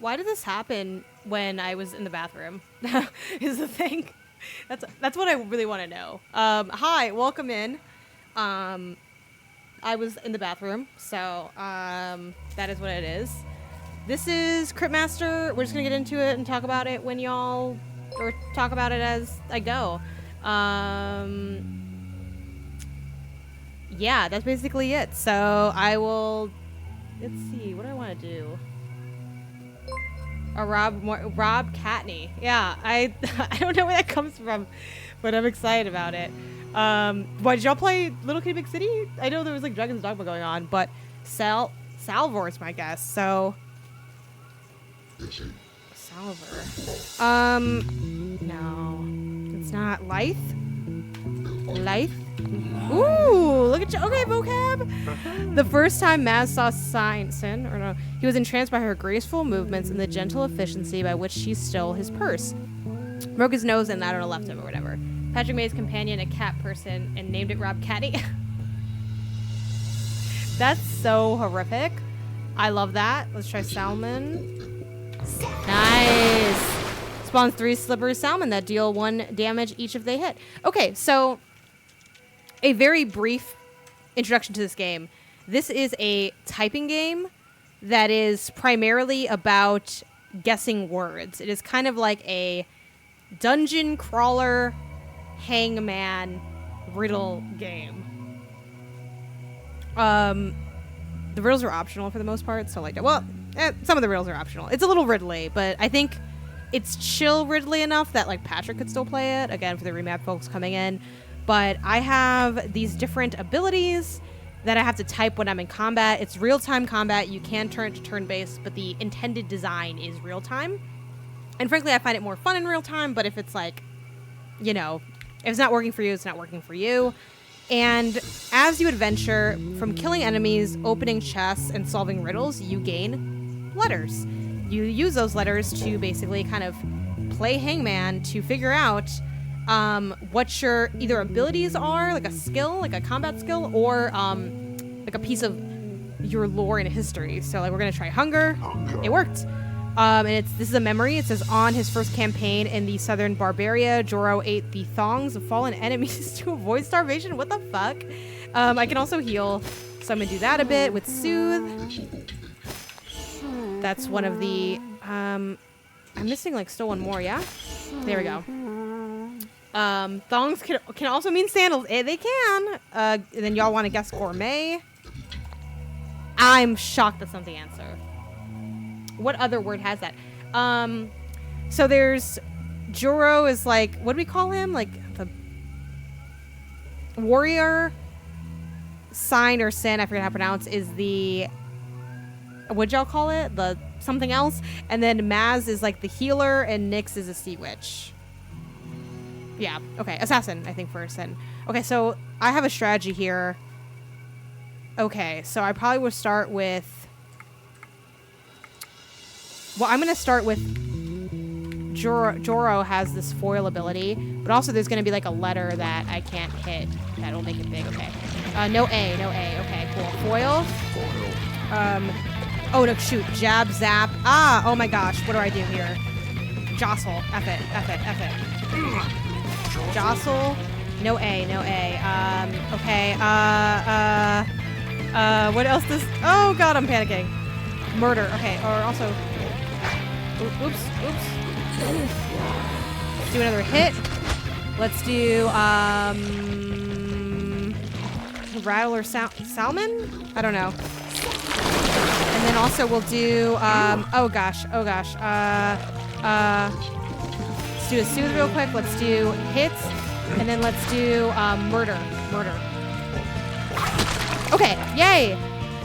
Why did this happen when I was in the bathroom? Is the thing. That's what I really want to know. Hi, welcome in. I was in the bathroom, so that is what it is. This is Cryptmaster. We're just gonna get into it and talk about it when y'all, or talk about it as I go. Yeah, that's basically it. So I will. Let's see. What do I want to do? Rob Catney. Yeah, I don't know where that comes from, but I'm excited about it. Why did y'all play Little Kitty Big City? I know there was like Dragon's Dogma going on, but Salvor's my guess. So Salvor. No, it's not Lithe. Lithe. Ooh, look at you. Okay, vocab. The first time Maz saw he was entranced by her graceful movements and the gentle efficiency by which she stole his purse. Broke his nose and I don't know, left him or whatever. Patrick made his companion a cat person and named it Rob Catty. That's so horrific. I love that. Let's try salmon. Nice. Spawns 3 slippery salmon that deal 1 damage each if they hit. Okay, so a very brief introduction to this game. This is a typing game that is primarily about guessing words. It is kind of like a dungeon crawler hangman riddle game. The riddles are optional for the most part, so like, well, some of the riddles are optional. It's a little riddly, but I think it's chill riddly enough that like Patrick could still play it, again for the remap folks coming in. But I have these different abilities that I have to type when I'm in combat. It's real-time combat. You can turn it to turn-based, but the intended design is real-time. And frankly, I find it more fun in real-time, but if it's like, you know, if it's not working for you, it's not working for you. And as you adventure, from killing enemies, opening chests, and solving riddles, you gain letters. You use those letters to basically kind of play hangman to figure out what your either abilities are, like a skill, like a combat skill, or like a piece of your lore and history. So like we're gonna try hunger. It worked. And this is a memory. It says on his first campaign in the southern Barbaria, Joro ate the thongs of fallen enemies to avoid starvation. What the fuck? I can also heal, so I'm gonna do that a bit with soothe. That's one of the I'm missing like still one more. Yeah, there we go. Thongs can also mean sandals. They can. And then y'all want to guess gourmet? I'm shocked that's not the answer. What other word has that? So there's Joro is like, what do we call him? Like the warrior sign or sin, I forget how to pronounce, is the, what'd y'all call it? The something else. And then Maz is like the healer and Nyx is a sea witch. Yeah, okay. Assassin, I think, for sin. Okay, so I have a strategy here. Okay, so I probably would start with... Well, I'm going to start with... Joro has this foil ability, but also there's going to be like a letter that I can't hit. That'll make it big, okay. No A. Okay, cool. Foil. Oh, no, shoot. Jab, zap. Ah, oh my gosh. What do I do here? Jostle. F it. Jostle. No A. Okay. What else does... Oh, God, I'm panicking. Murder. Okay, or also... Oops. Let's do another hit. Let's do, rattle or salmon? I don't know. And then also we'll do, oh gosh. Let's do a soothe real quick. Let's do hits. And then let's do, murder. Okay, yay!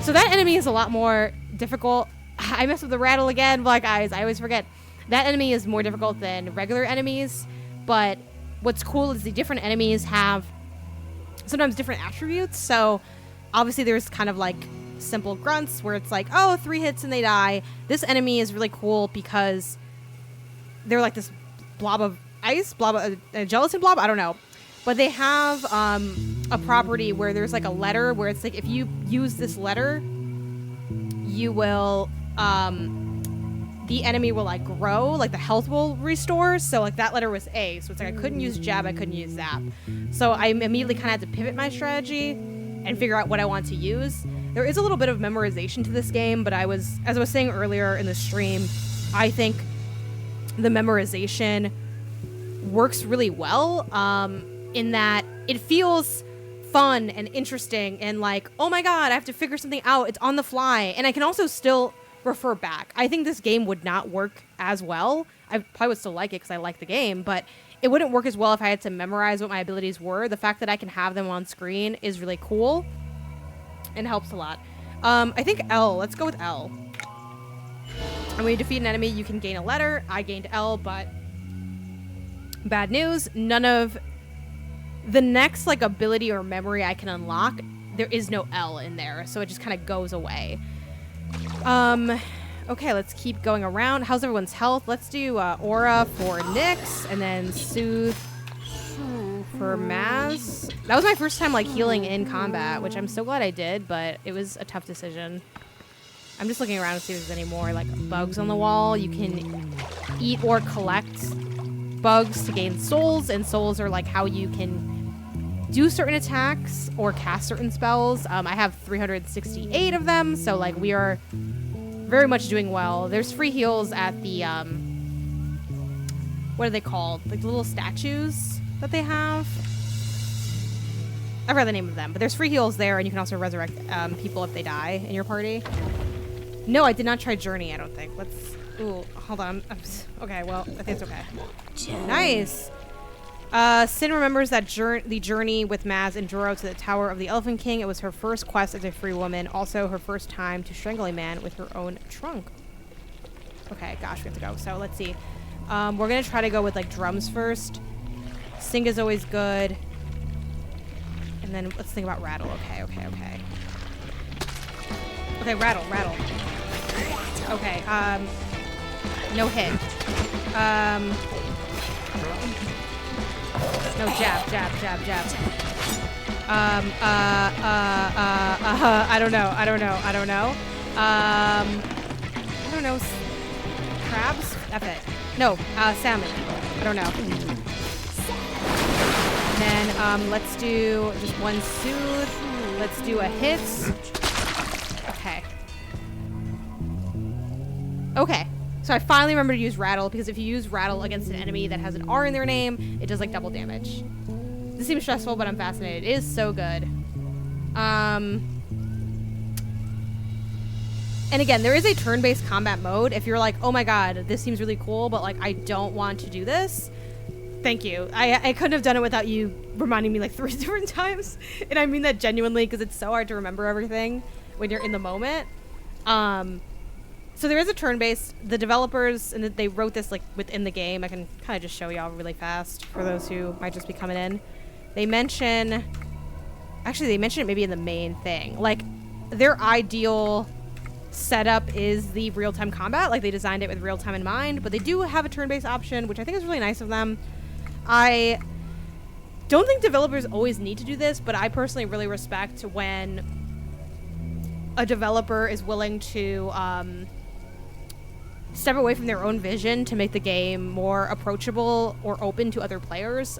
So that enemy is a lot more difficult. I messed with the rattle again, black eyes. I always forget. That enemy is more difficult than regular enemies, but what's cool is the different enemies have sometimes different attributes. So obviously there's kind of like simple grunts where it's like, oh, 3 hits and they die. This enemy is really cool because they're like this blob of ice, a gelatin blob, I don't know. But they have a property where there's like a letter where it's like if you use this letter, you will the enemy will like grow, like the health will restore. So like that letter was A. So it's like I couldn't use jab, I couldn't use zap. So I immediately kind of had to pivot my strategy and figure out what I want to use. There is a little bit of memorization to this game, but as I was saying earlier in the stream, I think the memorization works really well, in that it feels fun and interesting and like, oh my god, I have to figure something out. It's on the fly. And I can also still refer back. I think this game would not work as well. I probably would still like it because I like the game, but it wouldn't work as well if I had to memorize what my abilities were. The fact that I can have them on screen is really cool and helps a lot. I think L. Let's go with L. And when you defeat an enemy, you can gain a letter. I gained L, but bad news. None of the next like ability or memory I can unlock, there is no L in there, so it just kind of goes away. Okay, let's keep going around. How's everyone's health? Let's do Aura for Nyx, and then Soothe for Maz. That was my first time like healing in combat, which I'm so glad I did, but it was a tough decision. I'm just looking around to see if there's any more like bugs on the wall. You can eat or collect bugs to gain souls, and souls are like how you can do certain attacks or cast certain spells. I have 368 of them, so like we are very much doing well. There's free heals at the what are they called? Like the little statues that they have. I forgot the name of them, but there's free heals there, and you can also resurrect people if they die in your party. No, I did not try Journey, I don't think. Let's... Ooh, hold on. Okay, well, I think it's okay. Nice! Sin remembers that the journey with Maz and Joro to the Tower of the Elephant King. It was her first quest as a free woman, also her first time to strangle a man with her own trunk. Okay, gosh, we have to go. So, let's see. We're gonna try to go with, like, drums first. Sing is always good. And then let's think about rattle. Okay. Okay, rattle. Okay, no hit. No, jab. I don't know. I don't know. Crabs? F it. No, salmon. I don't know. And then, let's do just one soothe. Let's do a hit. Okay, so I finally remember to use rattle, because if you use rattle against an enemy that has an R in their name, it does like double damage. This seems stressful, but I'm fascinated. It is so good. And again, there is a turn-based combat mode. If you're like, oh my god, this seems really cool, but like I don't want to do this, thank you. I couldn't have done it without you reminding me like 3 different times. And I mean that genuinely, because it's so hard to remember everything when you're in the moment. So there is a turn-based. The developers, and they wrote this like within the game. I can kind of just show y'all really fast for those who might just be coming in. They mention it maybe in the main thing. Like, their ideal setup is the real-time combat. Like, they designed it with real-time in mind, but they do have a turn-based option, which I think is really nice of them. I don't think developers always need to do this, but I personally really respect when a developer is willing to step away from their own vision to make the game more approachable or open to other players.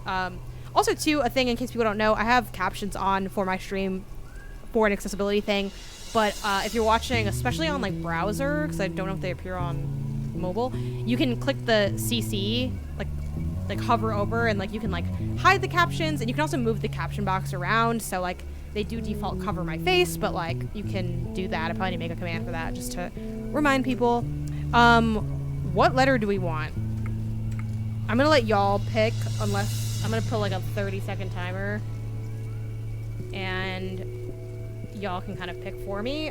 Also, too, a thing in case people don't know, I have captions on for my stream for an accessibility thing, but if you're watching, especially on like browser, because I don't know if they appear on mobile, you can click the CC, like hover over, and like you can like hide the captions, and you can also move the caption box around, so like they do default cover my face, but like you can do that. I probably need to make a command for that just to remind people. What letter do we want? I'm gonna let y'all pick, unless I'm gonna put like a 30-second timer, and y'all can kind of pick for me.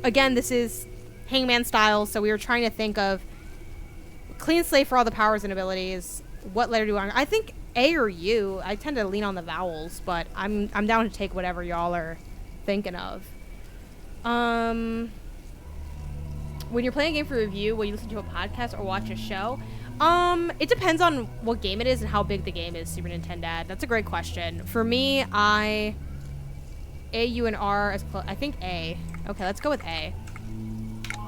Again, this is Hangman style, so we were trying to think of clean slate for all the powers and abilities. What letter do you want? I think A or U. I tend to lean on the vowels, but I'm down to take whatever y'all are thinking of. When you're playing a game for review, will you listen to a podcast or watch a show? It depends on what game it is and how big the game is, Super Nintendo. That's a great question. For me, A, U, and R is close. I think A. Okay, let's go with A.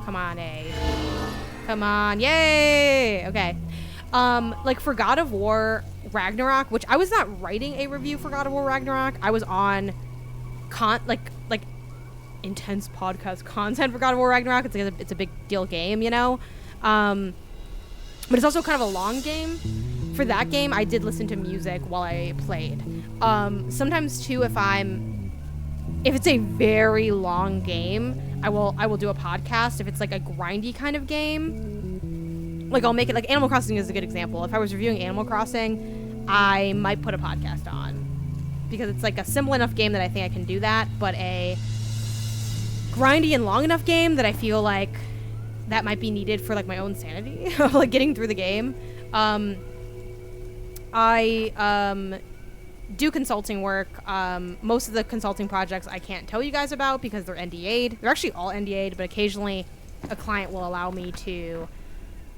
Come on, A. Come on. Yay! Okay. Like for God of War Ragnarok, which I was not writing a review for God of War Ragnarok. I was on like intense podcast content for God of War Ragnarok. It's a big deal game, you know? But it's also kind of a long game. For that game, I did listen to music while I played. Sometimes too, if it's a very long game, I will do a podcast. If it's like a grindy kind of game, like I'll make it, like Animal Crossing is a good example. If I was reviewing Animal Crossing, I might put a podcast on because it's like a simple enough game that I think I can do that, but a grindy and long enough game that I feel like that might be needed for like my own sanity of like getting through the game. I do consulting work. Most of the consulting projects I can't tell you guys about because they're NDA'd. They're actually all NDA'd, but occasionally a client will allow me to,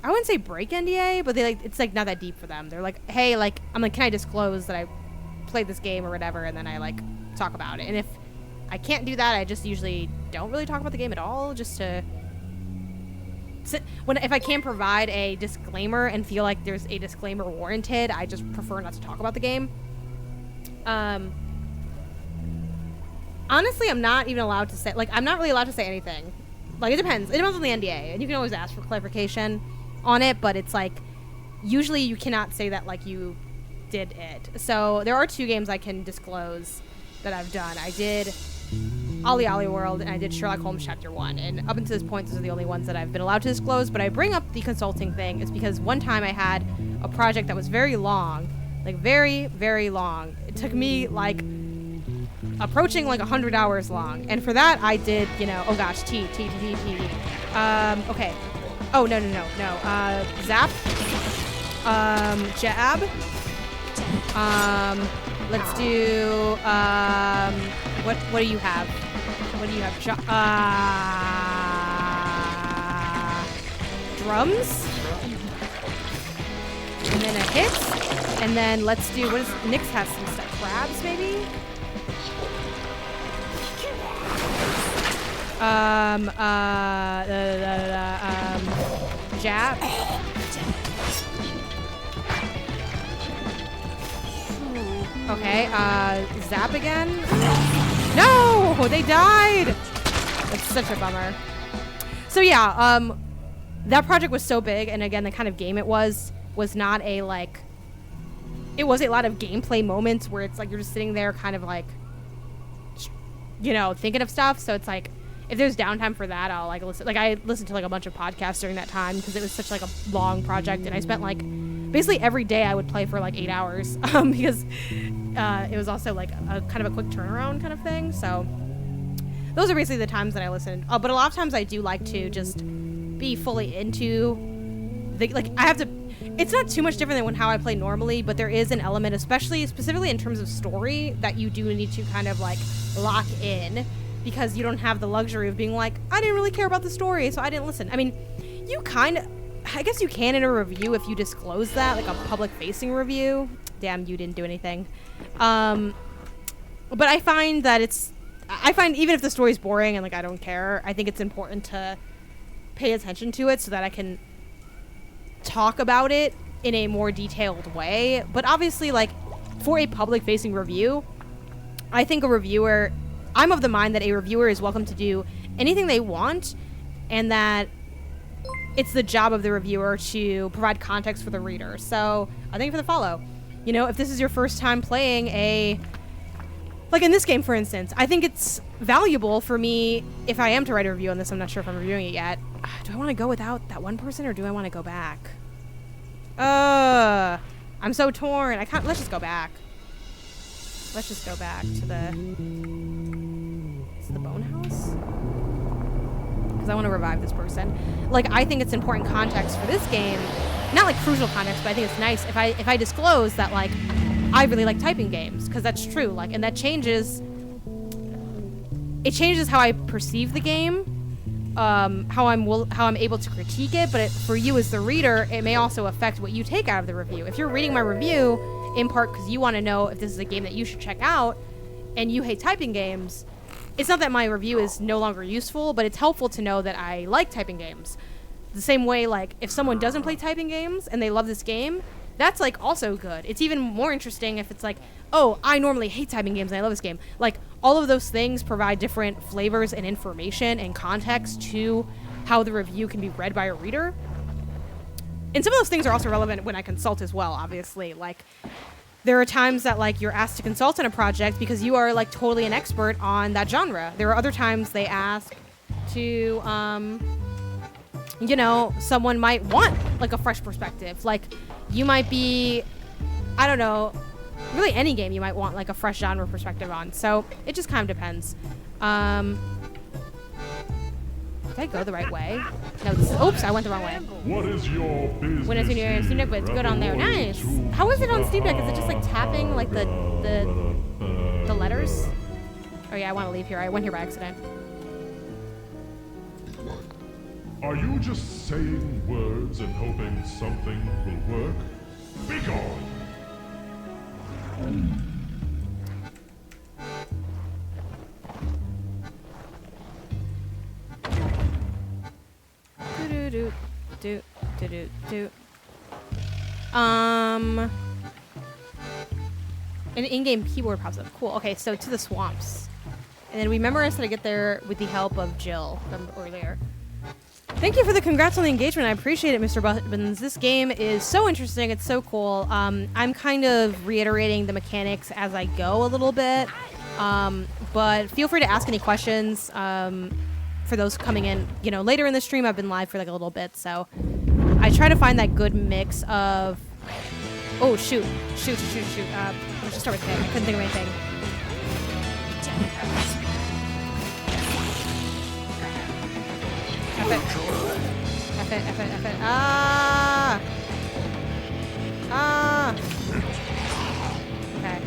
I wouldn't say break NDA, but it's like not that deep for them. They're like, hey, like, I'm like, can I disclose that I played this game or whatever? And then I like talk about it. And if I can't do that, I just usually don't really talk about the game at all, just to if I can't provide a disclaimer and feel like there's a disclaimer warranted, I just prefer not to talk about the game. Honestly, I'm not even allowed to say, like, I'm not really allowed to say anything. Like, it depends on the NDA, and you can always ask for clarification on it, but it's like, usually you cannot say that, like, you did it. So there are 2 games I can disclose that I've done. I did Ollie Ollie World, and I did Sherlock Holmes Chapter 1. And up until this point, those are the only ones that I've been allowed to disclose. But I bring up the consulting thing is because one time I had a project that was very long, like very, very long. It took me like approaching like 100 hours long. And for that, I did, you know, oh gosh, T. Okay. Oh, no. Zap. Jab. Let's do, what do you have? What do you have? Drums? And then a hit. And then let's do, what is, Nyx has some stuff. Crabs, maybe? Jab. Okay, zap again? No! They died! That's such a bummer. So yeah, that project was so big, and again, the kind of game it was not a, like, it was a lot of gameplay moments where it's like you're just sitting there kind of like, you know, thinking of stuff. So it's like, if there's downtime for that, I'll like listen. Like I listened to like a bunch of podcasts during that time because it was such like a long project, and I spent like basically every day I would play for like 8 hours because it was also like a kind of a quick turnaround kind of thing. So those are basically the times that I listened. But a lot of times I do like to just be fully into the, like I have to. It's not too much different than how I play normally, but there is an element, specifically in terms of story, that you do need to kind of like lock in. Because you don't have the luxury of being like, I didn't really care about the story, so I didn't listen. I mean, you kind of, I guess you can in a review if you disclose that, like a public-facing review. Damn, you didn't do anything. But I find that even if the story's boring and like I don't care, I think it's important to pay attention to it so that I can talk about it in a more detailed way. But obviously, like, for a public-facing review, I think I'm of the mind that a reviewer is welcome to do anything they want, and that it's the job of the reviewer to provide context for the reader. So I thank you for the follow. You know, if this is your first time playing like in this game, for instance, I think it's valuable for me, if I am to write a review on this, I'm not sure if I'm reviewing it yet. Do I want to go without that one person, or do I want to go back? I'm so torn. Let's just go back. Let's just go back to the Bone House, because I want to revive this person. Like, I think it's important context for this game, not like crucial context, but I think it's nice if I disclose that like I really like typing games, because that's true. Like, and that changes how I perceive the game, how I'm able to critique it. But for you as the reader, it may also affect what you take out of the review. If you're reading my review in part because you want to know if this is a game that you should check out, and you hate typing games, it's not that my review is no longer useful, but it's helpful to know that I like typing games. the same way, like, if someone doesn't play typing games and they love this game, that's, like, also good. It's even more interesting if it's like, oh, I normally hate typing games and I love this game. Like, all of those things provide different flavors and information and context to how the review can be read by a reader. And some of those things are also relevant when I consult as well, obviously. Like, there are times that, like, you're asked to consult on a project because you are, like, totally an expert on that genre. There are other times they ask to, you know, someone might want, like, a fresh perspective. Like, you might be, I don't know, really any game you might want, like, a fresh genre perspective on. So it just kind of depends. Did I go the right way? No, oops, I went the wrong way. What is your business? When it's in your Steam Deck, but it's good on there. Nice. How is it on Steam Deck? Is it just like tapping like the letters? Oh yeah, I want to leave here. I went here by accident. Are you just saying words and hoping something will work? Be gone! An in-game keyboard pops up. Cool. Okay, so to the swamps. And then we memorized how to get there with the help of Jill from earlier. Thank you for the congrats on the engagement. I appreciate it, Mr. Buttons. This game is so interesting. It's so cool. I'm kind of reiterating the mechanics as I go a little bit. But feel free to ask any questions. For those coming in, you know, later in the stream, I've been live for like a little bit, so I try to find that good mix of. Oh shoot! Let's just start with him. I couldn't think of anything. F it. Okay.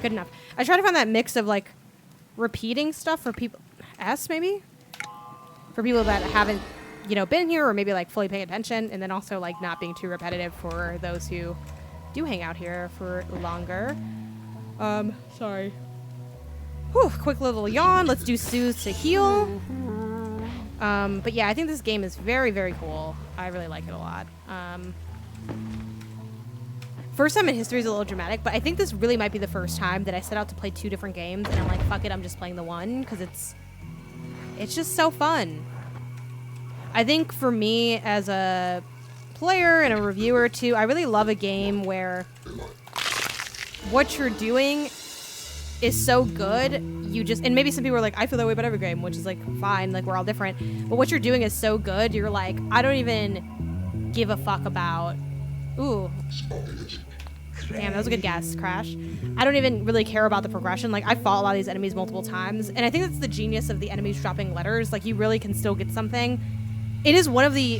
Good enough. I try to find that mix of like repeating stuff for people. Maybe for people that haven't, you know, been here or maybe like fully paying attention, and then also like not being too repetitive for those who do hang out here for longer. Sorry. Whew, quick little yawn. Let's do soothe to heal. But yeah, I think this game is very, very cool. I really like it a lot. First time in history is a little dramatic, but I think this really might be the first time that I set out to play 2 different games, and I'm like, fuck it, I'm just playing the one, because it's just so fun. I think for me as a player and a reviewer too, I really love a game where what you're doing is so good, you just, and maybe some people are like, I feel that way about every game, which is like, fine, like we're all different, but what you're doing is so good, you're like, I don't even give a fuck about, ooh. Damn, that was a good guess, Crash. I don't even really care about the progression. Like, I fought a lot of these enemies multiple times, and I think that's the genius of the enemies dropping letters. Like, you really can still get something. It is one of the...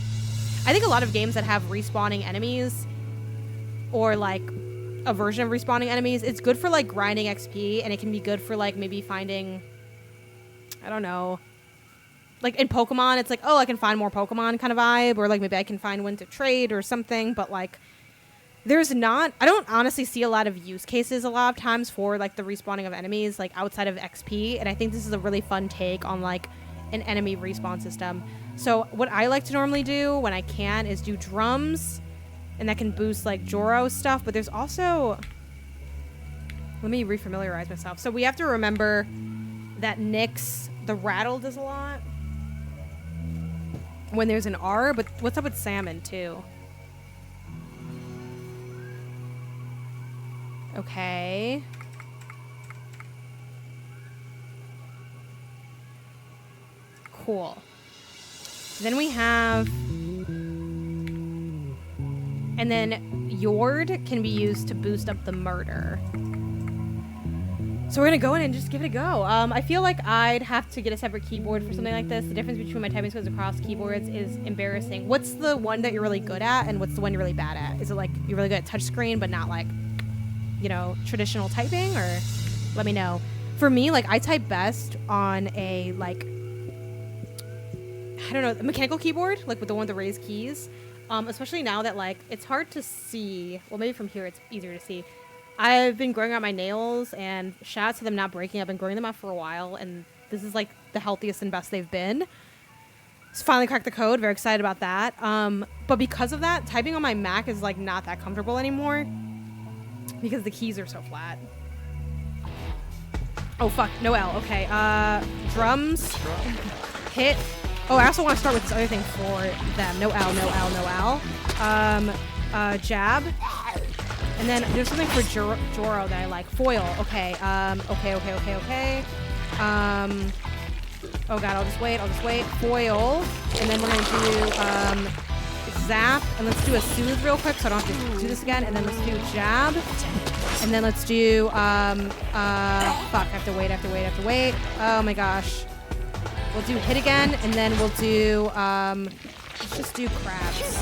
I think a lot of games that have respawning enemies, or, like, a version of respawning enemies, it's good for, like, grinding XP, and it can be good for, like, maybe finding... I don't know. Like, in Pokemon, it's like, oh, I can find more Pokemon kind of vibe, or, like, maybe I can find one to trade or something, but, like... There's not... I don't honestly see a lot of use cases a lot of times for, like, the respawning of enemies, like, outside of XP. And I think this is a really fun take on, like, an enemy respawn system. So what I like to normally do when I can is do drums. And that can boost, like, Joro stuff. But there's also... Let me refamiliarize myself. So we have to remember that Nyx, the rattle does a lot when there's an R. But what's up with salmon, too? Okay. Cool. Then we have... And then Yord can be used to boost up the murder. So we're going to go in and just give it a go. I feel like I'd have to get a separate keyboard for something like this. The difference between my typing skills across keyboards is embarrassing. What's the one that you're really good at, and what's the one you're really bad at? Is it like you're really good at touchscreen, but not like... you know, traditional typing, or let me know. For me, like, I type best on a, like, I don't know, a mechanical keyboard, like with the one with the raised keys. Especially now that, like, it's hard to see. Well, maybe from here it's easier to see. I've been growing out my nails, and shout out to them not breaking. I've been growing them out for a while, and this is, like, the healthiest and best they've been. finally cracked the code. Very excited about that. But because of that, typing on my Mac is like not that comfortable anymore because the keys are so flat. Oh fuck, no L. Okay, drums, hit. Oh, I also want to start with this other thing for them. No L, no L, no L. Jab. And then there's something for Joro that I like. Foil. Okay, okay. Oh god, I'll just wait. Foil. And then we're gonna do, zap. And let's do a soothe real quick so I don't have to do this again. And then let's do jab. And then let's do, fuck, I have to wait. Oh my gosh. We'll do hit again, and then we'll do, let's just do crabs.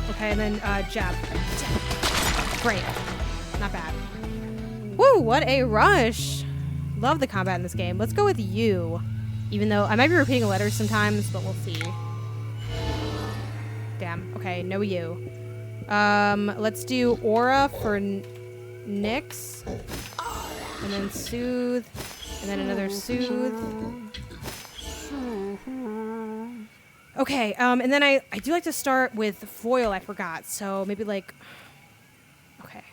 Okay, and then, jab. Great. Not bad. Woo, what a rush. Love the combat in this game. Let's go with you. Even though I might be repeating letters sometimes, but we'll see. Damn. Okay, no you. Let's do aura for Nyx. And then soothe. And then another soothe. Okay, and then I do like to start with foil, I forgot. So maybe like... Okay.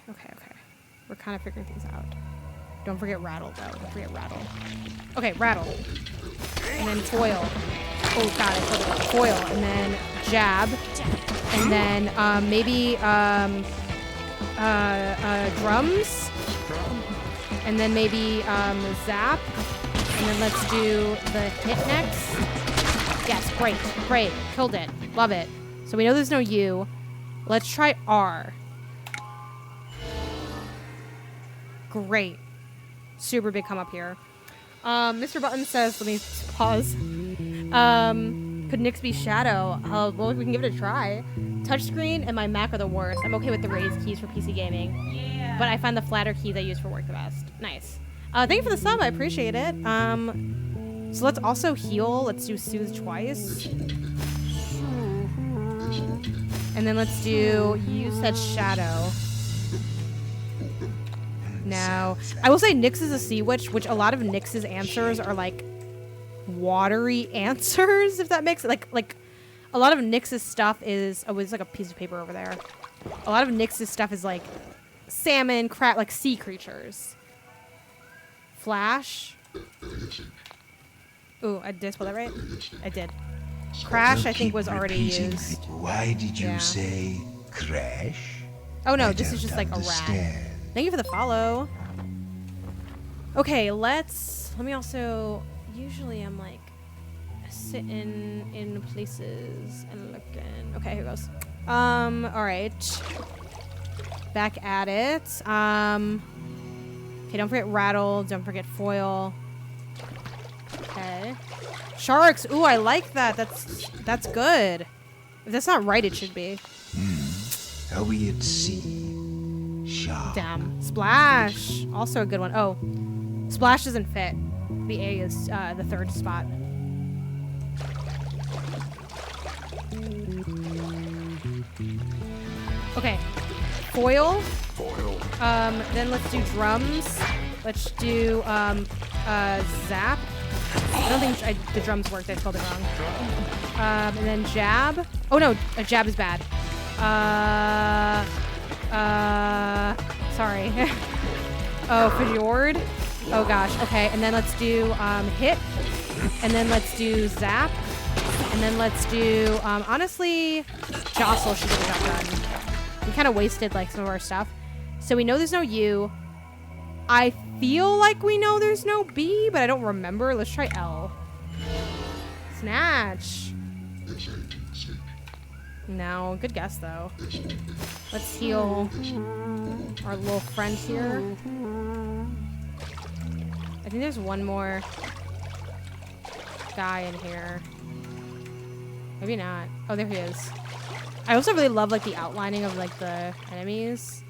We're kind of figuring things out. Don't forget rattle, though. Okay, rattle. And then foil. Oh, god, I forgot. Foil. And then jab. And then maybe drums. And then maybe zap. And then let's do the hit next. Yes, great. Killed it. Love it. So we know there's no U. Let's try R. Great. Super big come up here. Mr. Button says, let me pause. Could Nyx be Shadow? Well, we can give it a try. Touchscreen and my Mac are the worst. I'm okay with the raised keys for PC gaming. Yeah. But I find the flatter keys I use for work the best. Nice. Thank you for the sub. I appreciate it. So let's also heal. Let's do soothe twice. And then let's do, you said Shadow. Now, I will say Nyx is a sea witch, which a lot of Nyx's answers are like watery answers, if that makes it like a lot of Nyx's stuff is, oh, it's like a piece of paper over there. A lot of Nyx's stuff is like salmon, crab, like sea creatures. Flash. Ooh, did I spell that right? I did. Crash, I think, was already used. Why did you say crash? Oh no, this is just like a rat. Thank you for the follow. Okay, let me also, usually I'm like sitting in places and looking. Okay, here goes. All right. Back at it. Okay, don't forget rattle, don't forget foil. Okay. Sharks, ooh, I like that. That's good. If that's not right, it should be. Are we at sea? Shark. Damn. Splash. Also a good one. Oh. Splash doesn't fit. The A is the third spot. Okay. Foil. Then let's do drums. Let's do zap. I don't think the drums worked. I spelled it wrong. And then jab. Oh no, a jab is bad. Sorry. Oh, Fjord. Oh gosh. Okay, and then let's do hit. And then let's do zap. And then let's do honestly, jostle should get the job done. We kind of wasted like some of our stuff. So we know there's no U. I feel like we know there's no B, but I don't remember. Let's try L. Snatch. No, good guess though. Let's heal our little friend here. I think there's one more guy in here. Maybe not. Oh, there he is. I also really love like the outlining of like the enemies.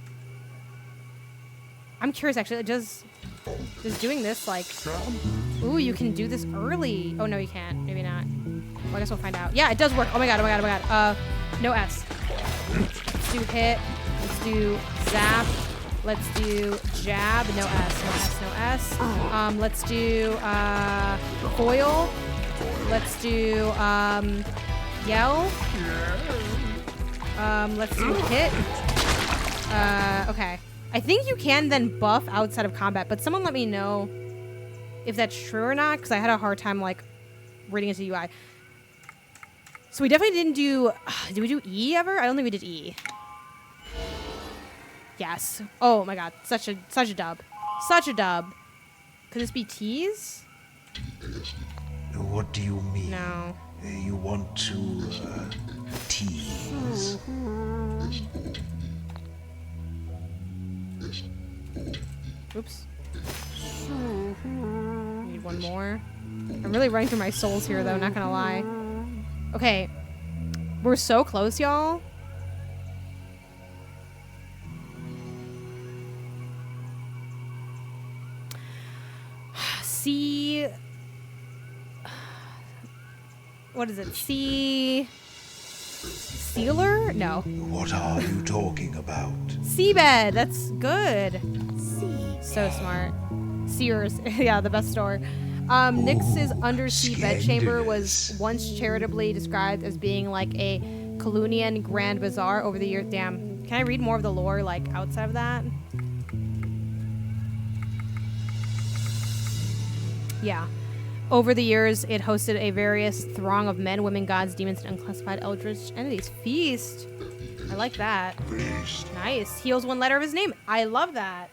I'm curious actually, does doing this like, ooh, you can do this early. Oh no, you can't. Maybe not. Well, I guess we'll find out. Yeah, it does work. Oh my god, oh my god, oh my god. No S. Let's do hit. Let's do zap. Let's do jab. No S, no S, no S. Let's do foil. Let's do yell. Let's do hit. Okay. I think you can then buff outside of combat, but someone let me know if that's true or not, because I had a hard time like reading into UI. So we definitely didn't do. Did we do E ever? I don't think we did E. Yes. Oh my god, such a dub, such a dub. Could this be T's? What do you mean? No. You want to tease? Oops. Need one more. I'm really running through my souls here, though, not gonna lie. Okay. We're so close, y'all. C... What is it? Sealer? No. What are you talking about? Seabed. That's good. So smart. Sears. Yeah, the best store. Nix's undersea bedchamber was once charitably described as being like a Colunian Grand Bazaar over the years. Damn. Can I read more of the lore, like, outside of that? Yeah. Over the years, it hosted a various throng of men, women, gods, demons, and unclassified eldritch entities. Feast. I like that. Feast. Nice. Heals one letter of his name. I love that.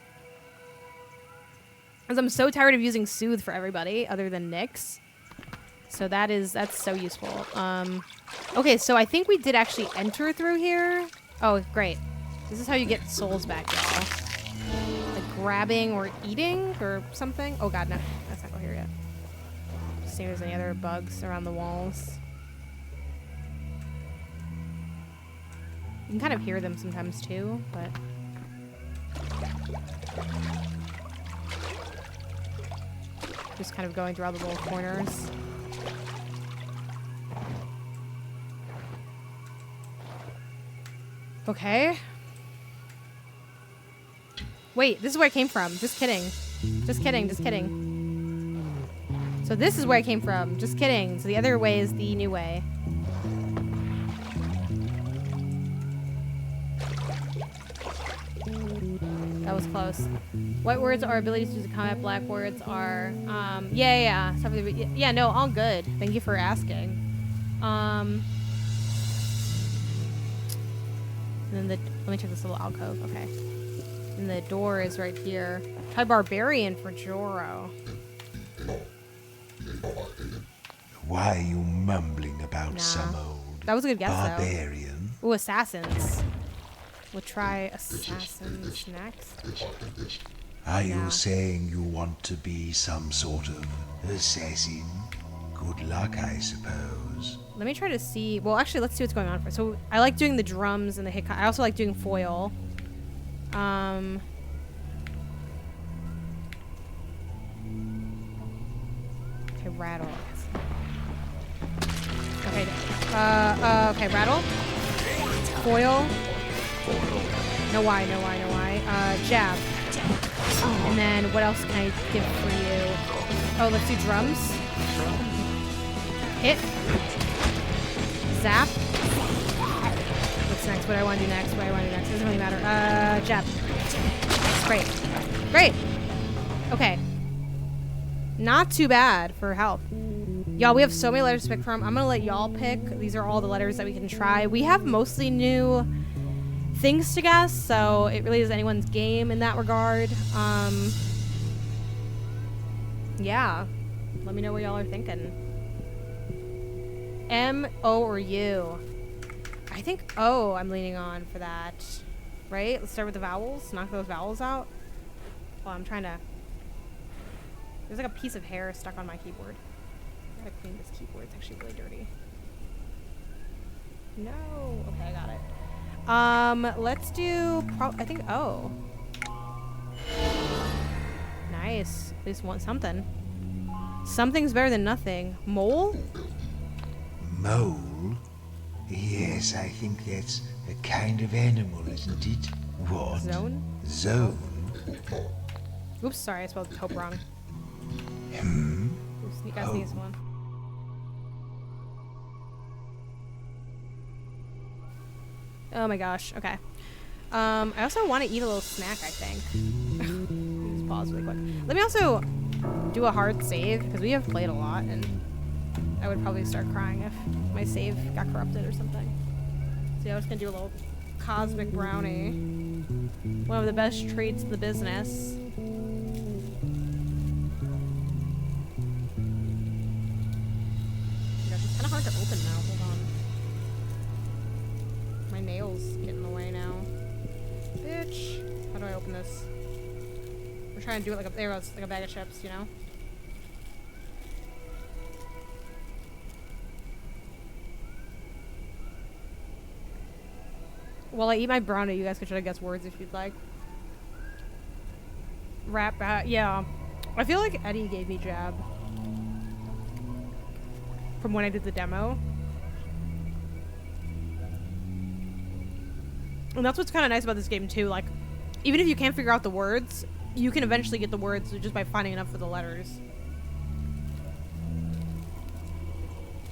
Because I'm so tired of using Soothe for everybody other than Nyx. So that's so useful. Okay, so I think we did actually enter through here. Oh, great. This is how you get souls back, y'all. Like grabbing or eating or something. Oh god, no. Let's not go here yet. See if there's any other bugs around the walls. You can kind of hear them sometimes too, but... Just kind of going through all the little corners. Okay. Wait, this is where I came from. Just kidding. Just kidding, just kidding. So this is where I came from. Just kidding. So the other way is the new way. That was close. White words are abilities used to combat. Black words are, yeah. Yeah, no, all good. Thank you for asking. And then let me check this little alcove. Okay. And the door is right here. Try barbarian for Joro. Why are you mumbling about some old that was a good guess, barbarian? Though. Ooh, assassins. We'll try assassins next. Are you saying you want to be some sort of assassin? Good luck, I suppose. Let me try to see. Well, actually, let's see what's going on first. So I like doing the drums and the hit. I also like doing foil. Okay, rattle. Okay. Okay, rattle. Foil. No why. Jab. And then what else can I give for you? Oh, let's do drums. Hit. Zap. What's next? What do I want to do next? Doesn't really matter. Jab. Great. Okay. Not too bad for health. Y'all, we have so many letters to pick from. I'm going to let y'all pick. These are all the letters that we can try. We have mostly new things to guess, so it really is anyone's game in that regard. Yeah. Let me know what y'all are thinking. M, O, or U? I think O I'm leaning on for that. Right? Let's start with the vowels. Knock those vowels out. Well, I'm trying to... There's like a piece of hair stuck on my keyboard. I gotta clean this keyboard. It's actually really dirty. No. Okay, I got it. Let's do... I think O. Nice. At least want something. Something's better than nothing. Mole? Mole? Yes, I think that's a kind of animal, isn't it? What? Zone? Zone? Oops, sorry, I spelled hope wrong. Hmm? Oops, you guys need this one. Oh my gosh. Okay. I also want to eat a little snack, I think. Just pause really quick. Let me also do a hard save, because we have played a lot, and I would probably start crying if my save got corrupted or something. So yeah, I was going to do a little cosmic brownie. One of the best treats in the business. Gosh, it's kind of hard to open now. Hold on. My nails get in the way now. Bitch. How do I open this? We're trying to do it like a, there it goes, like a bag of chips, you know? While I eat my brownie, you guys can try to guess words if you'd like. Rap, yeah. I feel like Eddie gave me jab. From when I did the demo. And that's what's kind of nice about this game too. Like, even if you can't figure out the words, you can eventually get the words just by finding enough for the letters.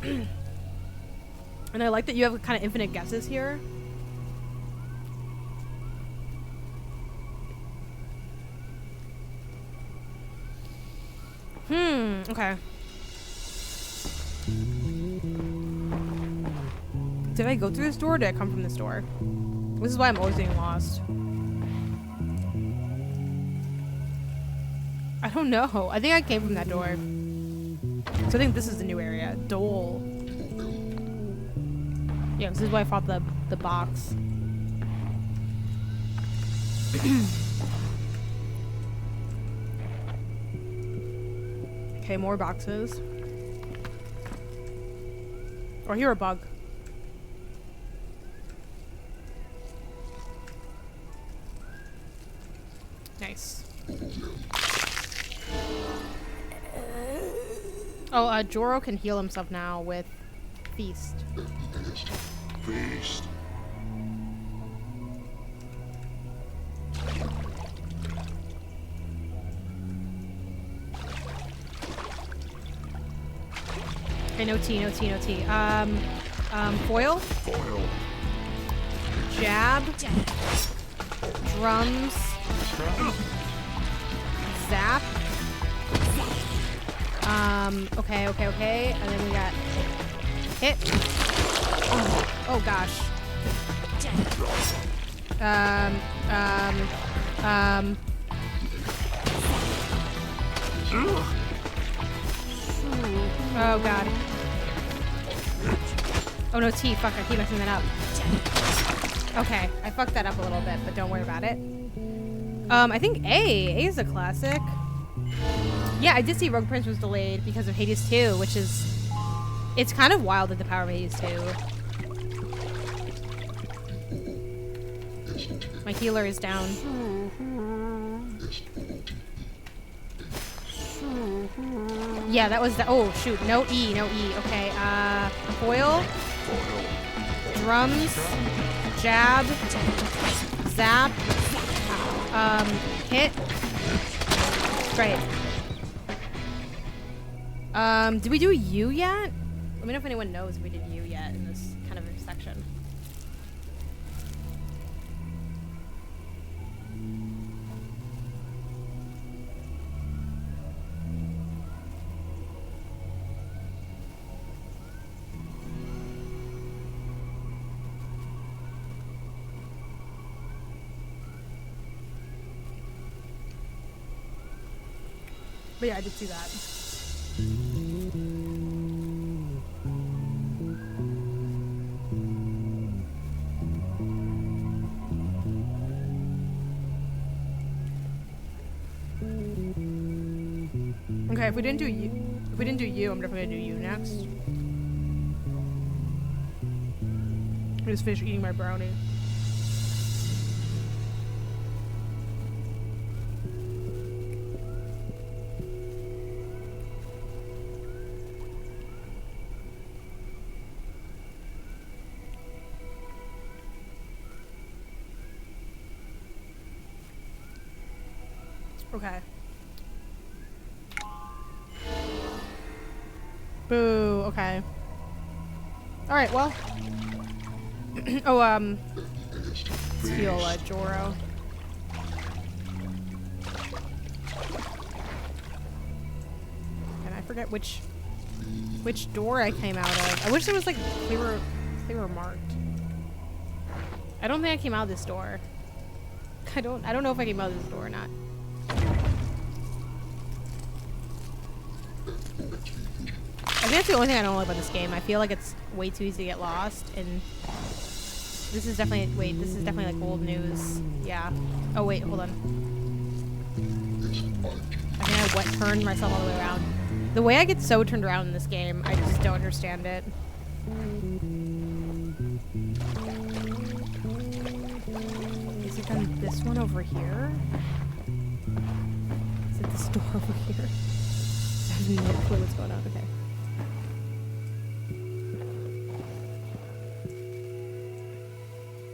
And I like that you have kind of infinite guesses here. Okay. Did I go through this door or did I come from this door? This is why I'm always getting lost. I don't know. I think I came from that door. So I think this is the new area. Dole. Yeah, this is why I fought the box. Okay, more boxes. Oh, I hear a bug. Nice. Oh, Joro can heal himself now with Feast. Feast. Okay, no tea, no tea, no tea. Foil? Foil. Jab. Drums. Zap. Okay. And then we got hit. Oh gosh. Oh god. Oh no, T. Fuck, I keep messing that up. Okay, I fucked that up a little bit, but don't worry about it. I think A. A is a classic. Yeah, I did see Rogue Prince was delayed because of Hades 2, which is... It's kind of wild that the power of Hades 2. My healer is down. Yeah, that was the... Oh, shoot. No E, no E. Okay, foil. Drums. Jab. Zap. Hit. Great. Did we do U yet? Let me know if anyone knows if we did U yet in this kind of section. But yeah, I did see that. Okay, if we didn't do U, I'm definitely gonna do U next. I just finished eating my brownie. Okay. Boo, okay. Alright, well. Oh, Let's heal Joro. And I forget which door I came out of. I wish there was like they were marked. I don't think I came out of this door. I don't know if I came out of this door or not. I think that's the only thing I don't like about this game. I feel like it's way too easy to get lost, and this is definitely like old news. Yeah. Oh wait, hold on. I think I turned myself all the way around. The way I get so turned around in this game, I just don't understand it. Is it then this one over here? Is it this door over here? I have no clue what's going on. Okay.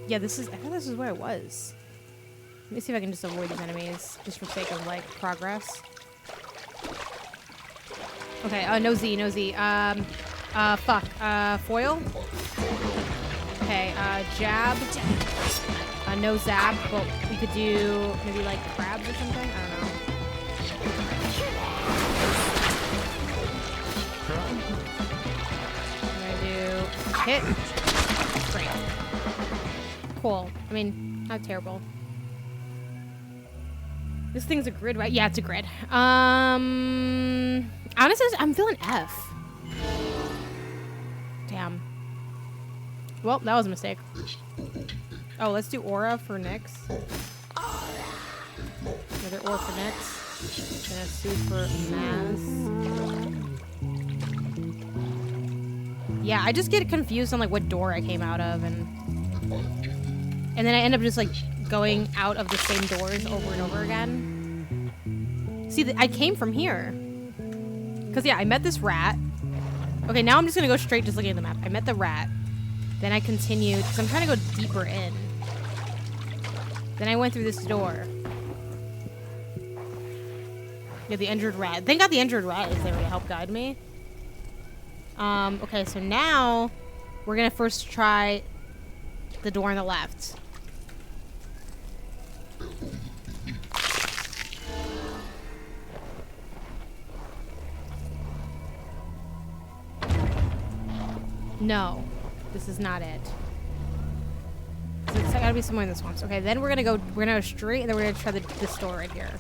Yeah, I thought this is where it was. Let me see if I can just avoid these enemies, just for sake of, like, progress. Okay, no Z. Foil? Okay, jab. No zap, but we could do maybe, like, crabs or something? I don't know. I'm gonna do hit. Great. Cool. I mean, not terrible. This thing's a grid, right? Yeah, it's a grid. Honestly, I'm feeling F. Damn. Well, that was a mistake. Oh, let's do aura for Nyx. Another aura for Nyx. And a suit for Maz. Yeah, I just get confused on like what door I came out of, and then I end up just like going out of the same doors over and over again. See, I came from here. Because, yeah, I met this rat. Okay, now I'm just going to go straight just looking at the map. I met the rat. Then I continued, because I'm trying to go deeper in. Then I went through this door. Yeah, the injured rat. Thank God the injured rat is there to help guide me. Okay, so now we're going to first try the door on the left. No, this is not it. So it's gotta be somewhere in the swamps. Okay, then we're gonna go straight, and then we're gonna try this door right here.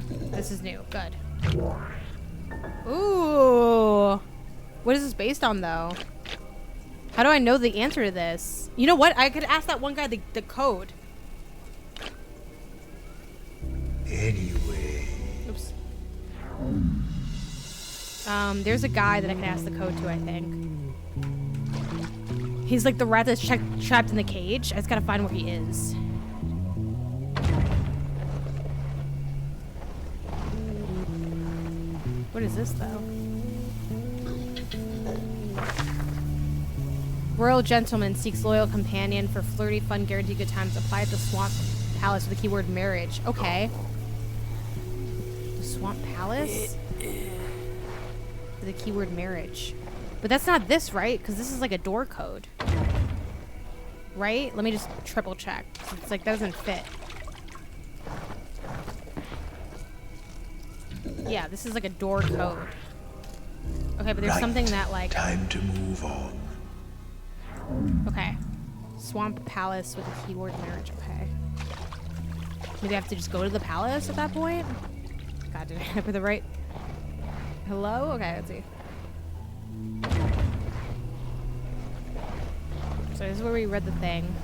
This is new. Good. Ooh. What is this based on, though? How do I know the answer to this? You know what? I could ask that one guy the code. Anyway. Oops. There's a guy that I can ask the code to, I think. He's like the rat that's trapped in the cage. I just gotta find where he is. What is this, though? Royal gentleman seeks loyal companion for flirty, fun, guaranteed good times. Apply at the Swamp Palace with the keyword marriage. Okay. The Swamp Palace? With the keyword marriage. But that's not this, right? Because this is like a door code. Right? Let me just triple check. It's like, that doesn't fit. Yeah, this is like a door code. Okay, but there's something that like... Time to move on. Okay. Swamp Palace with a keyword marriage. Okay. Maybe I have to just go to the palace at that point? God, did I put the right... Hello? Okay, let's see. So this is where we read the thing.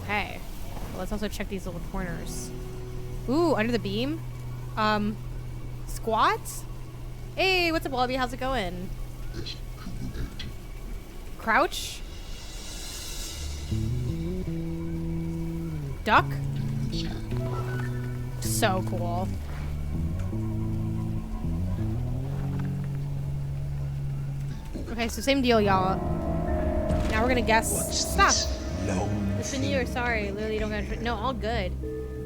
Okay. Well, let's also check these little corners. Ooh, under the beam? Squats? Hey, what's up, Wallaby? How's it going? Crouch? Duck? So cool. Okay, so same deal, y'all. Now we're gonna guess. Stop. Listen, you're sorry. Literally, don't get. No, all good.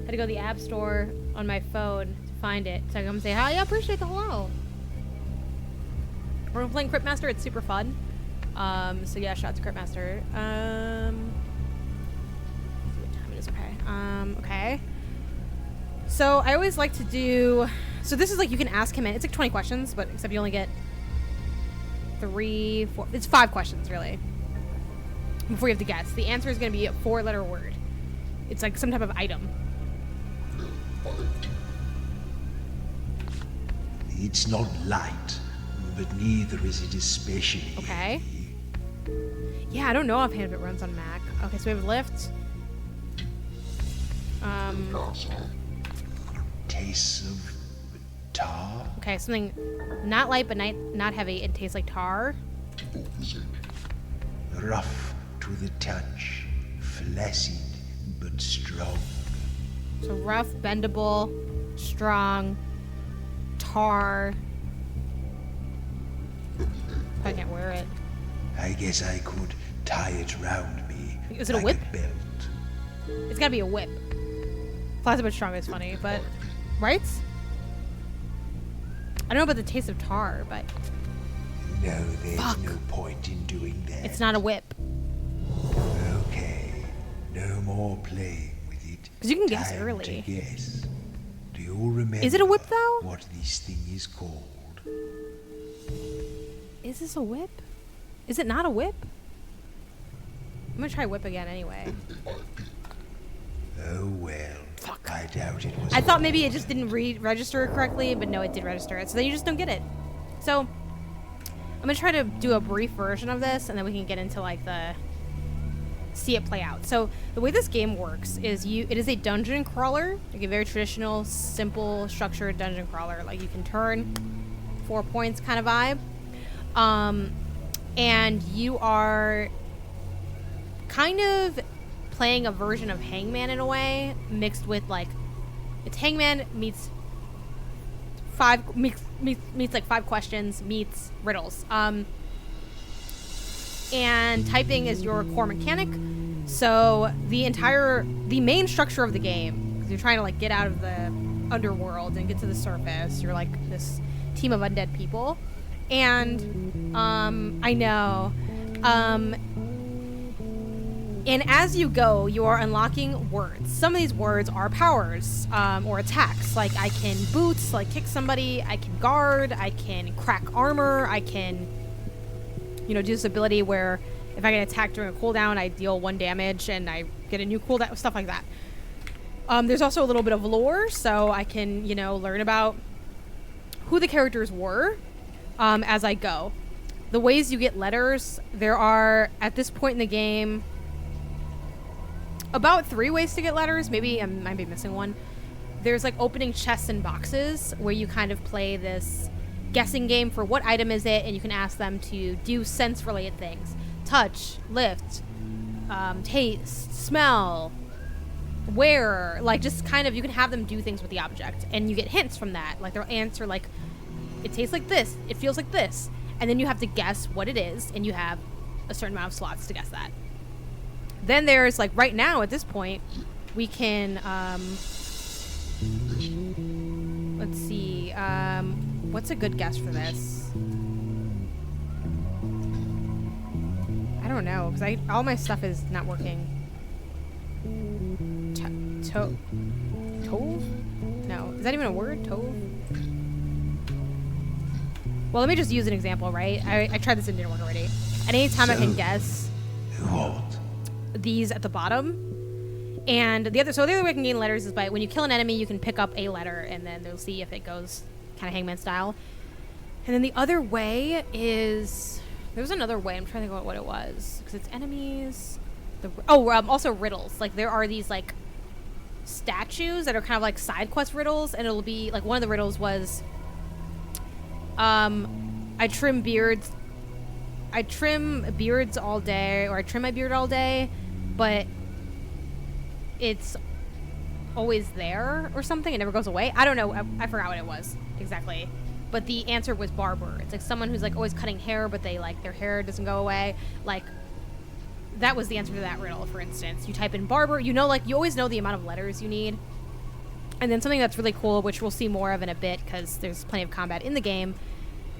Had to go to the app store on my phone to find it. So I come say hi. I appreciate the hello. We're playing Cryptmaster. It's super fun. So yeah, shout out to Cryptmaster. Let's see what time it is. Okay. Okay. So I always like to do. So this is like you can ask him. It's like 20 questions, but except you only get 3, 4. It's 5 questions really. Before you have to guess, the answer is going to be a 4-letter word. It's like some type of item. It's not light, but neither is it especially. Okay. Yeah, I don't know offhand if it runs on Mac. Okay, so we have lift. Tastes of tar. Okay, something not light but not heavy. It tastes like tar. Rough to the touch, flaccid but strong. So rough, bendable, strong, tar. I can't wear it. I guess I could tie it round me. Is it a like whip? A belt. It's gotta be a whip. Flaccid but strong is funny, but right? I don't know about the taste of tar, but No, there's no point in doing that. it's not a whip. Okay, no more playing with it. Because you can guess Time early. to guess. Do you all remember? Is it a whip though? What this thing is called? Is this a whip? Is it not a whip? I'm gonna try whip again anyway. Oh well. Fuck. I doubt it was. I thought maybe it just didn't register it correctly, but no, it did register it. So then you just don't get it. So I'm gonna try to do a brief version of this, and then we can get into like the see it play out. So the way this game works is it is a dungeon crawler, like a very traditional, simple, structured dungeon crawler. Like you can turn 4 points kind of vibe. And you are kind of playing a version of Hangman in a way, mixed with like it's Hangman meets like 5 questions meets riddles. And typing is your core mechanic. So the main structure of the game, because you're trying to like get out of the underworld and get to the surface. You're like this team of undead people. And I know. And as you go, you are unlocking words. Some of these words are powers or attacks. Like I can boots, like kick somebody. I can guard. I can crack armor. I can, do this ability where if I get attacked during a cooldown, I deal 1 damage and I get a new cooldown, stuff like that. There's also a little bit of lore, so I can, learn about who the characters were as I go. The ways you get letters, there are, at this point in the game, about 3 ways to get letters. Maybe I might be missing one. There's like opening chests and boxes where you kind of play this guessing game for what item is it, and you can ask them to do sense related things. Touch, lift, taste, smell, wear, like just kind of, you can have them do things with the object and you get hints from that. Like they'll answer like, it tastes like this, it feels like this, and then you have to guess what it is, and you have a certain amount of slots to guess that. Then there's like right now at this point we can let's see, what's a good guess for this? I don't know, because all my stuff is not working. Tove? No, is that even a word? Tove? Well, let me just use an example, right? I tried this and didn't work already. At any time I can guess these at the bottom. And the other way I can gain letters is by when you kill an enemy, you can pick up a letter, and then they'll see if it goes kind of Hangman style. And then the other way is, there was another way. I'm trying to think about what it was, because it's enemies. Also riddles. Like there are these like statues that are kind of like side quest riddles, and it'll be like one of the riddles was, I trim beards all day, or I trim my beard all day, but it's always there or something. It never goes away. I don't know. I forgot what it was exactly. But the answer was barber. It's like someone who's like always cutting hair, but they like their hair doesn't go away. Like that was the answer to that riddle, for instance. You type in barber, you always know the amount of letters you need. And then something that's really cool, which we'll see more of in a bit because there's plenty of combat in the game,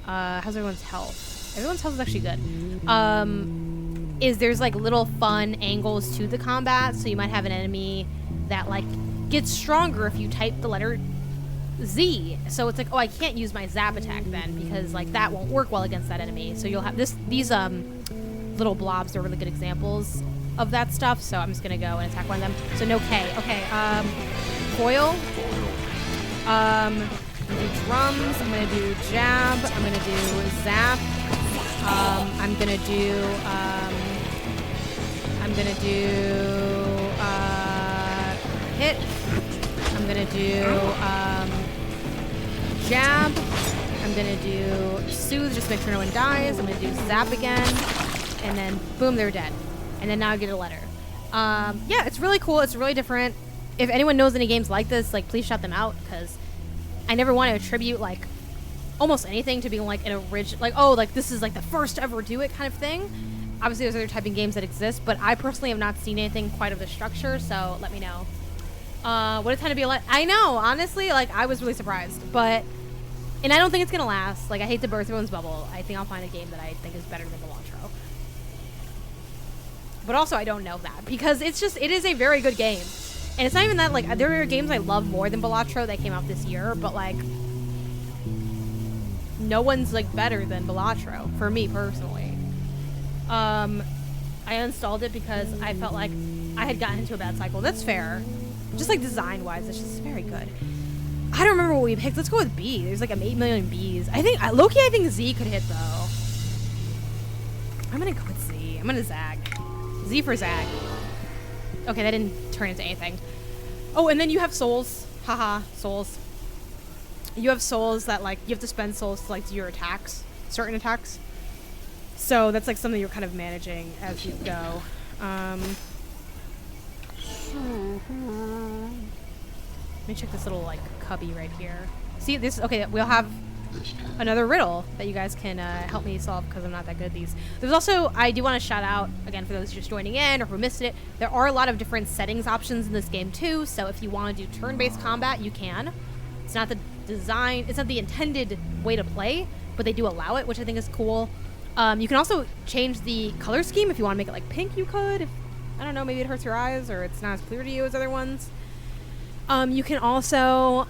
How's everyone's health? Everyone's health is actually good. Is there's like little fun angles to the combat, so you might have an enemy that like gets stronger if you type the letter Z. So it's like, oh, I can't use my zap attack then because like that won't work well against that enemy. So you'll have these little blobs are really good examples of that stuff. So I'm just gonna go and attack one of them. So no K. Okay. Foil. I'm gonna do drums. I'm gonna do jab. I'm gonna do zap. I'm gonna do hit. I'm gonna do jab. I'm gonna do soothe, just make sure no one dies. I'm gonna do zap again, and then boom, they're dead. And then now I get a letter. Yeah, it's really cool. It's really different. If anyone knows any games like this, like please shout them out, because I never want to attribute like almost anything to being like an original, like, oh, like this is like the first to ever do it kind of thing. Obviously there's other typing games that exist, but I personally have not seen anything quite of the structure, so let me know. Would it tend to be a lot? I know, honestly, like I was really surprised, and I don't think it's gonna last. Like I hate to burst everyone's bubble. I think I'll find a game that I think is better than Belantro. But also I don't know that, because it is a very good game. And it's not even that, like, there are games I love more than Belantro that came out this year, but like no one's like better than Belantro for me personally. I uninstalled it because I felt like I had gotten into a bad cycle. That's fair. Just like design wise, it's just very good. I don't remember what we picked. Let's go with B. There's like 8 million B's. I think low-key I think Z could hit though. I'm gonna go with Z. I'm gonna zag. Z for zag. Okay, that didn't turn into anything. Oh, and then you have souls. Haha, souls. You have souls that like you have to spend souls to like do your attacks, certain attacks. So that's like something you're kind of managing as you go. Let me check this little like cubby right here. See this? Okay, we'll have another riddle that you guys can help me solve because I'm not that good at these. There's also, I do want to shout out again for those just joining in or who missed it. There are a lot of different settings options in this game too. So if you want to do turn-based combat, you can. It's not the design. It's not the intended way to play, but they do allow it, which I think is cool. You can also change the color scheme if you want to make it like pink. You could. I don't know. Maybe it hurts your eyes or it's not as clear to you as other ones. You can also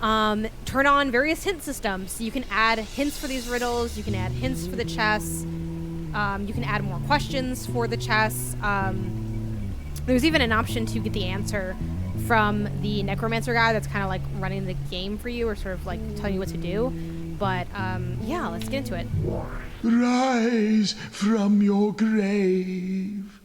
turn on various hint systems. So you can add hints for these riddles. You can add hints for the chess. You can add more questions for the chess. There's even an option to get the answer from the necromancer guy that's kind of like running the game for you or sort of like telling you what to do. But yeah, let's get into it. Rise from your grave.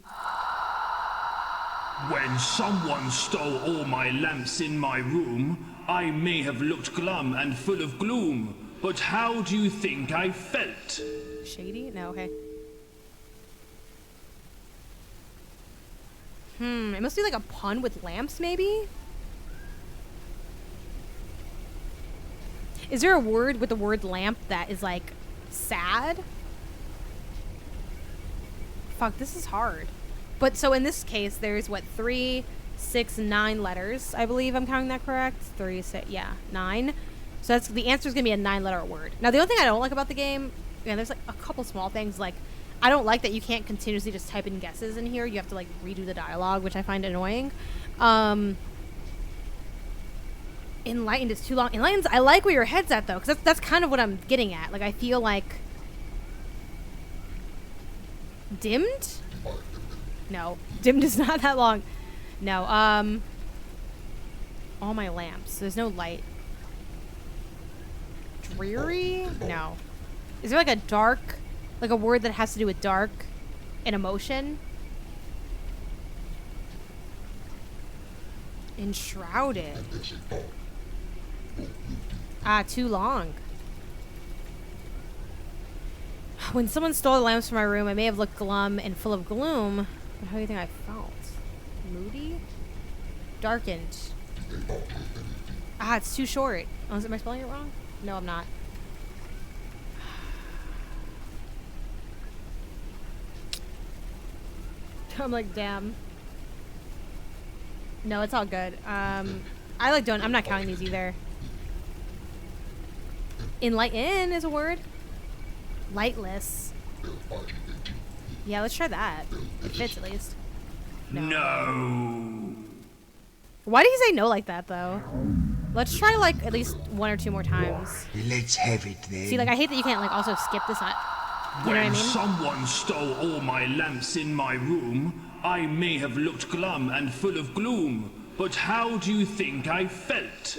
When someone stole all my lamps in my room, I may have looked glum and full of gloom, but how do you think I felt? Shady? No, okay. It must be like a pun with lamps, maybe? Is there a word with the word lamp that is like sad? Fuck, this is hard. But so in this case, there's what, 3, 6, 9 letters. I believe I'm counting that correct. 3, 6, yeah, 9. So that's the answer is gonna be a 9-letter word. Now the only thing I don't like about the game, there's like a couple small things. Like I don't like that you can't continuously just type in guesses in here. You have to like redo the dialogue, which I find annoying. Enlightened is too long. Enlightened, I like where your head's at though, because that's kind of what I'm getting at. Like I feel like dimmed. No, dimmed is not that long. No, all my lamps. There's no light. Dreary? No. Is there like a dark, like a word that has to do with dark and emotion? Enshrouded. Ah, too long. When someone stole the lamps from my room, I may have looked glum and full of gloom. But how do you think I felt? Moody? Darkened. Ah, it's too short. Oh, am I spelling it wrong? No, I'm not. I'm like, damn. No, it's all good. I like don't. I'm not counting these either. Enlighten is a word. Lightless. Yeah, let's try that. It fits at least. No. Why do you say no like that though? Let's try like at least 1 or 2 more times. Let's have it then. See, like I hate that you can't like also skip this. You know what I When mean? someone stole all my lamps in my room, I may have looked glum and full of gloom, but how do you think I felt?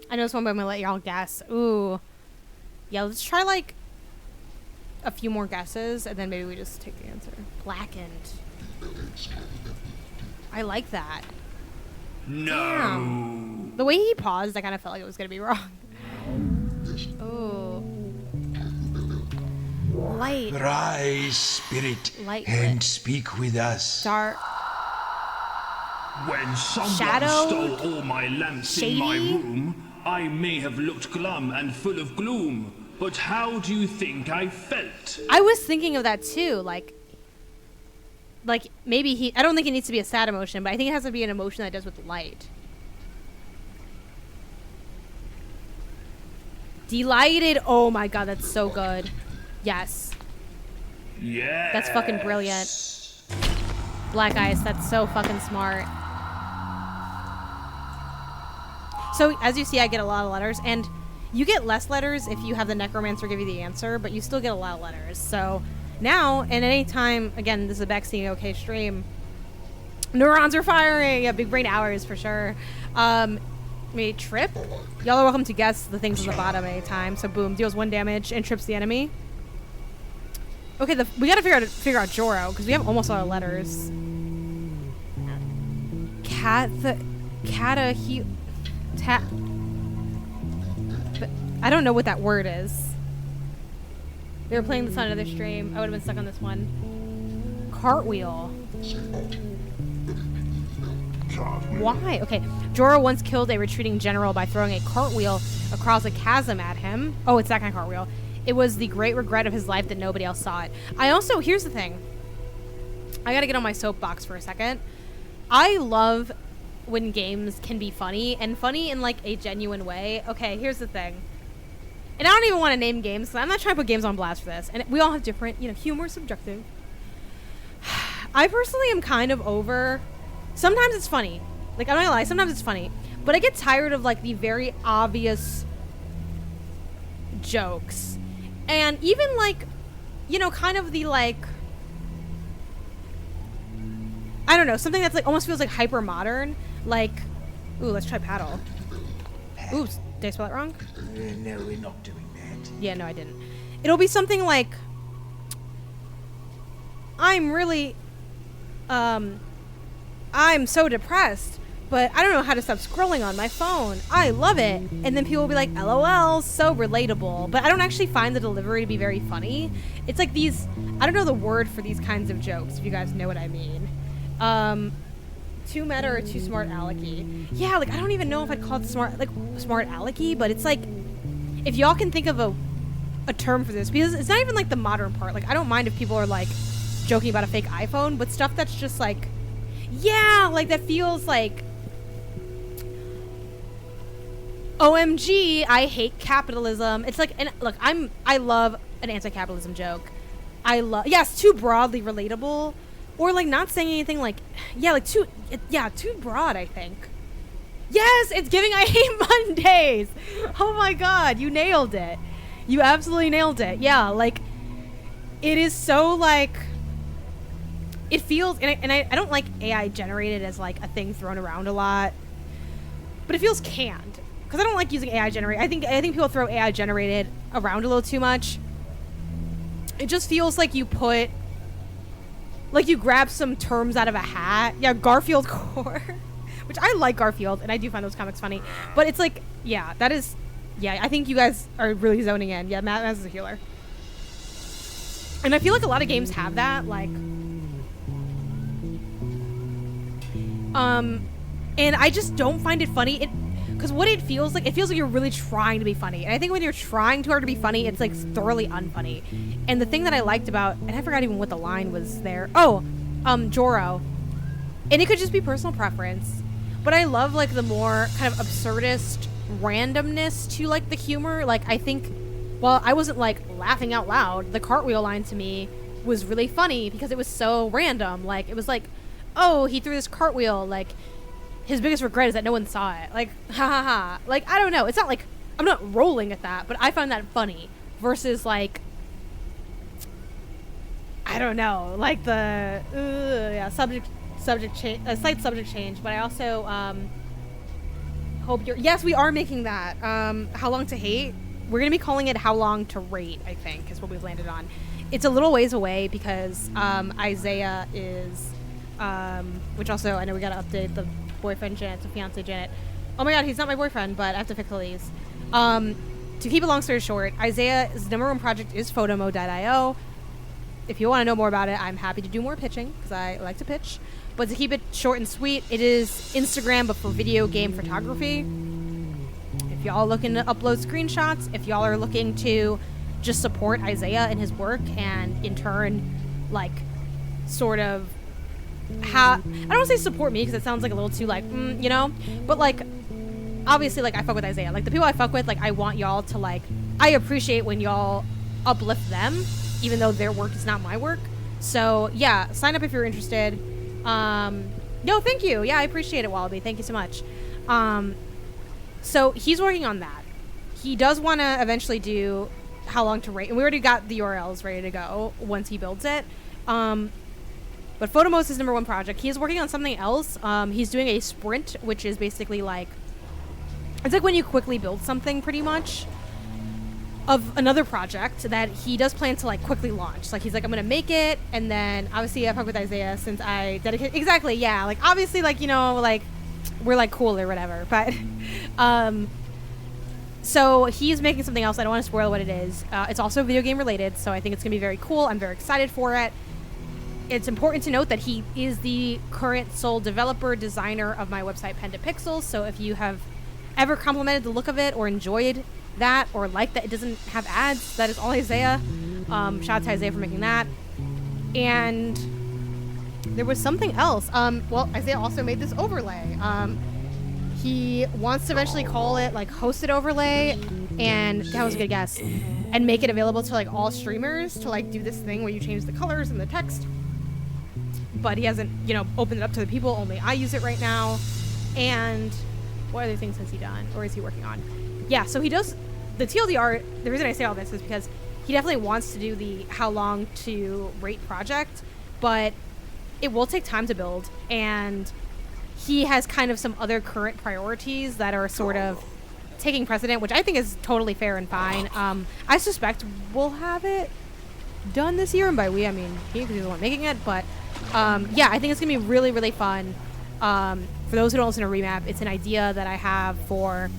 I know this one, but I'm gonna let y'all guess. Ooh. Yeah, let's try like a few more guesses, and then maybe we just take the answer. Blackened. I like that. No. Damn. The way he paused, I kind of felt like it was gonna be wrong. Ooh. Light. Rise, spirit, Light and lit. speak with us. Dark. When someone Shadowed? stole all my lamps in my Shady? room, I may have looked glum and full of gloom, but how do you think I felt? I was thinking of that too, like maybe I don't think it needs to be a sad emotion, but I think it has to be an emotion that does with light. Delighted. Oh my god, that's so good. Yes. Yeah. That's fucking brilliant. Black Ice, that's so fucking smart. So as you see, I get a lot of letters, and you get less letters if you have the necromancer give you the answer, but you still get a lot of letters. So now, and any time, again, this is a Bexy OK stream, neurons are firing. Yeah, big brain hours for sure. Maybe trip. Y'all are welcome to guess the things on the bottom anytime. So boom, deals 1 damage and trips the enemy. Okay, we gotta figure out Joro because we have almost all our letters. But I don't know what that word is. They were playing this on another stream. I would have been stuck on this one. Cartwheel. Why? Okay. Joro once killed a retreating general by throwing a cartwheel across a chasm at him. Oh, it's that kind of cartwheel. It was the great regret of his life that nobody else saw it. I also, here's the thing. I gotta get on my soapbox for a second. I love when games can be funny, and funny in like a genuine way. Okay, here's the thing. And I don't even want to name games, because I'm not trying to put games on blast for this. And we all have different, humor is subjective. I personally am kind of over... Sometimes it's funny. Like, I'm not gonna lie, sometimes it's funny. But I get tired of, like, the very obvious jokes. And even, like, kind of the, like... I don't know, something that's, like, almost feels, like, hyper-modern. Like... Ooh, let's try paddle. Oops, did I spell it wrong? No, we're not doing that. Yeah, no, I didn't. It'll be something like... I'm really... I'm so depressed, but I don't know how to stop scrolling on my phone. I love it. And then people will be like, LOL, so relatable. But I don't actually find the delivery to be very funny. It's like these... I don't know the word for these kinds of jokes, if you guys know what I mean. Too meta or too smart alecky. Yeah, like, I don't even know if I'd call it smart alecky, but it's like... If y'all can think of a term for this, because it's not even like the modern part. Like, I don't mind if people are like joking about a fake iPhone, but stuff that's just like... Yeah, like that feels like... OMG, I hate capitalism. It's like, and look, I love an anti-capitalism joke. Yes, too broadly relatable, or like not saying anything like, too broad, I think. Yes, it's giving I hate Mondays. Oh my god, you nailed it. You absolutely nailed it. Yeah, like, it is so like, it feels, and I don't like AI generated as like a thing thrown around a lot, but it feels canned. Because I don't like using AI generated. I think people throw AI generated around a little too much. It just feels like you grab some terms out of a hat. Yeah, Garfield core. Which I like Garfield, and I do find those comics funny. But it's like, yeah, that is... Yeah, I think you guys are really zoning in. Yeah, Matt is a healer. And I feel like a lot of games have that, like... And I just don't find it funny. Because what it feels like you're really trying to be funny. And I think when you're trying too hard to be funny, it's like thoroughly unfunny. And the thing that I liked about... And I forgot even what the line was there. Oh, Joro. And it could just be personal preference. But I love, like, the more kind of absurdist randomness to, like, the humor. Like, I think while I wasn't like laughing out loud, the cartwheel line to me was really funny because it was so random. Like, it was like, oh, he threw this cartwheel. Like, his biggest regret is that no one saw it. Like, ha ha ha. Like, I don't know. It's not like, I'm not rolling at that, but I find that funny. Versus, like, I don't know. Like, the, yeah, subject change, slight subject change. But I also, hope you're, yes, we are making that. How Long to Hate. We're going to be calling it How Long to Rate, I think, is what we've landed on. It's a little ways away because Isaiah is, which also, I know we got to update the boyfriend Janet to fiance Janet. Oh my god, he's not my boyfriend, but I have to fix all these. To keep a long story short, Isaiah's #1 project is photomo.io. If you want to know more about it, I'm happy to do more pitching because I like to pitch. But to keep it short and sweet, it is Instagram, but for video game photography. If y'all are looking to upload screenshots, if y'all are looking to just support Isaiah and his work, and in turn, like, sort of, I don't want to say support me because it sounds like a little too, like, you know, but like, obviously, like, I fuck with Isaiah. Like, the people I fuck with, like, I want y'all to, like, I appreciate when y'all uplift them, even though their work is not my work. So, yeah, sign up if you're interested. No, thank you. Yeah, I appreciate it, Wallaby. Thank you so much. So, he's working on that. He does want to eventually do How Long to Rate, and we already got the URLs ready to go once he builds it. But Photomo is his #1 project. He is working on something else. He's doing a sprint, which is basically like, it's like when you quickly build something, pretty much, of another project that he does plan to, like, quickly launch. Like, he's like, I'm gonna make it, and then obviously I fuck with Isaiah since I dedicate, exactly, yeah, like, obviously, like, you know, like, we're like cool or whatever, but so he's making something else. I don't want to spoil what it is. It's also video game related, so I think it's gonna be very cool. I'm very excited for it. It's important to note that he is the current sole developer designer of my website Pen to Pixels, so if you have ever complimented the look of it or enjoyed that or like that it doesn't have ads, that is all Isaiah. Shout out to Isaiah for making that. And there was something else. Well, Isaiah also made this overlay. He wants to eventually call it, like, hosted overlay, and that was a good guess, and make it available to, like, all streamers to, like, do this thing where you change the colors and the text. But he hasn't, you know, opened it up to the people. Only I use it right now. And what other things has he done, or is he working on? Yeah, so he does the TLDR. The reason I say all this is because he definitely wants to do the How Long to Rate project, but it will take time to build, and he has kind of some other current priorities that are sort of taking precedent, which I think is totally fair and fine. I suspect we'll have it done this year, and by we I mean he, because he's the one making it, but yeah, I think it's gonna be really, really fun. For those who don't listen to Remap, it's an idea that I have for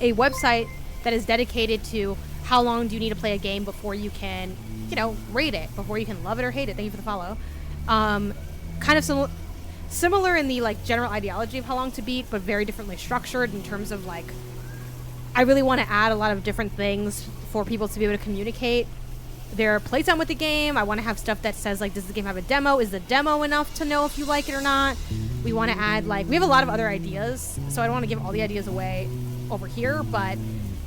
a website that is dedicated to how long do you need to play a game before you can, you know, rate it, before you can love it or hate it. Thank you for the follow. Kind of similar in the, like, general ideology of How Long to Beat, but very differently structured in terms of, like, I really want to add a lot of different things for people to be able to communicate their playtime with the game. I want to have stuff that says, like, does the game have a demo? Is the demo enough to know if you like it or not? We want to add, like, we have a lot of other ideas, so I don't want to give all the ideas away over here, but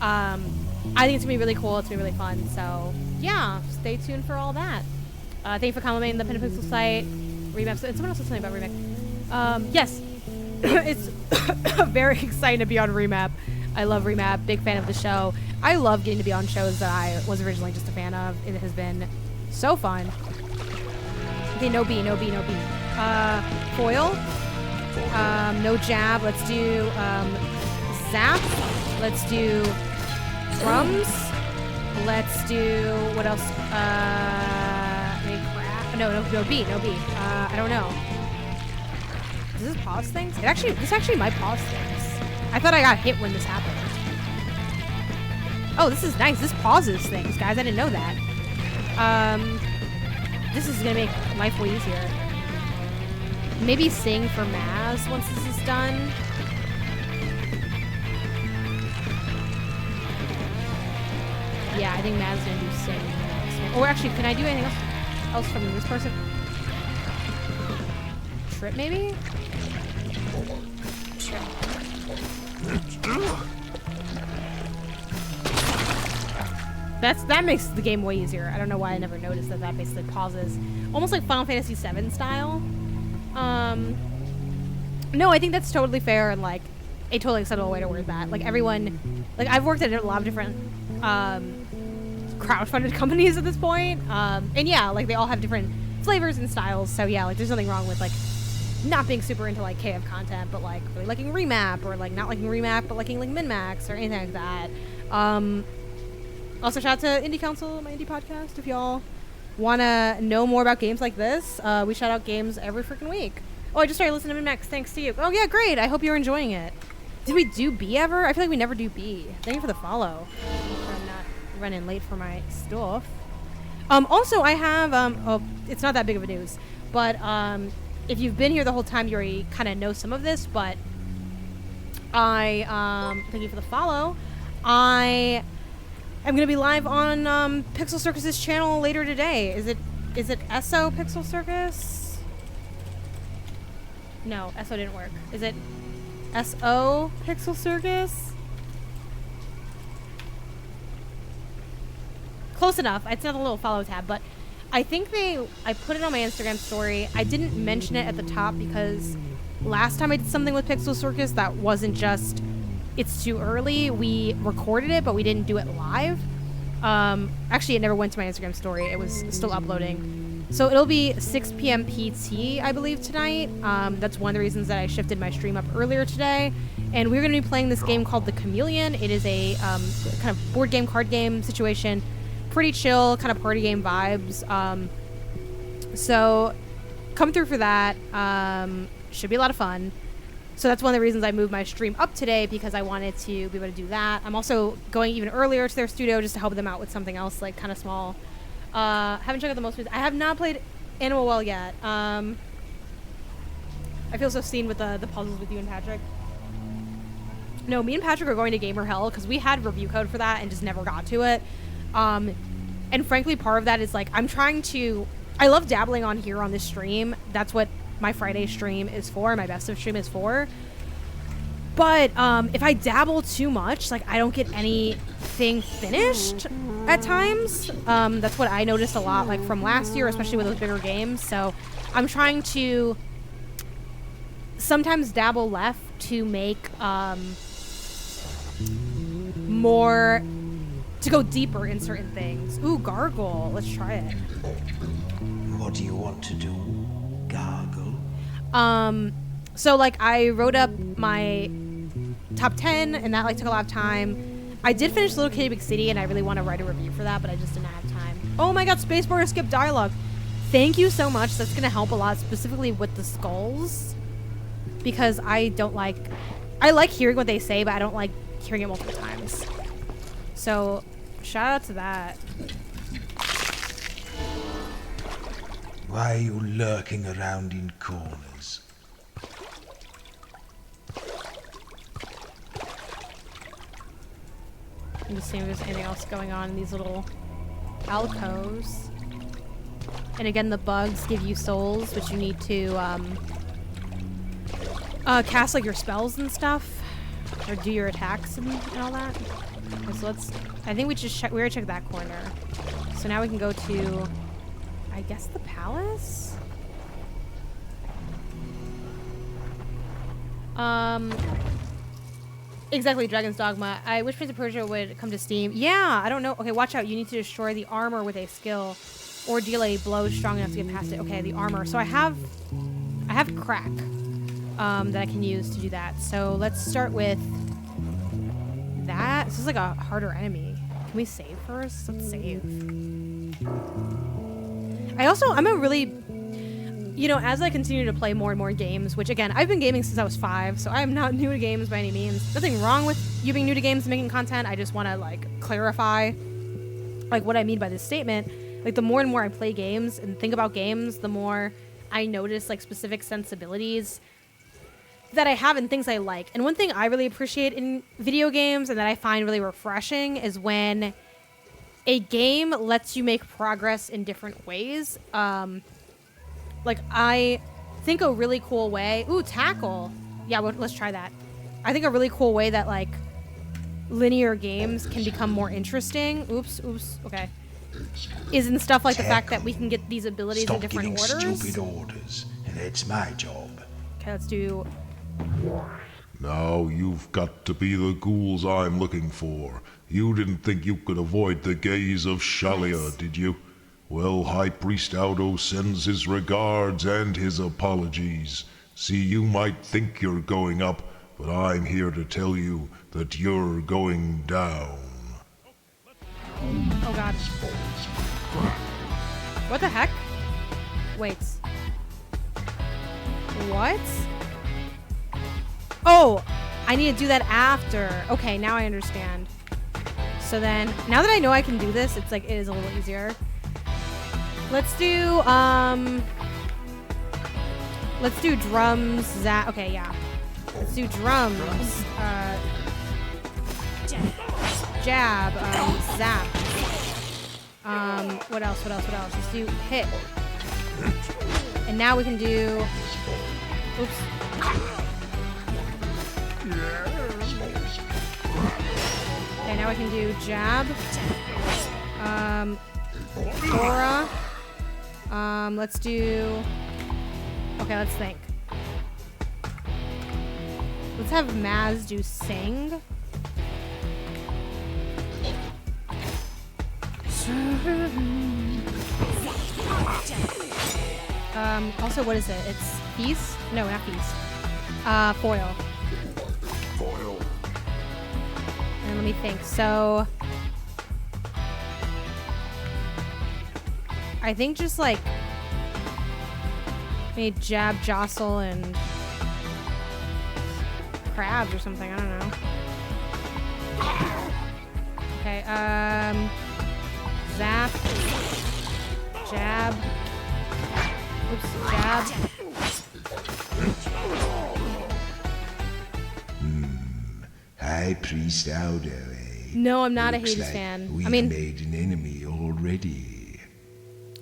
I think it's going to be really cool. It's going to be really fun. So, yeah, stay tuned for all that. Thank you for complimenting the Pen to Pixel site. Remap. And someone else was something about Remap. Yes. It's very exciting to be on Remap. I love Remap. Big fan of the show. I love getting to be on shows that I was originally just a fan of. It has been so fun. Okay, no B. Foil. No jab. Let's do zap. Let's do drums. Let's do what else? Maybe craft. No B. I don't know. Does this pause things? This actually might pause things. I thought I got hit when this happened. Oh, this is nice. This pauses things, guys. I didn't know that. This is gonna make life way easier. Maybe sing for Maz once this is done. Yeah, I think Maz is gonna do sing. Or actually, can I do anything else from this person? Trip, maybe? That makes the game way easier. I don't know why I never noticed that basically pauses. Almost like Final Fantasy VII style. No, I think that's totally fair and like a totally acceptable way to word that. Like everyone, like I've worked at a lot of different crowdfunded companies at this point. And yeah, like they all have different flavors and styles. So yeah, like there's nothing wrong with like not being super into like KF content, but like really liking remap or like not liking remap, but liking like min-max or anything like that. Also shout out to Indie Council, my indie podcast. If y'all want to know more about games like this, we shout out games every freaking week. Oh, I just started listening to min-max thanks to you. Oh yeah, great. I hope you're enjoying it. Did we do B ever? I feel like we never do B. Thank you for the follow. I'm not running late for my stuff. Also, I have, oh, it's not that big of a news, but if you've been here the whole time, you already kind of know some of this, but thank you for the follow. I am going to be live on Pixel Circus's channel later today. Is it SO Pixel Circus? No, SO didn't work. Is it SO Pixel Circus? Close enough. It's not a little follow tab, but I think I put it on my Instagram story. I didn't mention it at the top because last time I did something with Pixel Circus that wasn't just it's too early. We recorded it, but we didn't do it live. Actually, it never went to my Instagram story. It was still uploading. So it'll be 6 p.m. PT, I believe, tonight. That's one of the reasons that I shifted my stream up earlier today. And we're going to be playing this game called The Chameleon. It is a kind of board game, card game situation. Pretty chill, kind of party game vibes. So come through for that. Should be a lot of fun. So that's one of the reasons I moved my stream up today, because I wanted to be able to do that. I'm also going even earlier to their studio just to help them out with something else, like kind of small. Haven't checked out the most. I have not played Animal Well yet. I feel so seen with the puzzles with you and Patrick. No, me and Patrick are going to Gamer Hell because we had review code for that and just never got to it. And frankly, part of that is like I love dabbling on here on this stream. That's what my Friday stream is for. My best of stream is for. But if I dabble too much, like I don't get anything finished at times. That's what I noticed a lot, like from last year, especially with those bigger games. So I'm trying to sometimes dabble left to make more, to go deeper in certain things. Ooh, gargle. Let's try it. What do you want to do? Gargle? So like I wrote up my top 10 and that like took a lot of time. I did finish Little Kitty Big City and I really want to write a review for that, but I just didn't have time. Oh my god, spacebar skip dialogue. Thank you so much. That's gonna help a lot, specifically with the skulls, because I like hearing what they say, but I don't like hearing it multiple times. So shout out to that. Why are you lurking around in corners? I'm just seeing if there's anything else going on in these little alcoves. And again, the bugs give you souls, which you need to cast like your spells and stuff, or do your attacks and all that. Okay, so I think we already checked that corner. So now we can go to, I guess, the palace? Exactly, Dragon's Dogma. I wish Prince of Persia would come to Steam. Yeah, I don't know. Okay, watch out. You need to destroy the armor with a skill or deal a blow strong enough to get past it. Okay, the armor. So I have crack that I can use to do that. So let's start with that. This is like a harder enemy. Can we save first? Let's save. I'm a really, as I continue to play more and more games, which again, I've been gaming since I was 5, so I'm not new to games by any means. Nothing wrong with you being new to games and making content. I just want to like clarify like what I mean by this statement. Like the more and more I play games and think about games, the more I notice like specific sensibilities that I have and things I like. And one thing I really appreciate in video games and that I find really refreshing is when a game lets you make progress in different ways. Like I think a really cool way, tackle. Yeah, let's try that. I think a really cool way that like linear games can become more interesting. Oops, okay. Is in stuff like the fact that we can get these abilities in different orders. Stop giving stupid orders. That's my job. Okay, let's do... Now you've got to be the ghouls I'm looking for. You didn't think you could avoid the gaze of Shalia, did you? Well, High Priest Aldo sends his regards and his apologies. See, you might think you're going up, but I'm here to tell you that you're going down. Oh god. What the heck? Wait. What? Oh, I need to do that after. Okay, now I understand. So then, now that I know I can do this, it's like, it is a little easier. Let's do drums, okay, yeah. Let's do drums, jab, zap. What else? Let's do hit. And now we can do, oops. Okay, now I can do jab. Aura. Let's do... Okay, let's think. Let's have Maz do sing. Also, what is it? It's feast? No, not feast. Foil. Foil. And let me think. So... I think just like maybe jab, jostle, and crabs or something. I don't know. Okay, zap, jab, oops, jab. High Priest Aldo, eh? No, I'm not a Hades Looks like fan. We've I mean, made an enemy already.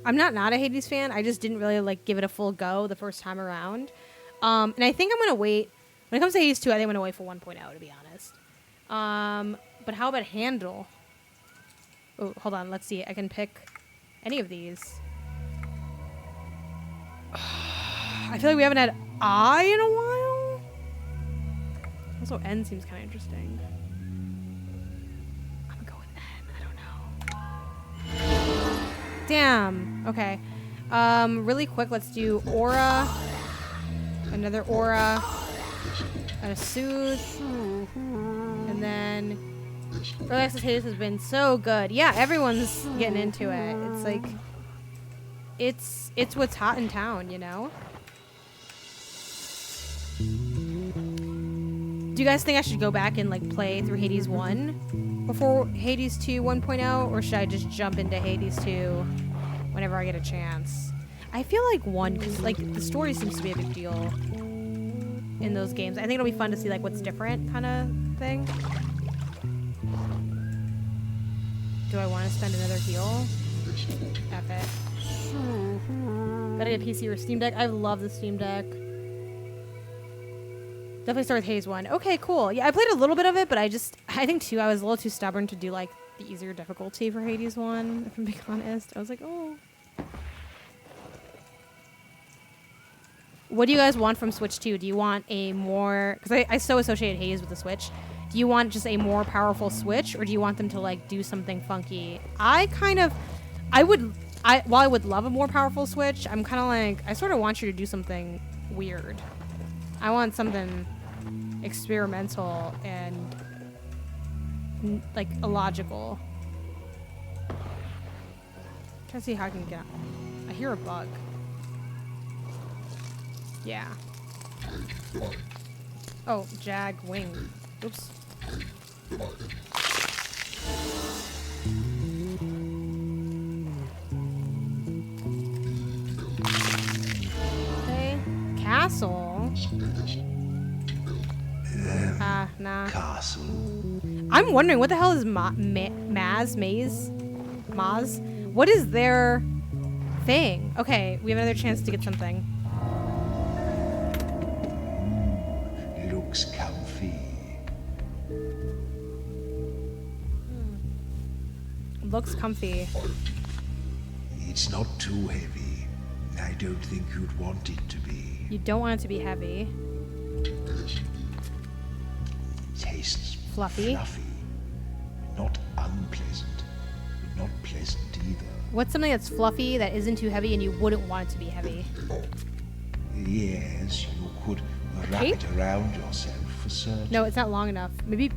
I'm not a Hades fan. I just didn't really like give it a full go the first time around. And I think I'm gonna wait. When it comes to Hades 2, I think I'm gonna wait for 1.0 to be honest. But how about Handle? Oh, hold on. Let's see. I can pick any of these. I feel like we haven't had I in a while. Also, N seems kind of interesting. I'm gonna go with N. I don't know. Damn. Okay. Really quick, let's do Aura. Another Aura. A Soothe. And then Early Access Hades has been so good. Yeah, everyone's getting into it. It's like it's what's hot in town, you know? Do you guys think I should go back and like play through Hades 1 before Hades 2 1.0, or should I just jump into Hades 2 whenever I get a chance? I feel like 1, because like the story seems to be a big deal in those games. I think it'll be fun to see like what's different kind of thing. Do I want to spend another heal? F it. Gotta get a PC or Steam Deck. I love the Steam Deck. Definitely start with Hades 1. Okay, cool. Yeah, I played a little bit of it, but I think 2, I was a little too stubborn to do like the easier difficulty for Hades 1, if I'm being honest. I was like, oh. What do you guys want from Switch 2? Do you want a more... Because I so associate Hades with the Switch. Do you want just a more powerful Switch, or do you want them to like do something funky? While I would love a more powerful Switch, I'm kind of like, I sort of want you to do something weird. I want something experimental and like illogical. Try to see how I can get. I hear a bug. Yeah. Oh, Jag wing. Oops. Okay. Castle. Nah. Castle. I'm wondering, what the hell is Maz? What is their thing? Okay, we have another chance to get something. Looks comfy. looks comfy. It's not too heavy. I don't think you'd want it to be. You don't want it to be heavy. Tastes Fluffy. Not unpleasant, but not pleasant either. What's something that's fluffy that isn't too heavy and you wouldn't want it to be heavy? Yes, you could wrap Cape? it around yourself for certain. No, it's not long enough. Maybe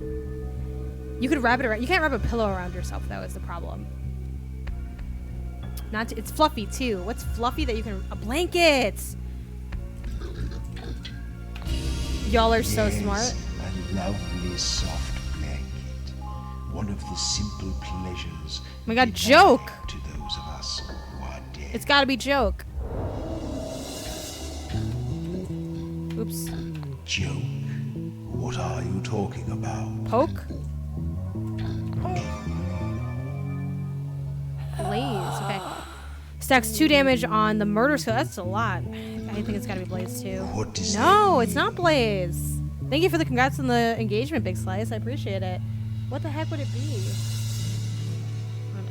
you could wrap it around. You can't wrap a pillow around yourself, though, is the problem. It's fluffy, too. What's fluffy that you can... A blanket! Y'all are so smart. A lovely soft blanket. One of the simple pleasures. Oh my god, joke! To those of us who are dead. It's gotta be joke. Oops. Joke? What are you talking about? Poke? Blaze, okay. Stacks 2 damage on the murder skill. That's a lot. I think it's gotta be Blaze too. What is No, it's not Blaze. Thank you for the congrats on the engagement, Big Slice. I appreciate it. What the heck would it be?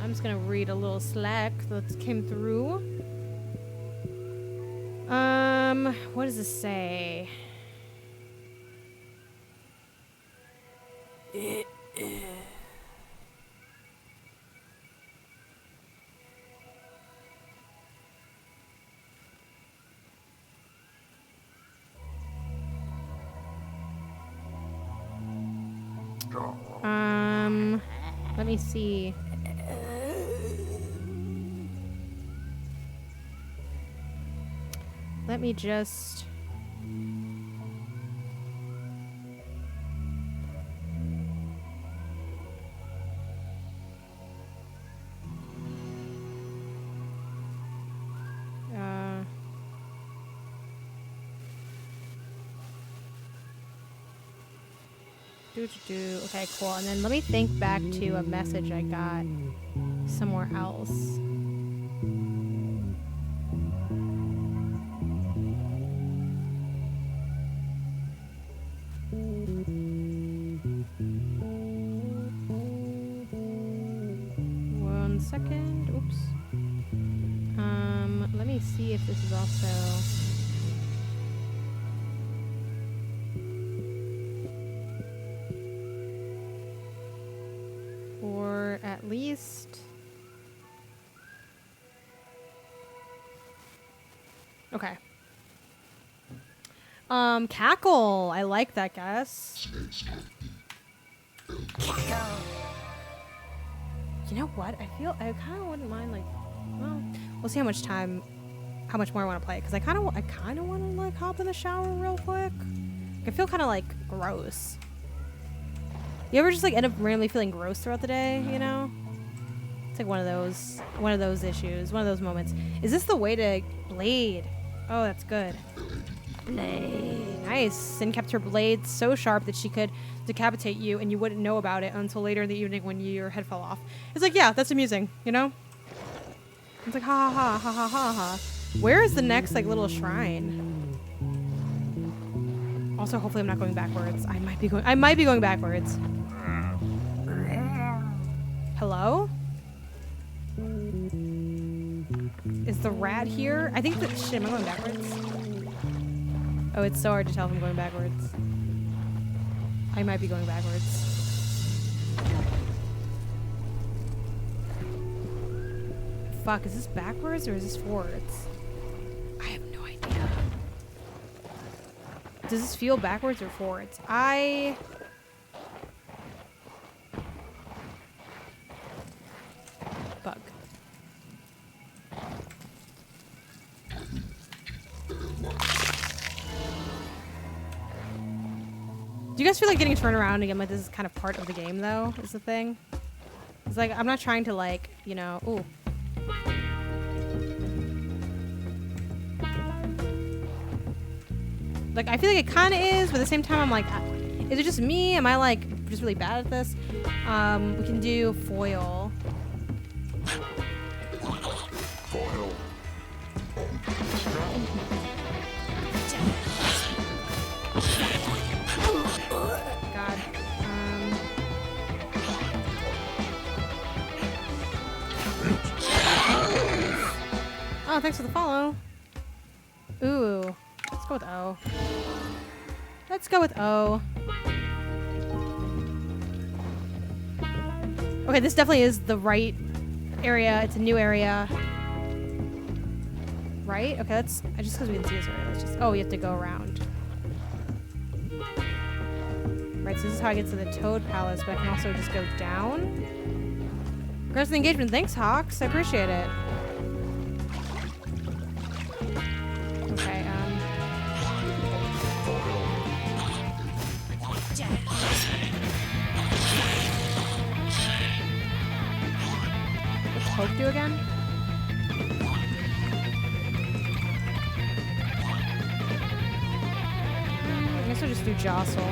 I'm just gonna read a little Slack that came through. What does this say? Let me see. Let me just... Okay, cool. And then let me think back to a message I got somewhere else. One second. Oops. Let me see if this is also... Or at least... Okay. Cackle. I like that guess. You know what? I kind of wouldn't mind, like, well, we'll see how much more I want to play, because I kind of want to, like, hop in the shower real quick. I feel kind of, like, gross. You ever just, like, end up randomly feeling gross throughout the day, you know? It's like one of those issues, one of those moments. Is this the way to blade? Oh, that's good. Blade. Nice. Sin kept her blade so sharp that she could decapitate you and you wouldn't know about it until later in the evening when your head fell off. It's like, yeah, that's amusing, you know? It's like, ha ha ha ha ha ha. Where is the next, like, little shrine? Also, hopefully I'm not going backwards. I might be going backwards. Hello? Is the rat here? I think that... Shit, am I going backwards? Oh, it's so hard to tell if I'm going backwards. I might be going backwards. Fuck, is this backwards or is this forwards? I have no idea. Does this feel backwards or forwards? Bug. Do you guys feel like getting turned around again? Like this is kind of part of the game, though. Is the thing? It's like I'm not trying to, like, you know. Ooh. Like I feel like it kind of is, but at the same time, I'm like, is it just me? Am I like just really bad at this? We can do foil. Foil. God. Oh, thanks for the follow. Ooh. Let's go with O. Let's go with O. Okay, this definitely is the right area. It's a new area. Right? Okay, let's... just because we didn't see this already. Let's just... Oh, you have to go around. Right, so this is how I get to the Toad Palace, but I can also just go down. Congrats on the engagement. Thanks, Hawks. I appreciate it. Okay, what's Poke do again? I guess I'll just do Jostle.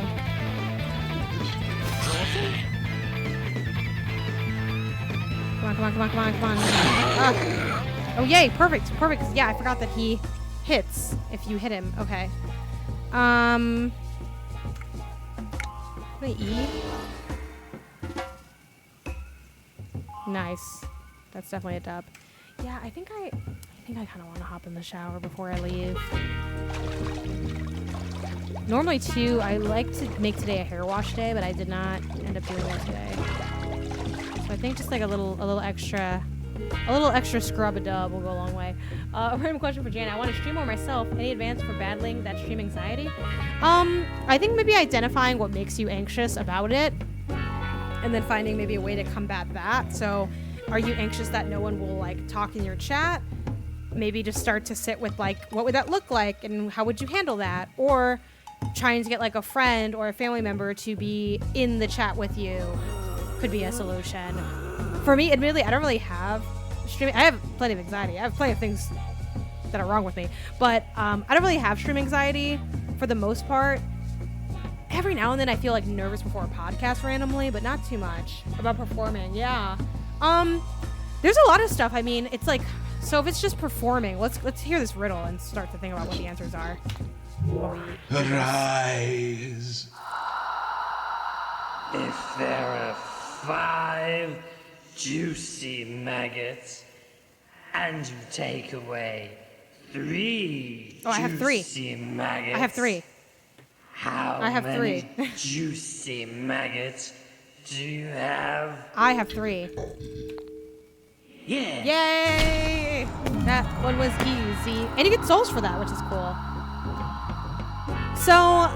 Come on. Ah. Oh, yay. Perfect. 'Cause, yeah, I forgot that he hits if you hit him. Okay. E. Nice. That's definitely a dub. Yeah, I think I kind of want to hop in the shower before I leave. Normally, too, I like to make today a hair wash day, but I did not end up doing it today. So I think just like a little extra scrub-a-dub will go a long way. A random question for Jana. I want to stream more myself. Any advice for battling that stream anxiety? I think maybe identifying what makes you anxious about it, and then finding maybe a way to combat that. So, are you anxious that no one will like talk in your chat? Maybe just start to sit with like, what would that look like, and how would you handle that? Or trying to get like a friend or a family member to be in the chat with you could be a solution. For me, admittedly, I don't really have streaming. I have plenty of anxiety. I have plenty of things that are wrong with me, but I don't really have stream anxiety for the most part. Every now and then I feel like nervous before a podcast randomly, but not too much about performing. Yeah. There's a lot of stuff. I mean, it's like, so if it's just performing, let's hear this riddle and start to think about what the answers are. Arise. If there are 5 juicy maggots, and you take away 3 I have 3. juicy maggots. I have 3. How I have many 3. juicy maggots do you have? I have 3. Yeah. Yay! That one was easy. And you get souls for that, which is cool. So,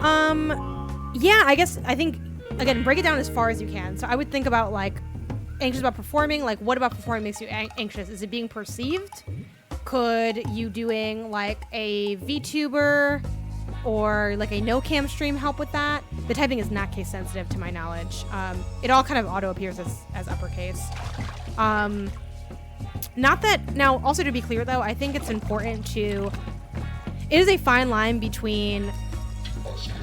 yeah, I think, again, break it down as far as you can. So I would think about, like, anxious about performing. Like, what about performing makes you anxious? Is it being perceived? Could you doing, like, a VTuber or, like, a no-cam stream help with that? The typing is not case-sensitive, to my knowledge. It all kind of auto-appears as uppercase. Not that... Now, also to be clear, though, I think it's important to... It is a fine line between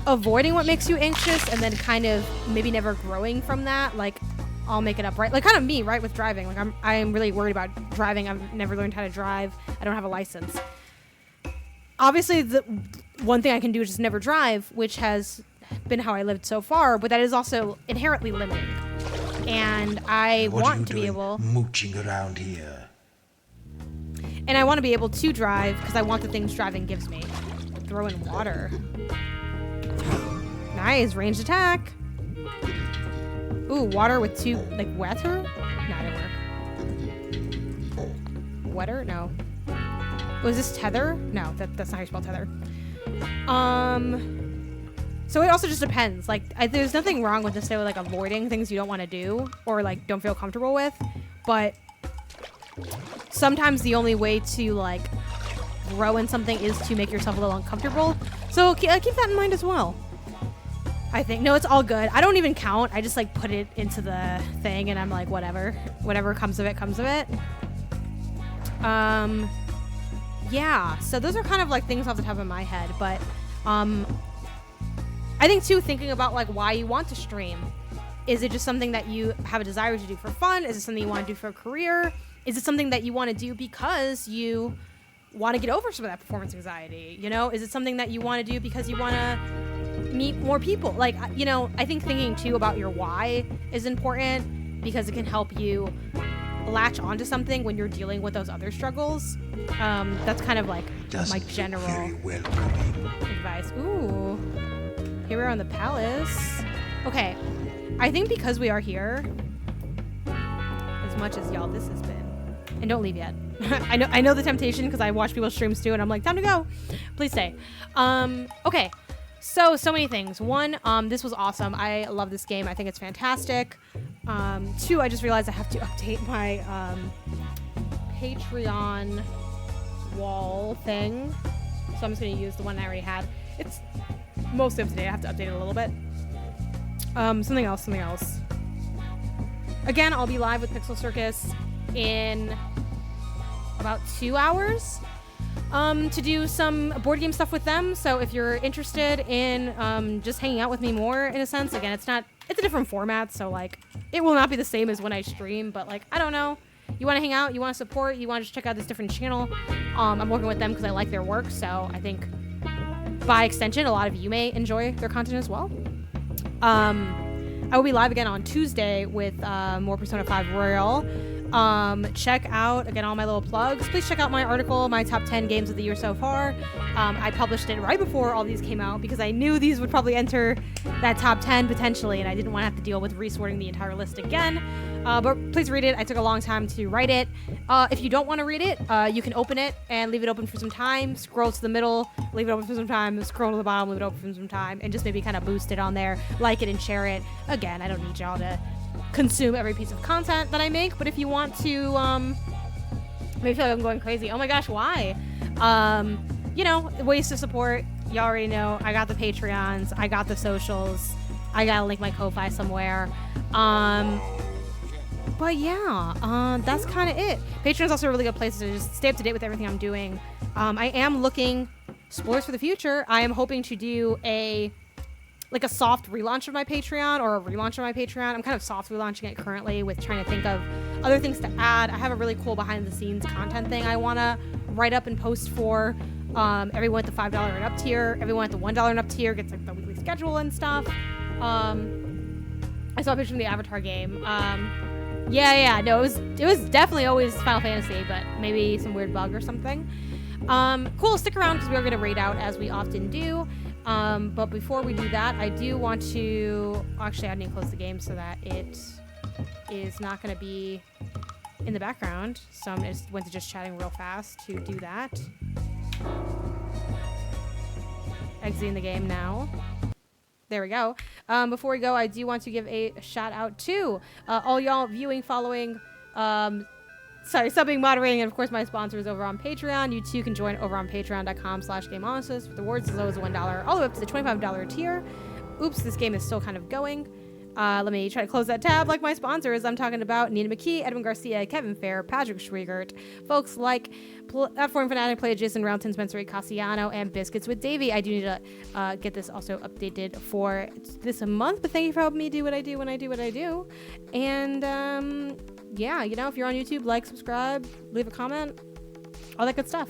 avoiding what makes you anxious and then kind of maybe never growing from that. Like, I'll make it up, right? Like, kind of me, right, with driving. Like, I'm really worried about driving. I've never learned how to drive. I don't have a license. Obviously, the one thing I can do is just never drive, which has been how I lived so far, but that is also inherently limiting. And I want to be able... mooching around here? And I want to be able to drive because I want the things driving gives me. Throw in water. Nice, ranged attack. Ooh, water with 2, like, wetter? No, it didn't work. Wetter? No. Was this tether? No, that's not how you spell tether. So it also just depends. Like, there's nothing wrong with necessarily, like, avoiding things you don't want to do or, like, don't feel comfortable with. But sometimes the only way to, like, grow in something is to make yourself a little uncomfortable. So keep that in mind as well. I think. No, it's all good. I don't even count. I just, like, put it into the thing and I'm like, whatever. Whatever comes of it, comes of it. Yeah. So those are kind of, like, things off the top of my head. But, I think, too, thinking about, like, why you want to stream. Is it just something that you have a desire to do for fun? Is it something you want to do for a career? Is it something that you want to do because you want to get over some of that performance anxiety? You know, is it something that you want to do because you want to meet more people? Like, you know, I think thinking too about your why is important because it can help you latch onto something when you're dealing with those other struggles. That's kind of like my general advice. Ooh, here we are on the palace. Okay, I think because we are here, as much as y'all this has been, and don't leave yet. I know the temptation because I watch people's streams too, and I'm like, time to go. Please stay. Okay. So many things. One, this was awesome. I love this game. I think it's fantastic. Two, I just realized I have to update my Patreon wall thing. So I'm just going to use the one I already had. It's mostly up to date. I have to update it a little bit. Something else. Again, I'll be live with Pixel Circus in about 2 hours. To do some board game stuff with them. So if you're interested in just hanging out with me more, in a sense, again, it's a different format, so like it will not be the same as when I stream, but like, I don't know, you want to hang out, you want to support, you want to just check out this different channel. I'm working with them because I like their work, so I think by extension, a lot of you may enjoy their content as well. I will be live again on Tuesday with more Persona 5 Royal. Check out, again, all my little plugs. Please check out my article, my top 10 games of the year so far. I published it right before all these came out because I knew these would probably enter that top 10 potentially, and I didn't want to have to deal with resorting the entire list again. But please read it. I took a long time to write it. If you don't want to read it, you can open it and leave it open for some time, scroll to the middle, leave it open for some time, scroll to the bottom, leave it open for some time, and just maybe kind of boost it on there, like it and share it. Again, I don't need y'all to consume every piece of content that I make, but if you want to maybe feel like I'm going crazy, oh my gosh, why? Ways to support, you already know. I got the Patreons, I got the socials, I gotta link my Ko-Fi somewhere. But yeah, that's kind of it. Patreon's also a really good place to just stay up to date with everything I'm doing. I am looking, spoilers for the future, I am hoping to do a soft relaunch of my Patreon or a relaunch of my Patreon. I'm kind of soft relaunching it currently with trying to think of other things to add. I have a really cool behind the scenes content thing I want to write up and post for everyone at the $5 and up tier. Everyone at the $1 and up tier gets like the weekly schedule and stuff. I saw a picture from the Avatar game. No, it was definitely always Final Fantasy, but maybe some weird bug or something. Cool, stick around because we are going to raid out as we often do. But before we do that, I do want to... Actually, I need to close the game so that it is not going to be in the background. So I'm just chatting real fast to do that. Exiting the game now. There we go. Before we go, I do want to give a shout out to all y'all viewing, following... subbing, moderating, and of course my sponsors over on Patreon. You too can join over on patreon.com/GameOnlysis with rewards as low as $1 all the way up to the $25 tier. Oops, this game is still kind of going. Let me try to close that tab like my sponsors. I'm talking about Nina McKee, Edwin Garcia, Kevin Fair, Patrick Schwiegert, folks like Platform Fanatic, Play Jason Roundton, Spencer A. Cassiano, and Biscuits with Davey. I do need to get this also updated for this month, but thank you for helping me do what I do when I do what I do. And yeah, if you're on YouTube, like, subscribe, leave a comment, all that good stuff.